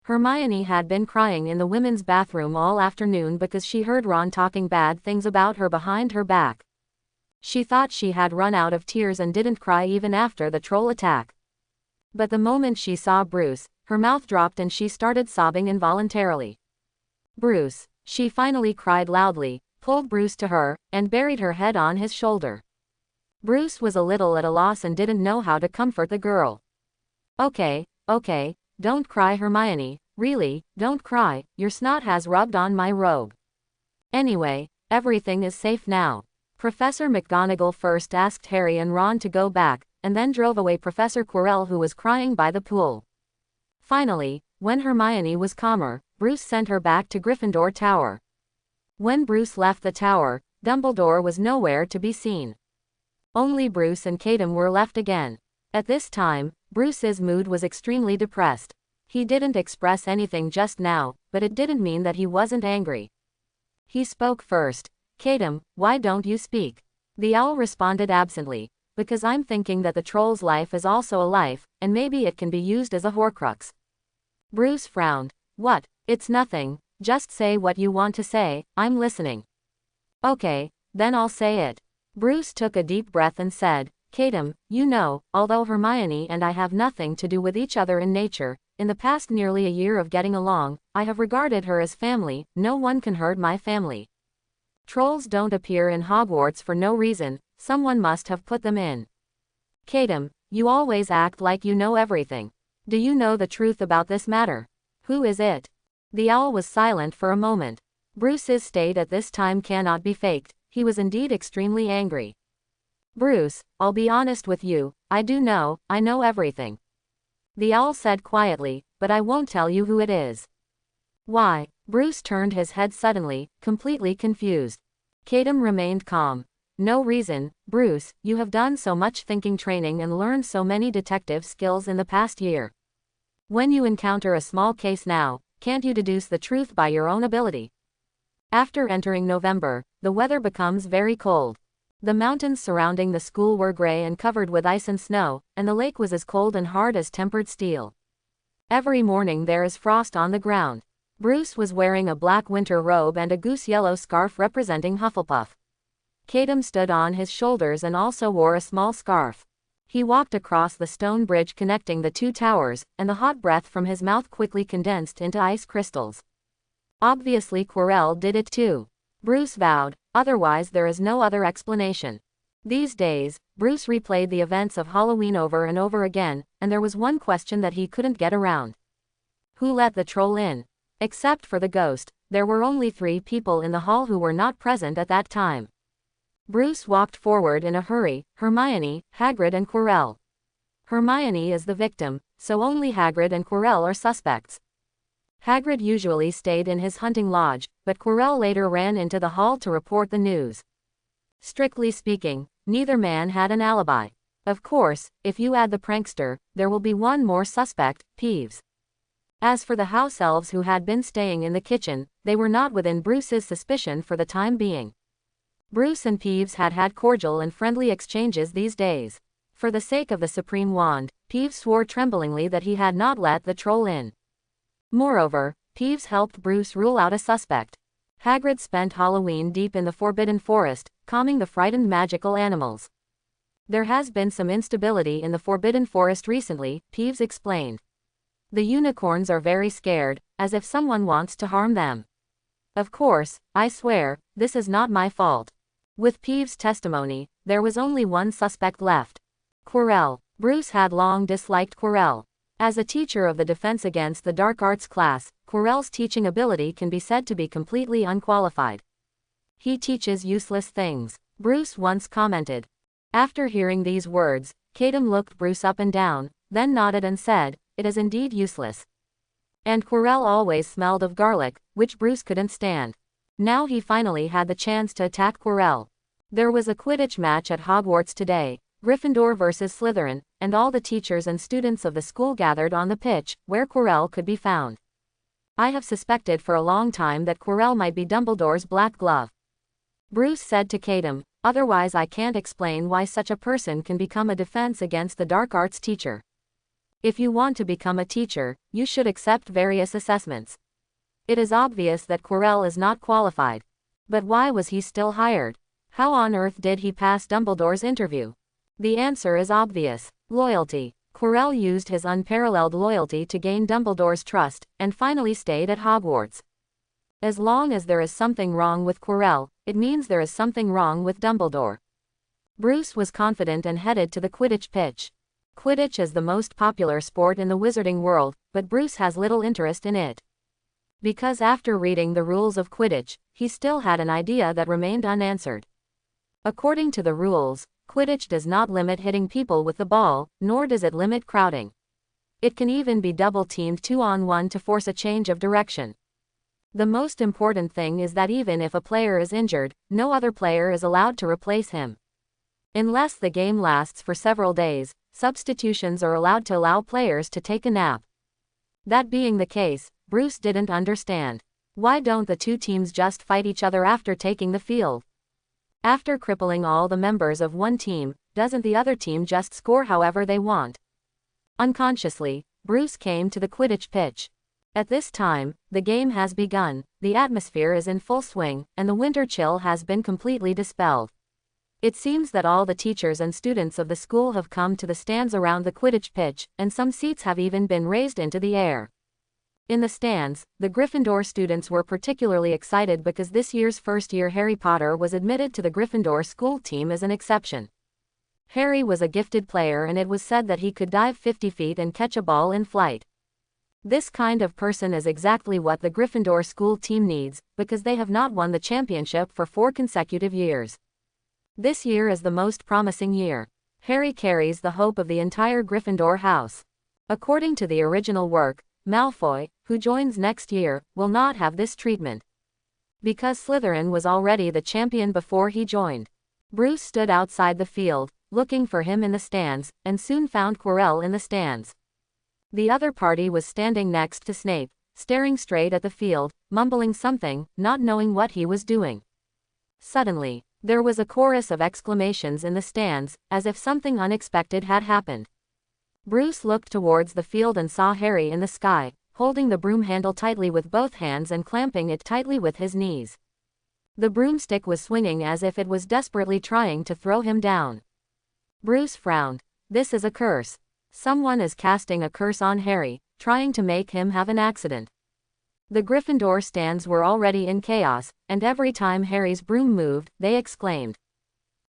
Hermione had been crying in the women's bathroom all afternoon because she heard Ron talking bad things about her behind her back. She thought she had run out of tears and didn't cry even after the troll attack. But the moment she saw Bruce, her mouth dropped and she started sobbing involuntarily. "Bruce," she finally cried loudly, pulled Bruce to her, and buried her head on his shoulder. Bruce was a little at a loss and didn't know how to comfort the girl. Okay, don't cry, Hermione, really, don't cry, your snot has rubbed on my robe. Anyway, everything is safe now." Professor McGonagall first asked Harry and Ron to go back, and then drove away Professor Quirrell, who was crying by the pool. Finally, when Hermione was calmer, Bruce sent her back to Gryffindor Tower. When Bruce left the tower, Dumbledore was nowhere to be seen. Only Bruce and Kadam were left again. At this time, Bruce's mood was extremely depressed. He didn't express anything just now, but it didn't mean that he wasn't angry. He spoke first. "Kadam, why don't you speak?" The owl responded absently. "Because I'm thinking that the troll's life is also a life, and maybe it can be used as a Horcrux." Bruce frowned. "What? It's nothing, just say what you want to say, I'm listening." "Okay, then I'll say it." Bruce took a deep breath and said, "Kadam, you know, although Hermione and I have nothing to do with each other in nature, in the past nearly a year of getting along, I have regarded her as family. No one can hurt my family. Trolls don't appear in Hogwarts for no reason, someone must have put them in. Kadam, you always act like you know everything. Do you know the truth about this matter? Who is it? The owl was silent for a moment. Bruce's state at this time cannot be faked. He was indeed extremely angry. Bruce, I'll be honest with you, I know everything. The owl said quietly, but I won't tell you who it is. Why? Bruce turned his head suddenly, completely confused. Kadam remained calm. No reason, Bruce, you have done so much thinking training and learned so many detective skills in the past year. When you encounter a small case now, can't you deduce the truth by your own ability? After entering November, the weather becomes very cold. The mountains surrounding the school were gray and covered with ice and snow, and the lake was as cold and hard as tempered steel. Every morning there is frost on the ground. Bruce was wearing a black winter robe and a goose-yellow scarf representing Hufflepuff. Kadam stood on his shoulders and also wore a small scarf. He walked across the stone bridge connecting the two towers, and the hot breath from his mouth quickly condensed into ice crystals. Obviously Quirrell did it too. Bruce vowed, otherwise there is no other explanation. These days, Bruce replayed the events of Halloween over and over again, and there was one question that he couldn't get around. Who let the troll in? Except for the ghost, there were only 3 people in the hall who were not present at that time. Bruce walked forward in a hurry, Hermione, Hagrid and Quirrell. Hermione is the victim, so only Hagrid and Quirrell are suspects. Hagrid usually stayed in his hunting lodge, but Quirrell later ran into the hall to report the news. Strictly speaking, neither man had an alibi. Of course, if you add the prankster, there will be one more suspect, Peeves. As for the house elves who had been staying in the kitchen, they were not within Bruce's suspicion for the time being. Bruce and Peeves had cordial and friendly exchanges these days. For the sake of the Supreme Wand, Peeves swore tremblingly that he had not let the troll in. Moreover, Peeves helped Bruce rule out a suspect. Hagrid spent Halloween deep in the Forbidden Forest, calming the frightened magical animals. There has been some instability in the Forbidden Forest recently, Peeves explained. The unicorns are very scared, as if someone wants to harm them. Of course, I swear, this is not my fault. With Peeves' testimony, there was only one suspect left. Quirrell. Bruce had long disliked Quirrell. As a teacher of the Defense Against the Dark Arts class, Quirrell's teaching ability can be said to be completely unqualified. He teaches useless things, Bruce once commented. After hearing these words, Kadam looked Bruce up and down, then nodded and said, "It is indeed useless." And Quirrell always smelled of garlic, which Bruce couldn't stand. Now he finally had the chance to attack Quirrell. There was a Quidditch match at Hogwarts today, Gryffindor versus Slytherin, and all the teachers and students of the school gathered on the pitch, where Quirrell could be found. I have suspected for a long time that Quirrell might be Dumbledore's black glove. Bruce said to Kadam, otherwise I can't explain why such a person can become a Defense Against the Dark Arts teacher. If you want to become a teacher, you should accept various assessments. It is obvious that Quirrell is not qualified. But why was he still hired? How on earth did he pass Dumbledore's interview? The answer is obvious. Loyalty. Quirrell used his unparalleled loyalty to gain Dumbledore's trust, and finally stayed at Hogwarts. As long as there is something wrong with Quirrell, it means there is something wrong with Dumbledore. Bruce was confident and headed to the Quidditch pitch. Quidditch is the most popular sport in the wizarding world, but Bruce has little interest in it. Because after reading the rules of Quidditch, he still had an idea that remained unanswered. According to the rules, Quidditch does not limit hitting people with the ball, nor does it limit crowding. It can even be double-teamed 2-on-1 to force a change of direction. The most important thing is that even if a player is injured, no other player is allowed to replace him. Unless the game lasts for several days, substitutions are allowed to allow players to take a nap. That being the case, Bruce didn't understand. Why don't the two teams just fight each other after taking the field? After crippling all the members of one team, doesn't the other team just score however they want? Unconsciously, Bruce came to the Quidditch pitch. At this time, the game has begun, the atmosphere is in full swing, and the winter chill has been completely dispelled. It seems that all the teachers and students of the school have come to the stands around the Quidditch pitch, and some seats have even been raised into the air. In the stands, the Gryffindor students were particularly excited because this year's first-year Harry Potter was admitted to the Gryffindor school team as an exception. Harry was a gifted player and it was said that he could dive 50 feet and catch a ball in flight. This kind of person is exactly what the Gryffindor school team needs, because they have not won the championship for 4 consecutive years. This year is the most promising year. Harry carries the hope of the entire Gryffindor house. According to the original work, Malfoy, who joins next year, will not have this treatment. Because Slytherin was already the champion before he joined. Bruce stood outside the field, looking for him in the stands, and soon found Quirrell in the stands. The other party was standing next to Snape, staring straight at the field, mumbling something, not knowing what he was doing. Suddenly, there was a chorus of exclamations in the stands, as if something unexpected had happened. Bruce looked towards the field and saw Harry in the sky, holding the broom handle tightly with both hands and clamping it tightly with his knees. The broomstick was swinging as if it was desperately trying to throw him down. Bruce frowned. This is a curse. Someone is casting a curse on Harry, trying to make him have an accident. The Gryffindor stands were already in chaos, and every time Harry's broom moved, they exclaimed.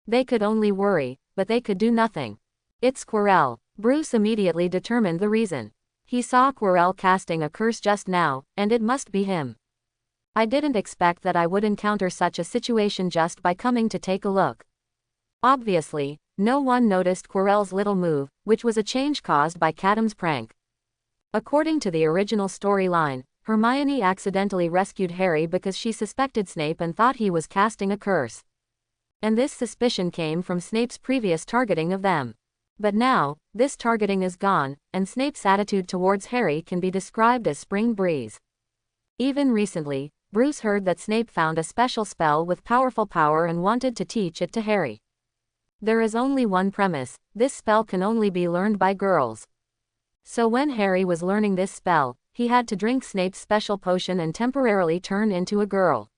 They could only worry, but they could do nothing. It's Quirrell. Bruce immediately determined the reason. He saw Quirrell casting a curse just now, and it must be him. I didn't expect that I would encounter such a situation just by coming to take a look. Obviously, no one noticed Quirrell's little move, which was a change caused by Cadam's prank. According to the original storyline, Hermione accidentally rescued Harry because she suspected Snape and thought he was casting a curse. And this suspicion came from Snape's previous targeting of them. But now, this targeting is gone, and Snape's attitude towards Harry can be described as spring breeze. Even recently, Bruce heard that Snape found a special spell with powerful power and wanted to teach it to Harry. There is only one premise: this spell can only be learned by girls. So when Harry was learning this spell, he had to drink Snape's special potion and temporarily turn into a girl.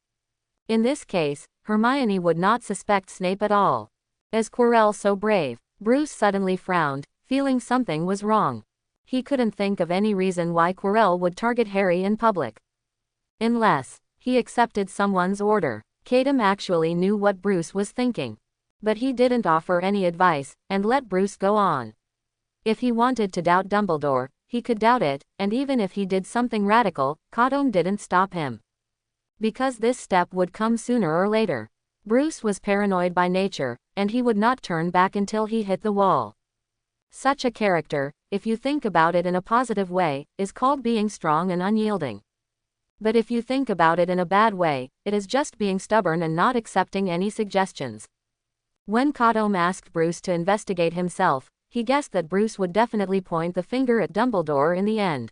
In this case, Hermione would not suspect Snape at all. As Quirrell so brave? Bruce suddenly frowned, feeling something was wrong. He couldn't think of any reason why Quirrell would target Harry in public. Unless he accepted someone's order. Cadam actually knew what Bruce was thinking. But he didn't offer any advice, and let Bruce go on. If he wanted to doubt Dumbledore, he could doubt it, and even if he did something radical, Cadam didn't stop him. Because this step would come sooner or later. Bruce was paranoid by nature, and he would not turn back until he hit the wall. Such a character, if you think about it in a positive way, is called being strong and unyielding. But if you think about it in a bad way, it is just being stubborn and not accepting any suggestions. When Cadam asked Bruce to investigate himself, he guessed that Bruce would definitely point the finger at Dumbledore in the end.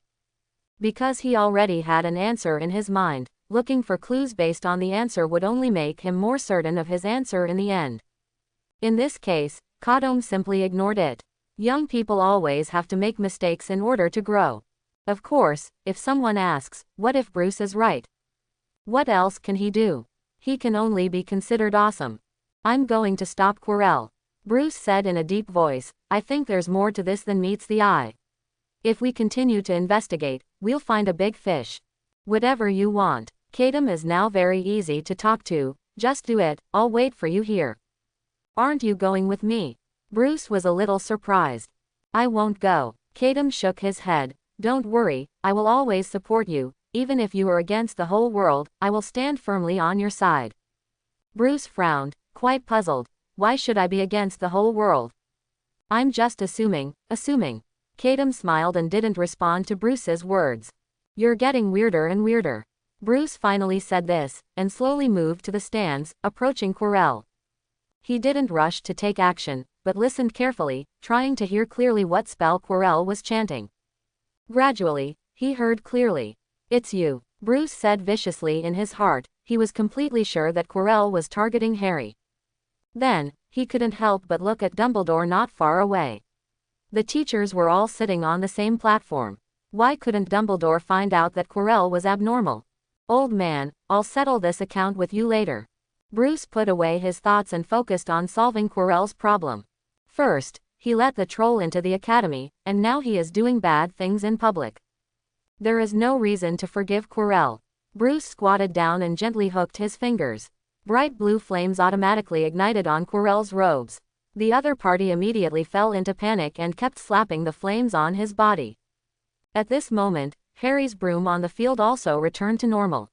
Because he already had an answer in his mind, looking for clues based on the answer would only make him more certain of his answer in the end. In this case, Cadam simply ignored it. Young people always have to make mistakes in order to grow. Of course, if someone asks, what if Bruce is right? What else can he do? He can only be considered awesome. I'm going to stop Quirrell. Bruce said in a deep voice, I think there's more to this than meets the eye. If we continue to investigate, we'll find a big fish. Whatever you want. Cadam is now very easy to talk to. Just do it, I'll wait for you here. Aren't you going with me? Bruce was a little surprised. I won't go. Cadam shook his head. Don't worry, I will always support you. Even if you are against the whole world, I will stand firmly on your side. Bruce frowned, quite puzzled. Why should I be against the whole world? I'm just assuming. Cadam smiled and didn't respond to Bruce's words. You're getting weirder and weirder. Bruce finally said this, and slowly moved to the stands, approaching Quirrell. He didn't rush to take action, but listened carefully, trying to hear clearly what spell Quirrell was chanting. Gradually, he heard clearly. It's you, Bruce said viciously in his heart. He was completely sure that Quirrell was targeting Harry. Then, he couldn't help but look at Dumbledore not far away. The teachers were all sitting on the same platform. Why couldn't Dumbledore find out that Quirrell was abnormal? Old man, I'll settle this account with you later. Bruce put away his thoughts and focused on solving Quirrell's problem. First, he let the troll into the academy, and now he is doing bad things in public. There is no reason to forgive Quirrell. Bruce squatted down and gently hooked his fingers. Bright blue flames automatically ignited on Quirrell's robes. The other party immediately fell into panic and kept slapping the flames on his body. At this moment, Harry's broom on the field also returned to normal.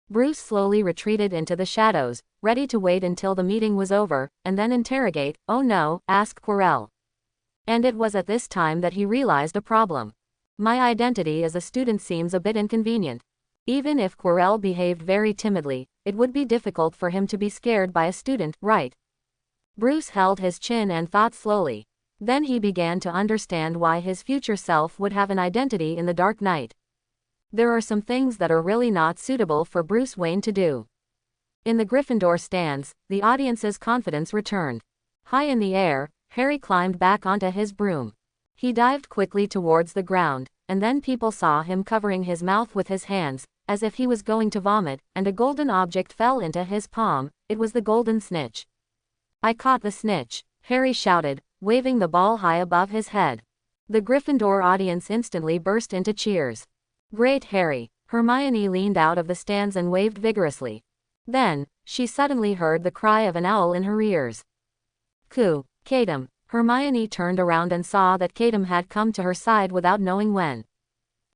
Bruce slowly retreated into the shadows, ready to wait until the meeting was over, and then interrogate, "Oh no," asked Quirrell. And it was at this time that he realized a problem. My identity as a student seems a bit inconvenient. Even if Quirrell behaved very timidly, it would be difficult for him to be scared by a student, right? Bruce held his chin and thought slowly. Then he began to understand why his future self would have an identity in the Dark Knight. There are some things that are really not suitable for Bruce Wayne to do. In the Gryffindor stands, the audience's confidence returned. High in the air, Harry climbed back onto his broom. He dived quickly towards the ground, and then people saw him covering his mouth with his hands, as if he was going to vomit, and a golden object fell into his palm. It was the golden snitch. "I caught the snitch," Harry shouted, waving the ball high above his head. The Gryffindor audience instantly burst into cheers. "Great, Harry!" Hermione leaned out of the stands and waved vigorously. Then, she suddenly heard the cry of an owl in her ears. "Coo, Catum!" Hermione turned around and saw that Catum had come to her side without knowing when.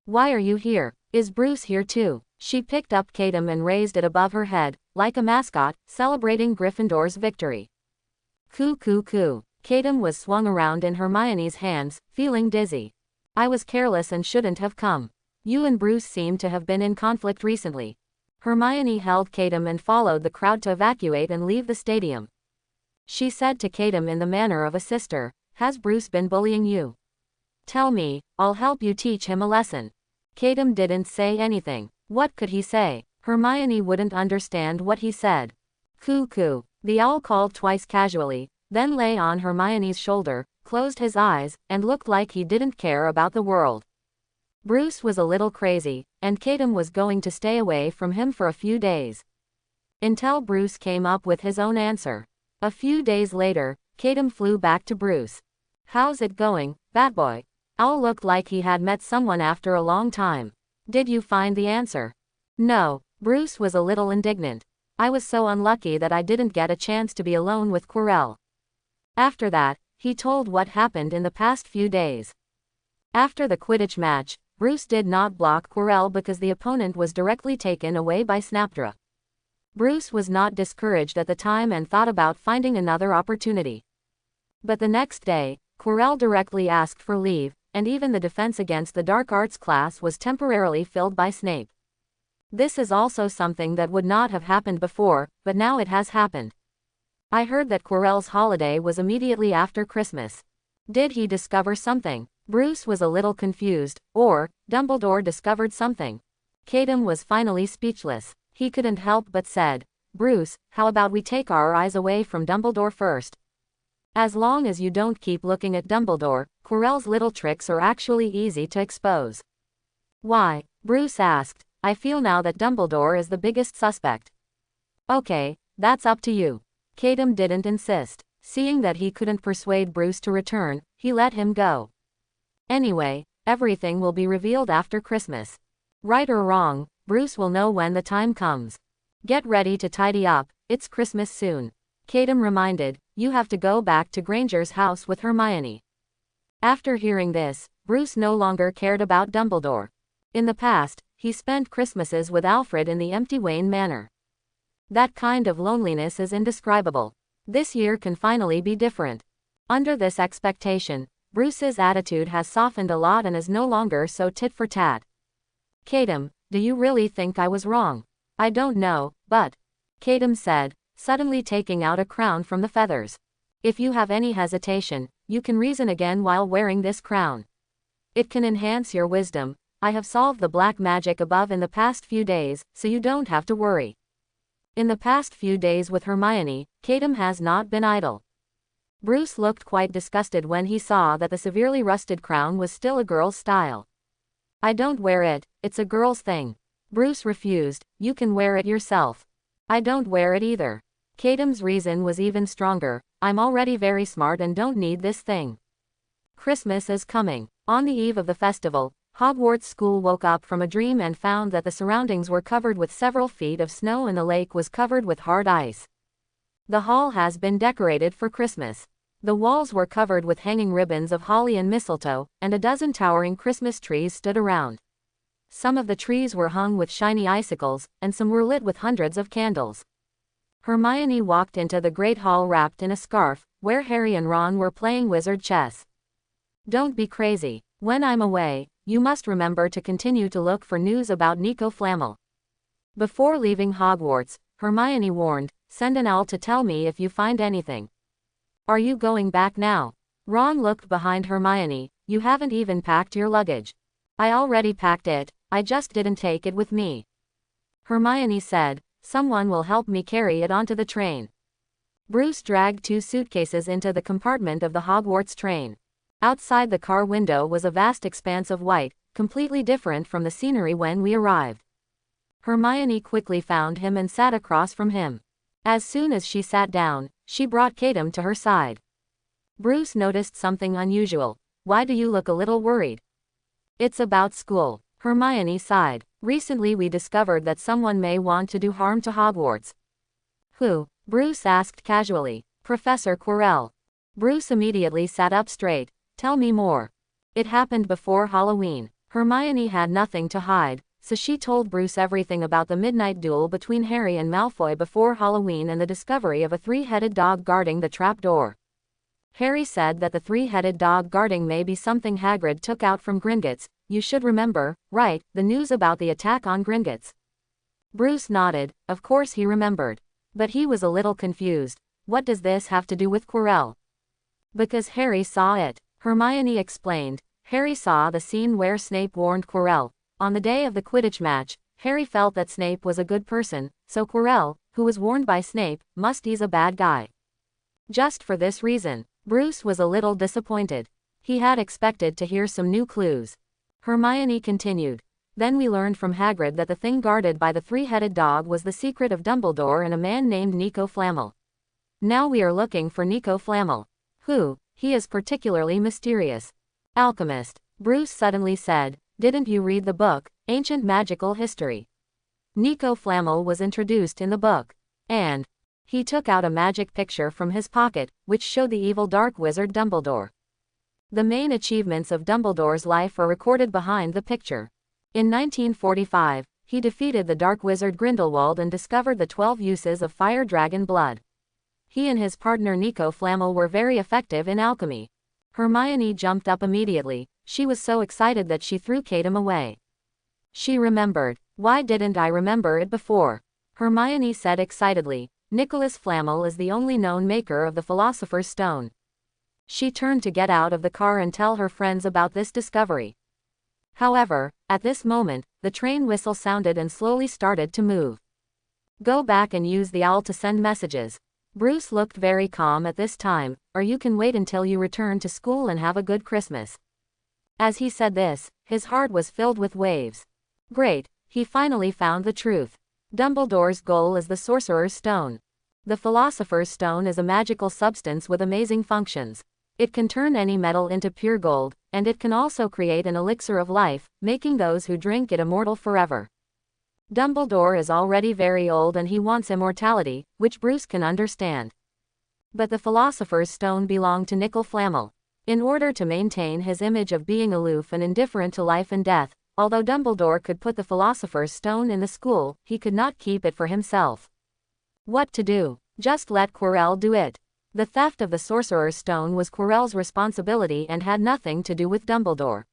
"Why are you here? Is Bruce here too?" She picked up Catum and raised it above her head, like a mascot, celebrating Gryffindor's victory. "Coo coo coo." Catum was swung around in Hermione's hands, feeling dizzy. "I was careless and shouldn't have come. You and Bruce seem to have been in conflict recently." Hermione held Catum and followed the crowd to evacuate and leave the stadium. She said to Catum in the manner of a sister, "Has Bruce been bullying you? Tell me, I'll help you teach him a lesson." Catum didn't say anything. What could he say? Hermione wouldn't understand what he said. "Coo coo." The owl called twice casually, then lay on Hermione's shoulder, closed his eyes, and looked like he didn't care about the world. Bruce was a little crazy, and Catum was going to stay away from him for a few days. Until Bruce came up with his own answer. A few days later, Catum flew back to Bruce. "How's it going, Batboy?" Owl looked like he had met someone after a long time. "Did you find the answer?" "No." Bruce was a little indignant. "I was so unlucky that I didn't get a chance to be alone with Quirrell." After that, he told what happened in the past few days. After the Quidditch match, Bruce did not block Quirrell because the opponent was directly taken away by Snapdra. Bruce was not discouraged at the time and thought about finding another opportunity. But the next day, Quirrell directly asked for leave, and even the defense against the dark arts class was temporarily filled by Snape. This is also something that would not have happened before, but now it has happened. I heard that Quirrell's holiday was immediately after Christmas. Did he discover something? Bruce was a little confused, or Dumbledore discovered something. Catum was finally speechless. He couldn't help but said, "Bruce, how about we take our eyes away from Dumbledore first? As long as you don't keep looking at Dumbledore, Quirrell's little tricks are actually easy to expose." "Why?" Bruce asked. "I feel now that Dumbledore is the biggest suspect." "Okay, that's up to you." Catum didn't insist. Seeing that he couldn't persuade Bruce to return, he let him go. "Anyway, everything will be revealed after Christmas. Right or wrong, Bruce will know when the time comes. Get ready to tidy up, it's Christmas soon." Catum reminded, "You have to go back to Granger's house with Hermione." After hearing this, Bruce no longer cared about Dumbledore. In the past, he spent Christmases with Alfred in the empty Wayne Manor. That kind of loneliness is indescribable. This year can finally be different. Under this expectation, Bruce's attitude has softened a lot and is no longer so tit for tat. "Catum, do you really think I was wrong?" "I don't know, but," Catum said, suddenly taking out a crown from the feathers. "If you have any hesitation, you can reason again while wearing this crown. It can enhance your wisdom. I have solved the black magic above in the past few days, so you don't have to worry." In the past few days with Hermione, Catum has not been idle. Bruce looked quite disgusted when he saw that the severely rusted crown was still a girl's style. "I don't wear it, it's a girl's thing." Bruce refused. "You can wear it yourself." "I don't wear it either." Catum's reason was even stronger. "I'm already very smart and don't need this thing." Christmas is coming. On the eve of the festival, Hogwarts School woke up from a dream and found that the surroundings were covered with several feet of snow and the lake was covered with hard ice. The hall has been decorated for Christmas. The walls were covered with hanging ribbons of holly and mistletoe, and a dozen towering Christmas trees stood around. Some of the trees were hung with shiny icicles, and some were lit with hundreds of candles. Hermione walked into the great hall wrapped in a scarf, where Harry and Ron were playing wizard chess. "Don't be crazy. When I'm away, you must remember to continue to look for news about Nico Flamel." Before leaving Hogwarts, Hermione warned, "Send an owl to tell me if you find anything." "Are you going back now?" Ron looked behind Hermione. "You haven't even packed your luggage." "I already packed it, I just didn't take it with me," Hermione said. "Someone will help me carry it onto the train." Bruce dragged 2 suitcases into the compartment of the Hogwarts train. Outside the car window was a vast expanse of white, completely different from the scenery when we arrived. Hermione quickly found him and sat across from him. As soon as she sat down, she brought Katem to her side. Bruce noticed something unusual. "Why do you look a little worried?" "It's about school," Hermione sighed. "Recently we discovered that someone may want to do harm to Hogwarts." "Who?" Bruce asked casually. "Professor Quirrell." Bruce immediately sat up straight. "Tell me more." "It happened before Halloween." Hermione had nothing to hide, so she told Bruce everything about the midnight duel between Harry and Malfoy before Halloween and the discovery of a 3-headed dog guarding the trapdoor. Harry said that the 3-headed dog guarding may be something Hagrid took out from Gringotts. "You should remember, right, the news about the attack on Gringotts?" Bruce nodded. Of course he remembered. But he was a little confused. "What does this have to do with Quirrell?" "Because Harry saw it," Hermione explained. "Harry saw the scene where Snape warned Quirrell. On the day of the Quidditch match, Harry felt that Snape was a good person, so Quirrell, who was warned by Snape, must he's a bad guy." Just for this reason, Bruce was a little disappointed. He had expected to hear some new clues. Hermione continued. "Then we learned from Hagrid that the thing guarded by the 3-headed dog was the secret of Dumbledore and a man named Nico Flamel. Now we are looking for Nico Flamel." "Who?" "He is particularly mysterious." "Alchemist," Bruce suddenly said. "Didn't you read the book, Ancient Magical History?" Nico Flamel was introduced in the book. And he took out a magic picture from his pocket, which showed the evil dark wizard Dumbledore. The main achievements of Dumbledore's life are recorded behind the picture. In 1945, he defeated the dark wizard Grindelwald and discovered the 12 uses of fire dragon blood. He and his partner Nico Flamel were very effective in alchemy. Hermione jumped up immediately. She was so excited that she threw Katem away. She remembered. "Why didn't I remember it before?" Hermione said excitedly. "Nicholas Flamel is the only known maker of the Philosopher's Stone." She turned to get out of the car and tell her friends about this discovery. However, at this moment, the train whistle sounded and slowly started to move. "Go back and use the owl to send messages." Bruce looked very calm at this time. "Or you can wait until you return to school and have a good Christmas." As he said this, his heart was filled with waves. Great, he finally found the truth. Dumbledore's goal is the Sorcerer's Stone. The Philosopher's Stone is a magical substance with amazing functions. It can turn any metal into pure gold, and it can also create an elixir of life, making those who drink it immortal forever. Dumbledore is already very old and he wants immortality, which Bruce can understand. But the Philosopher's Stone belonged to Nico Flamel. In order to maintain his image of being aloof and indifferent to life and death, although Dumbledore could put the Philosopher's Stone in the school, he could not keep it for himself. What to do? Just let Quirrell do it. The theft of the Sorcerer's Stone was Quirrell's responsibility and had nothing to do with Dumbledore.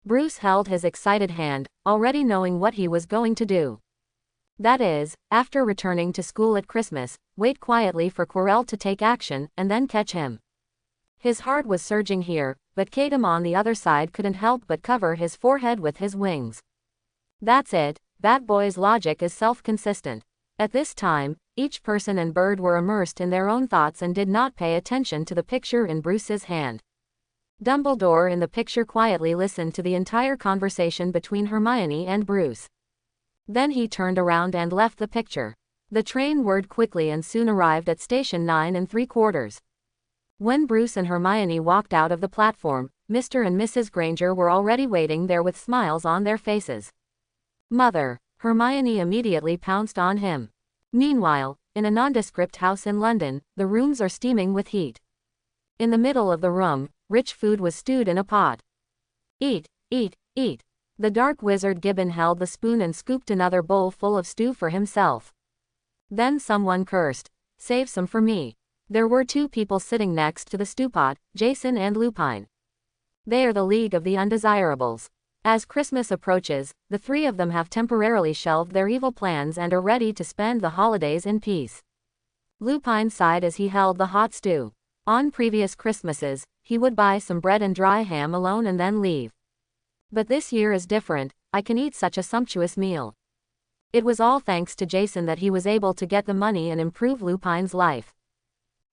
Bruce held his excited hand, already knowing what he was going to do. That is, after returning to school at Christmas, wait quietly for Quirrell to take action, and then catch him. His heart was surging here, but Katem on the other side couldn't help but cover his forehead with his wings. That's it, that boy's logic is self-consistent. At this time, each person and bird were immersed in their own thoughts and did not pay attention to the picture in Bruce's hand. Dumbledore in the picture quietly listened to the entire conversation between Hermione and Bruce. Then he turned around and left the picture. The train whirred quickly and soon arrived at station 9 3/4. When Bruce and Hermione walked out of the platform, Mr. and Mrs. Granger were already waiting there with smiles on their faces. "Mother!" Hermione immediately pounced on him. Meanwhile, in a nondescript house in London, the rooms are steaming with heat. In the middle of the room, rich food was stewed in a pot. Eat, eat, eat. The dark wizard Gibbon held the spoon and scooped another bowl full of stew for himself. Then someone cursed, "Save some for me." There were two people sitting next to the stewpot, Jason and Lupine. They are the League of the Undesirables. As Christmas approaches, the three of them have temporarily shelved their evil plans and are ready to spend the holidays in peace. Lupine sighed as he held the hot stew. On previous Christmases, he would buy some bread and dry ham alone and then leave. But this year is different. I can eat such a sumptuous meal. It was all thanks to Jason that he was able to get the money and improve Lupine's life.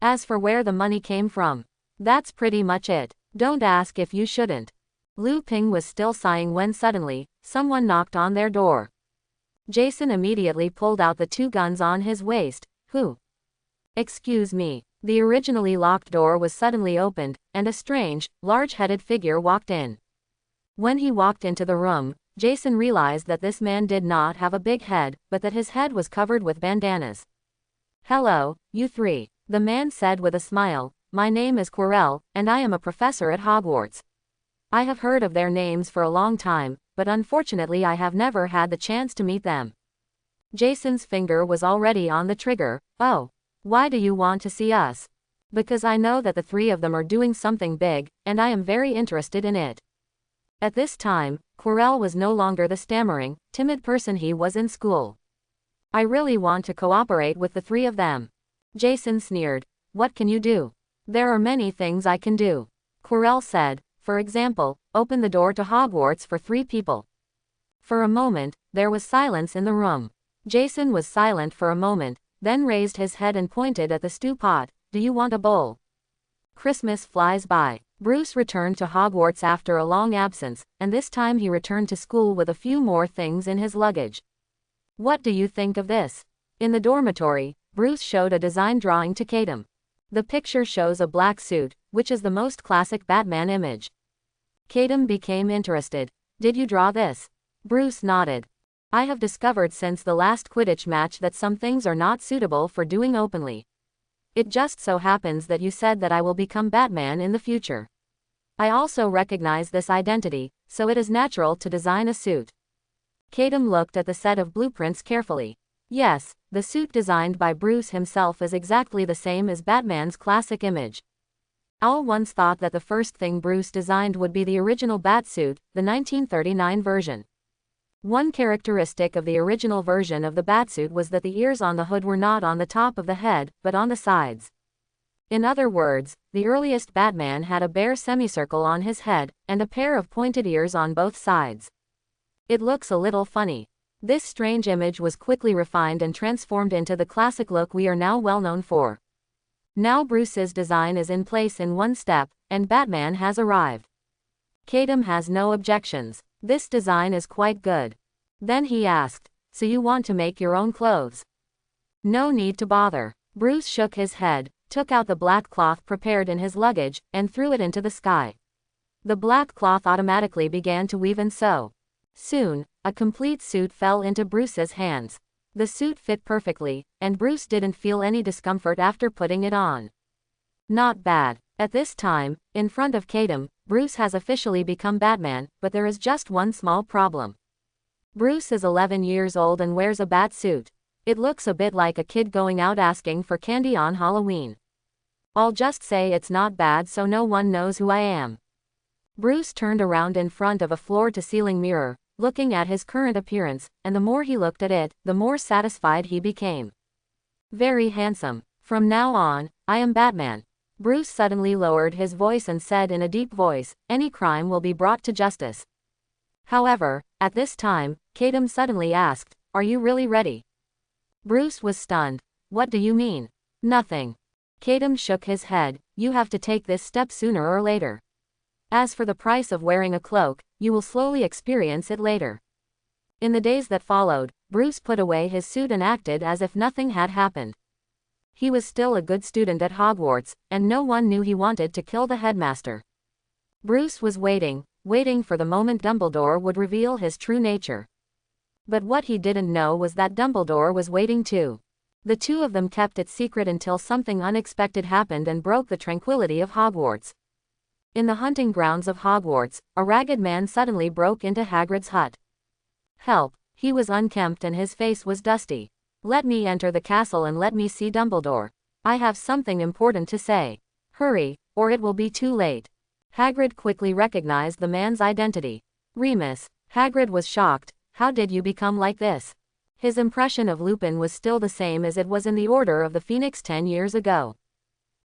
As for where the money came from, that's pretty much it. Don't ask if you shouldn't. Lu Ping was still sighing when suddenly, someone knocked on their door. Jason immediately pulled out the two guns on his waist. Who? Excuse me. The originally locked door was suddenly opened, and a strange, large-headed figure walked in. When he walked into the room, Jason realized that this man did not have a big head, but that his head was covered with bandanas. "Hello, you three," the man said with a smile. "My name is Quirrell, and I am a professor at Hogwarts. I have heard of their names for a long time, but unfortunately I have never had the chance to meet them." Jason's finger was already on the trigger. "Oh. Why do you want to see us?" "Because I know that the three of them are doing something big, and I am very interested in it." At this time, Quirrell was no longer the stammering, timid person he was in school. "I really want to cooperate with the three of them." Jason sneered. "What can you do?" "There are many things I can do," Quirrell said. "For example, open the door to Hogwarts for 3 people." For a moment, there was silence in the room. Jason was silent for a moment, then raised his head and pointed at the stew pot. "Do you want a bowl?" Christmas flies by. Bruce returned to Hogwarts after a long absence, and this time he returned to school with a few more things in his luggage. "What do you think of this?" In the dormitory, Bruce showed a design drawing to Katum. The picture shows a black suit, which is the most classic Batman image. Katum became interested. "Did you draw this?" Bruce nodded. "I have discovered since the last Quidditch match that some things are not suitable for doing openly. It just so happens that you said that I will become Batman in the future. I also recognize this identity, so it is natural to design a suit." Katum looked at the set of blueprints carefully. Yes, the suit designed by Bruce himself is exactly the same as Batman's classic image. Al once thought that the first thing Bruce designed would be the original Batsuit, the 1939 version. One characteristic of the original version of the Batsuit was that the ears on the hood were not on the top of the head, but on the sides. In other words, the earliest Batman had a bare semicircle on his head, and a pair of pointed ears on both sides. It looks a little funny. This strange image was quickly refined and transformed into the classic look we are now well known for. Now Bruce's design is in place in one step, and Batman has arrived. Katum has no objections. This design is quite good. Then he asked, "So you want to make your own clothes?" "No need to bother." Bruce shook his head, took out the black cloth prepared in his luggage, and threw it into the sky. The black cloth automatically began to weave and sew. Soon, a complete suit fell into Bruce's hands. The suit fit perfectly, and Bruce didn't feel any discomfort after putting it on. Not bad. At this time, in front of Katum, Bruce has officially become Batman, but there is just one small problem. Bruce is 11 years old and wears a bat suit. It looks a bit like a kid going out asking for candy on Halloween. I'll just say it's not bad so no one knows who I am. Bruce turned around in front of a floor-to-ceiling mirror, looking at his current appearance, and the more he looked at it, the more satisfied he became. Very handsome. From now on, I am Batman. Bruce suddenly lowered his voice and said in a deep voice, "Any crime will be brought to justice." However, at this time, Katum suddenly asked, "Are you really ready?" Bruce was stunned. "What do you mean?" "Nothing." Katum shook his head. "You have to take this step sooner or later. As for the price of wearing a cloak, you will slowly experience it later." In the days that followed, Bruce put away his suit and acted as if nothing had happened. He was still a good student at Hogwarts, and no one knew he wanted to kill the headmaster. Bruce was waiting for the moment Dumbledore would reveal his true nature. But what he didn't know was that Dumbledore was waiting too. The two of them kept it secret until something unexpected happened and broke the tranquility of Hogwarts. In the hunting grounds of Hogwarts, a ragged man suddenly broke into Hagrid's hut. Help! He was unkempt and his face was dusty. Let me enter the castle and let me see Dumbledore. I have something important to say. Hurry, or it will be too late. Hagrid quickly recognized the man's identity. Remus. Hagrid was shocked. How did you become like this? His impression of Lupin was still the same as it was in the Order of the Phoenix 10 years ago.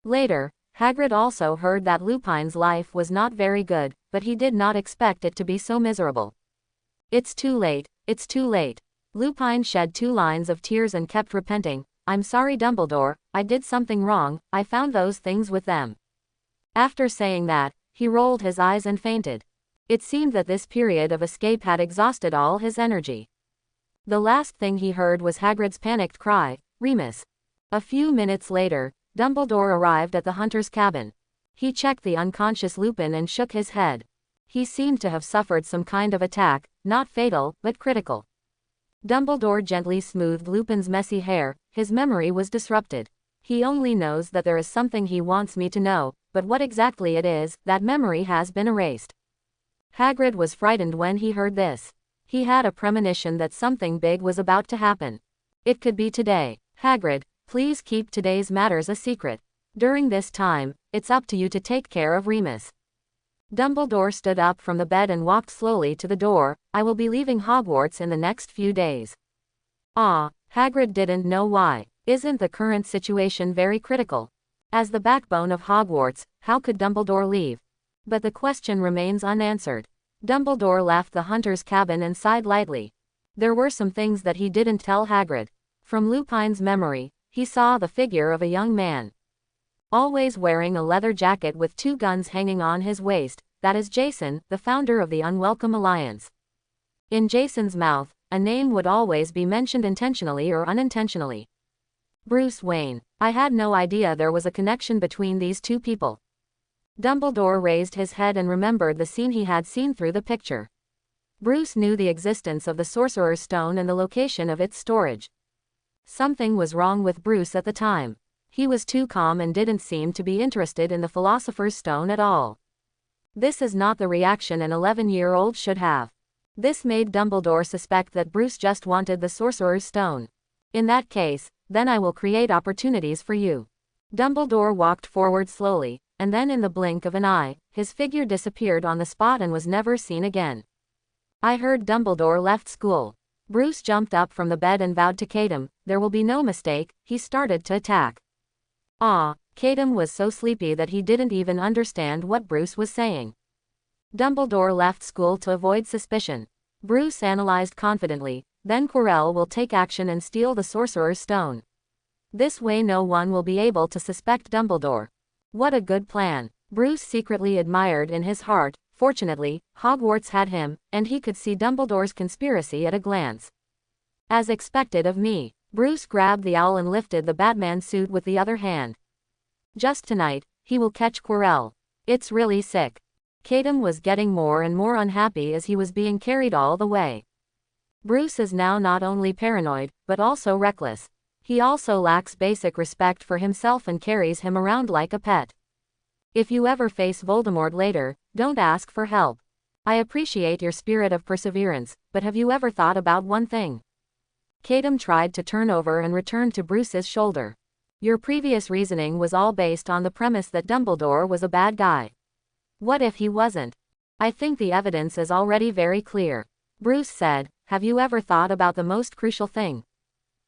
Later, Hagrid also heard that Lupin's life was not very good, but he did not expect it to be so miserable. It's too late, it's too late. Lupin shed 2 lines of tears and kept repenting. I'm sorry Dumbledore, I did something wrong, I found those things with them. After saying that, he rolled his eyes and fainted. It seemed that this period of escape had exhausted all his energy. The last thing he heard was Hagrid's panicked cry, Remus. A few minutes later, Dumbledore arrived at the hunter's cabin. He checked the unconscious Lupin and shook his head. He seemed to have suffered some kind of attack, not fatal, but critical. Dumbledore gently smoothed Lupin's messy hair. His memory was disrupted. He only knows that there is something he wants me to know, but what exactly it is, that memory has been erased. Hagrid was frightened when he heard this. He had a premonition that something big was about to happen. It could be today. Hagrid, please keep today's matters a secret. During this time, it's up to you to take care of Remus. Dumbledore stood up from the bed and walked slowly to the door. I will be leaving Hogwarts in the next few days. Hagrid didn't know why. Isn't the current situation very critical? As the backbone of Hogwarts, how could Dumbledore leave? But the question remains unanswered. Dumbledore left the hunter's cabin and sighed lightly. There were some things that he didn't tell Hagrid. From Lupin's memory, he saw the figure of a young man. Always wearing a leather jacket with 2 guns hanging on his waist, that is Jason, the founder of the Unwelcome Alliance. In Jason's mouth, a name would always be mentioned intentionally or unintentionally. Bruce Wayne. I had no idea there was a connection between these 2 people. Dumbledore raised his head and remembered the scene he had seen through the picture. Bruce knew the existence of the Sorcerer's Stone and the location of its storage. Something was wrong with Bruce at the time. He was too calm and didn't seem to be interested in the Philosopher's Stone at all. This is not the reaction an 11-year-old should have. This made Dumbledore suspect that Bruce just wanted the Sorcerer's Stone. In that case, then I will create opportunities for you. Dumbledore walked forward slowly, and then in the blink of an eye, his figure disappeared on the spot and was never seen again. I heard Dumbledore left school. Bruce jumped up from the bed and vowed to Caedum, there will be no mistake. He started to attack. Caedum was so sleepy that he didn't even understand what Bruce was saying. Dumbledore left school to avoid suspicion. Bruce analyzed confidently, then Quirrell will take action and steal the Sorcerer's Stone. This way no one will be able to suspect Dumbledore. What a good plan. Bruce secretly admired in his heart. Fortunately, Hogwarts had him, and he could see Dumbledore's conspiracy at a glance. As expected of me, Bruce grabbed the owl and lifted the Batman suit with the other hand. Just tonight, he will catch Quirrell. It's really sick. Caedum was getting more and more unhappy as he was being carried all the way. Bruce is now not only paranoid, but also reckless. He also lacks basic respect for himself and carries him around like a pet. If you ever face Voldemort later, don't ask for help. I appreciate your spirit of perseverance, but have you ever thought about one thing? Caedum tried to turn over and return to Bruce's shoulder. Your previous reasoning was all based on the premise that Dumbledore was a bad guy. What if he wasn't? I think the evidence is already very clear. Bruce said, have you ever thought about the most crucial thing?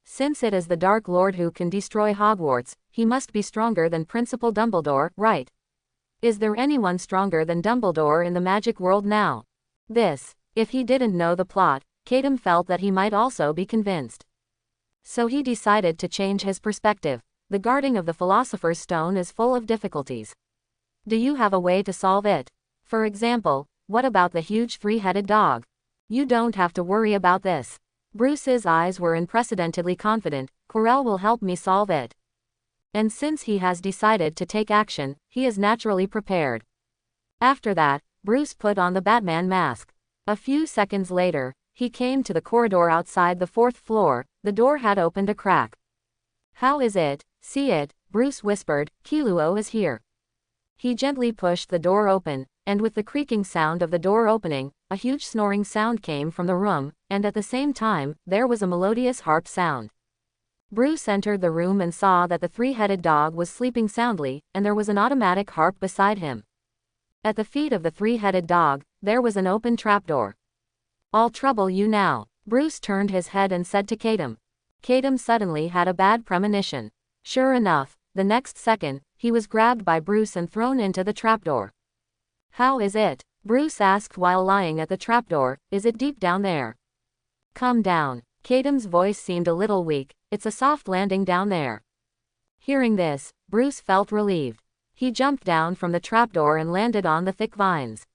Since it is the Dark Lord who can destroy Hogwarts, he must be stronger than Principal Dumbledore, right? Is there anyone stronger than Dumbledore in the magic world now? If he didn't know the plot, Caedum felt that he might also be convinced. So he decided to change his perspective. The guarding of the Philosopher's Stone is full of difficulties. Do you have a way to solve it? For example, what about the huge 3-headed dog? You don't have to worry about this. Bruce's eyes were unprecedentedly confident. Quirrell will help me solve it. And since he has decided to take action, he is naturally prepared. After that, Bruce put on the Batman mask. A few seconds later, he came to the corridor outside the 4th floor. The door had opened a crack. How is it? See it, Bruce whispered, Killua is here. He gently pushed the door open, and with the creaking sound of the door opening, a huge snoring sound came from the room, and at the same time, there was a melodious harp sound. Bruce entered the room and saw that the three-headed dog was sleeping soundly, and there was an automatic harp beside him. At the feet of the three-headed dog, there was an open trapdoor. I'll trouble you now. Bruce turned his head and said to Katem. Katem suddenly had a bad premonition. Sure enough, the next second, he was grabbed by Bruce and thrown into the trapdoor. How is it? Bruce asked while lying at the trapdoor, is it deep down there? Come down. Katem's voice seemed a little weak, it's a soft landing down there. Hearing this, Bruce felt relieved. He jumped down from the trapdoor and landed on the thick vines.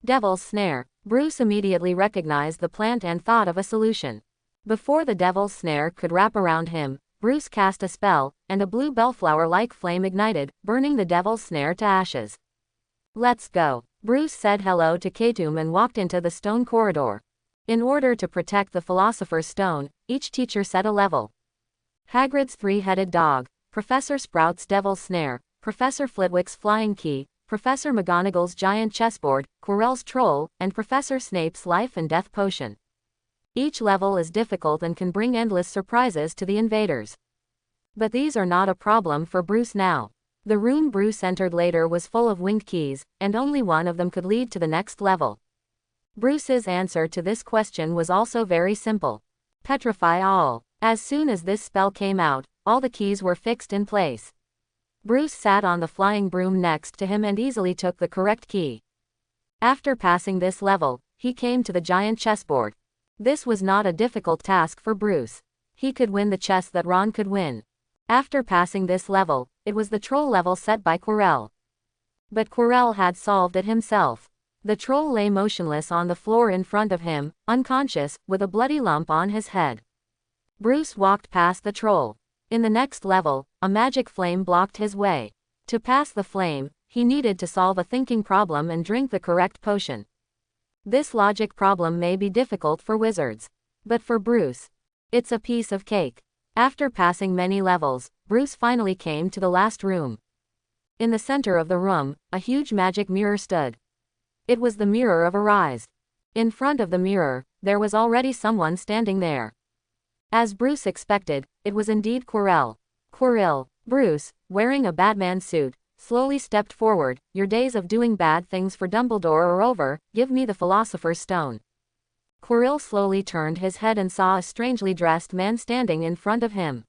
Devil's Snare. Bruce immediately recognized the plant and thought of a solution. Before the devil's snare could wrap around him, Bruce cast a spell, and a blue bellflower-like flame ignited, burning the devil's snare to ashes. Let's go. Bruce said hello to Katem and walked into the stone corridor. In order to protect the Philosopher's Stone, each teacher set a level. Hagrid's three-headed dog, Professor Sprout's devil's snare, Professor Flitwick's flying key, Professor McGonagall's giant chessboard, Quirrell's troll, and Professor Snape's life and death potion. Each level is difficult and can bring endless surprises to the invaders. But these are not a problem for Bruce now. The room Bruce entered later was full of winged keys, and only one of them could lead to the next level. Bruce's answer to this question was also very simple. Petrify all. As soon as this spell came out, all the keys were fixed in place. Bruce sat on the flying broom next to him and easily took the correct key. After passing this level, he came to the giant chessboard. This was not a difficult task for Bruce. He could win the chess that Ron could win. After passing this level, it was the troll level set by Quirrell. But Quirrell had solved it himself. The troll lay motionless on the floor in front of him, unconscious, with a bloody lump on his head. Bruce walked past the troll. In the next level, a magic flame blocked his way. To pass the flame, he needed to solve a thinking problem and drink the correct potion. This logic problem may be difficult for wizards. But for Bruce, it's a piece of cake. After passing many levels, Bruce finally came to the last room. In the center of the room, a huge magic mirror stood. It was the mirror of Arise. In front of the mirror, there was already someone standing there. As Bruce expected, it was indeed Quirrell. Quirrell, Bruce, wearing a Batman suit, slowly stepped forward. Your days of doing bad things for Dumbledore are over, give me the Philosopher's Stone. Quirrell slowly turned his head and saw a strangely dressed man standing in front of him.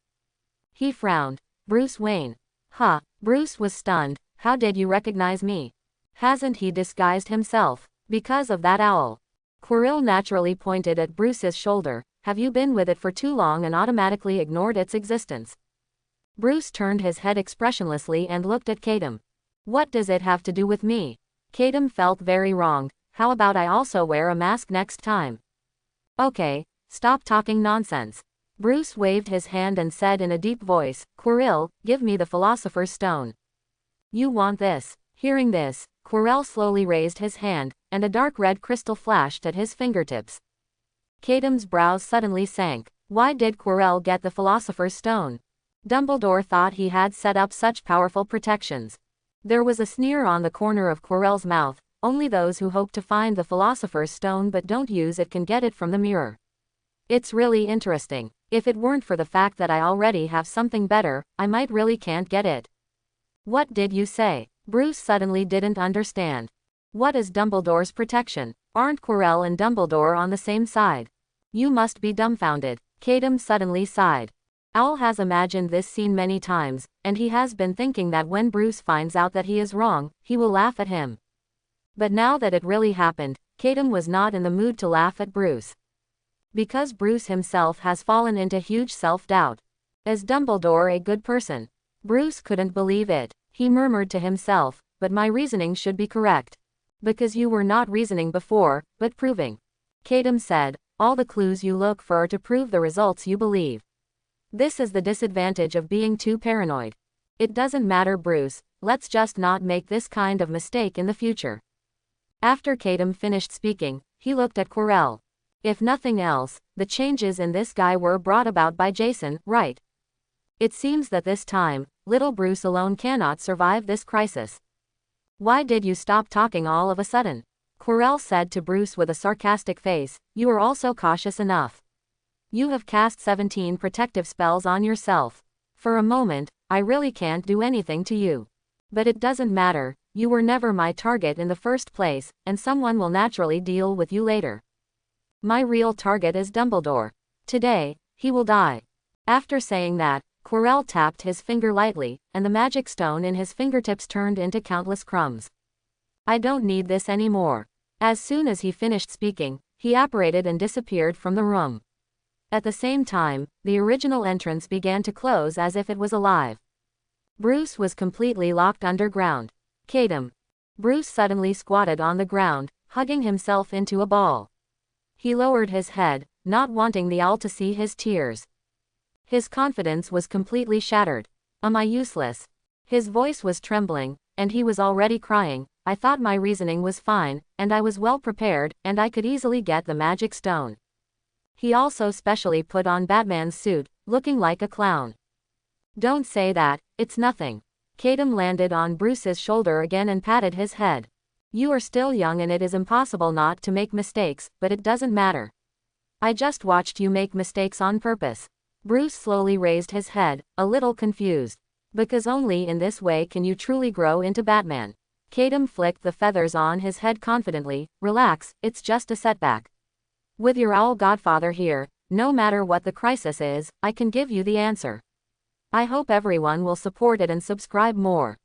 He frowned. Bruce Wayne. Huh. Bruce was stunned. How did you recognize me? Hasn't he disguised himself? Because of that owl. Quirrell naturally pointed at Bruce's shoulder. Have you been with it for too long and automatically ignored its existence? Bruce turned his head expressionlessly and looked at Katem. What does it have to do with me? Katem felt very wronged. How about I also wear a mask next time? Okay, stop talking nonsense. Bruce waved his hand and said in a deep voice, Quirrell, give me the Philosopher's Stone. You want this? Hearing this, Quirrell slowly raised his hand, and a dark red crystal flashed at his fingertips. Katem's brows suddenly sank. Why did Quirrell get the Philosopher's Stone? Dumbledore thought he had set up such powerful protections. There was a sneer on the corner of Quirrell's mouth. Only those who hope to find the Philosopher's Stone but don't use it can get it from the mirror. It's really interesting. If it weren't for the fact that I already have something better, I might really can't get it. What did you say? Bruce suddenly didn't understand. What is Dumbledore's protection? Aren't Quirrell and Dumbledore on the same side? You must be dumbfounded. Katem suddenly sighed. Owl has imagined this scene many times, and he has been thinking that when Bruce finds out that he is wrong, he will laugh at him. But now that it really happened, Katem was not in the mood to laugh at Bruce. Because Bruce himself has fallen into huge self-doubt. Is Dumbledore a good person? Bruce couldn't believe it. He murmured to himself, but my reasoning should be correct. Because you were not reasoning before, but proving. Katem said, all the clues you look for are to prove the results you believe. This is the disadvantage of being too paranoid. It doesn't matter, Bruce, let's just not make this kind of mistake in the future. After Katem finished speaking, he looked at Quirrell. If nothing else, the changes in this guy were brought about by Jason, right? It seems that this time, little Bruce alone cannot survive this crisis. Why did you stop talking all of a sudden? Quirrell said to Bruce with a sarcastic face. You are also cautious enough. You have cast 17 protective spells on yourself. For a moment, I really can't do anything to you. But it doesn't matter, you were never my target in the first place, and someone will naturally deal with you later. My real target is Dumbledore. Today, he will die. After saying that, Quirrell tapped his finger lightly, and the magic stone in his fingertips turned into countless crumbs. I don't need this anymore. As soon as he finished speaking, he apparated and disappeared from the room. At the same time, the original entrance began to close as if it was alive. Bruce was completely locked underground. Cadem. Bruce suddenly squatted on the ground, hugging himself into a ball. He lowered his head, not wanting the owl to see his tears. His confidence was completely shattered. Am I useless? His voice was trembling, and he was already crying. I thought my reasoning was fine, and I was well prepared, and I could easily get the magic stone. He also specially put on Batman's suit, looking like a clown. Don't say that, it's nothing. Cadem landed on Bruce's shoulder again and patted his head. You are still young and it is impossible not to make mistakes, but it doesn't matter. I just watched you make mistakes on purpose. Bruce slowly raised his head, a little confused. Because only in this way can you truly grow into Batman. Cadem flicked the feathers on his head confidently. Relax, it's just a setback. With your owl godfather here, no matter what the crisis is, I can give you the answer. I hope everyone will support it and subscribe more.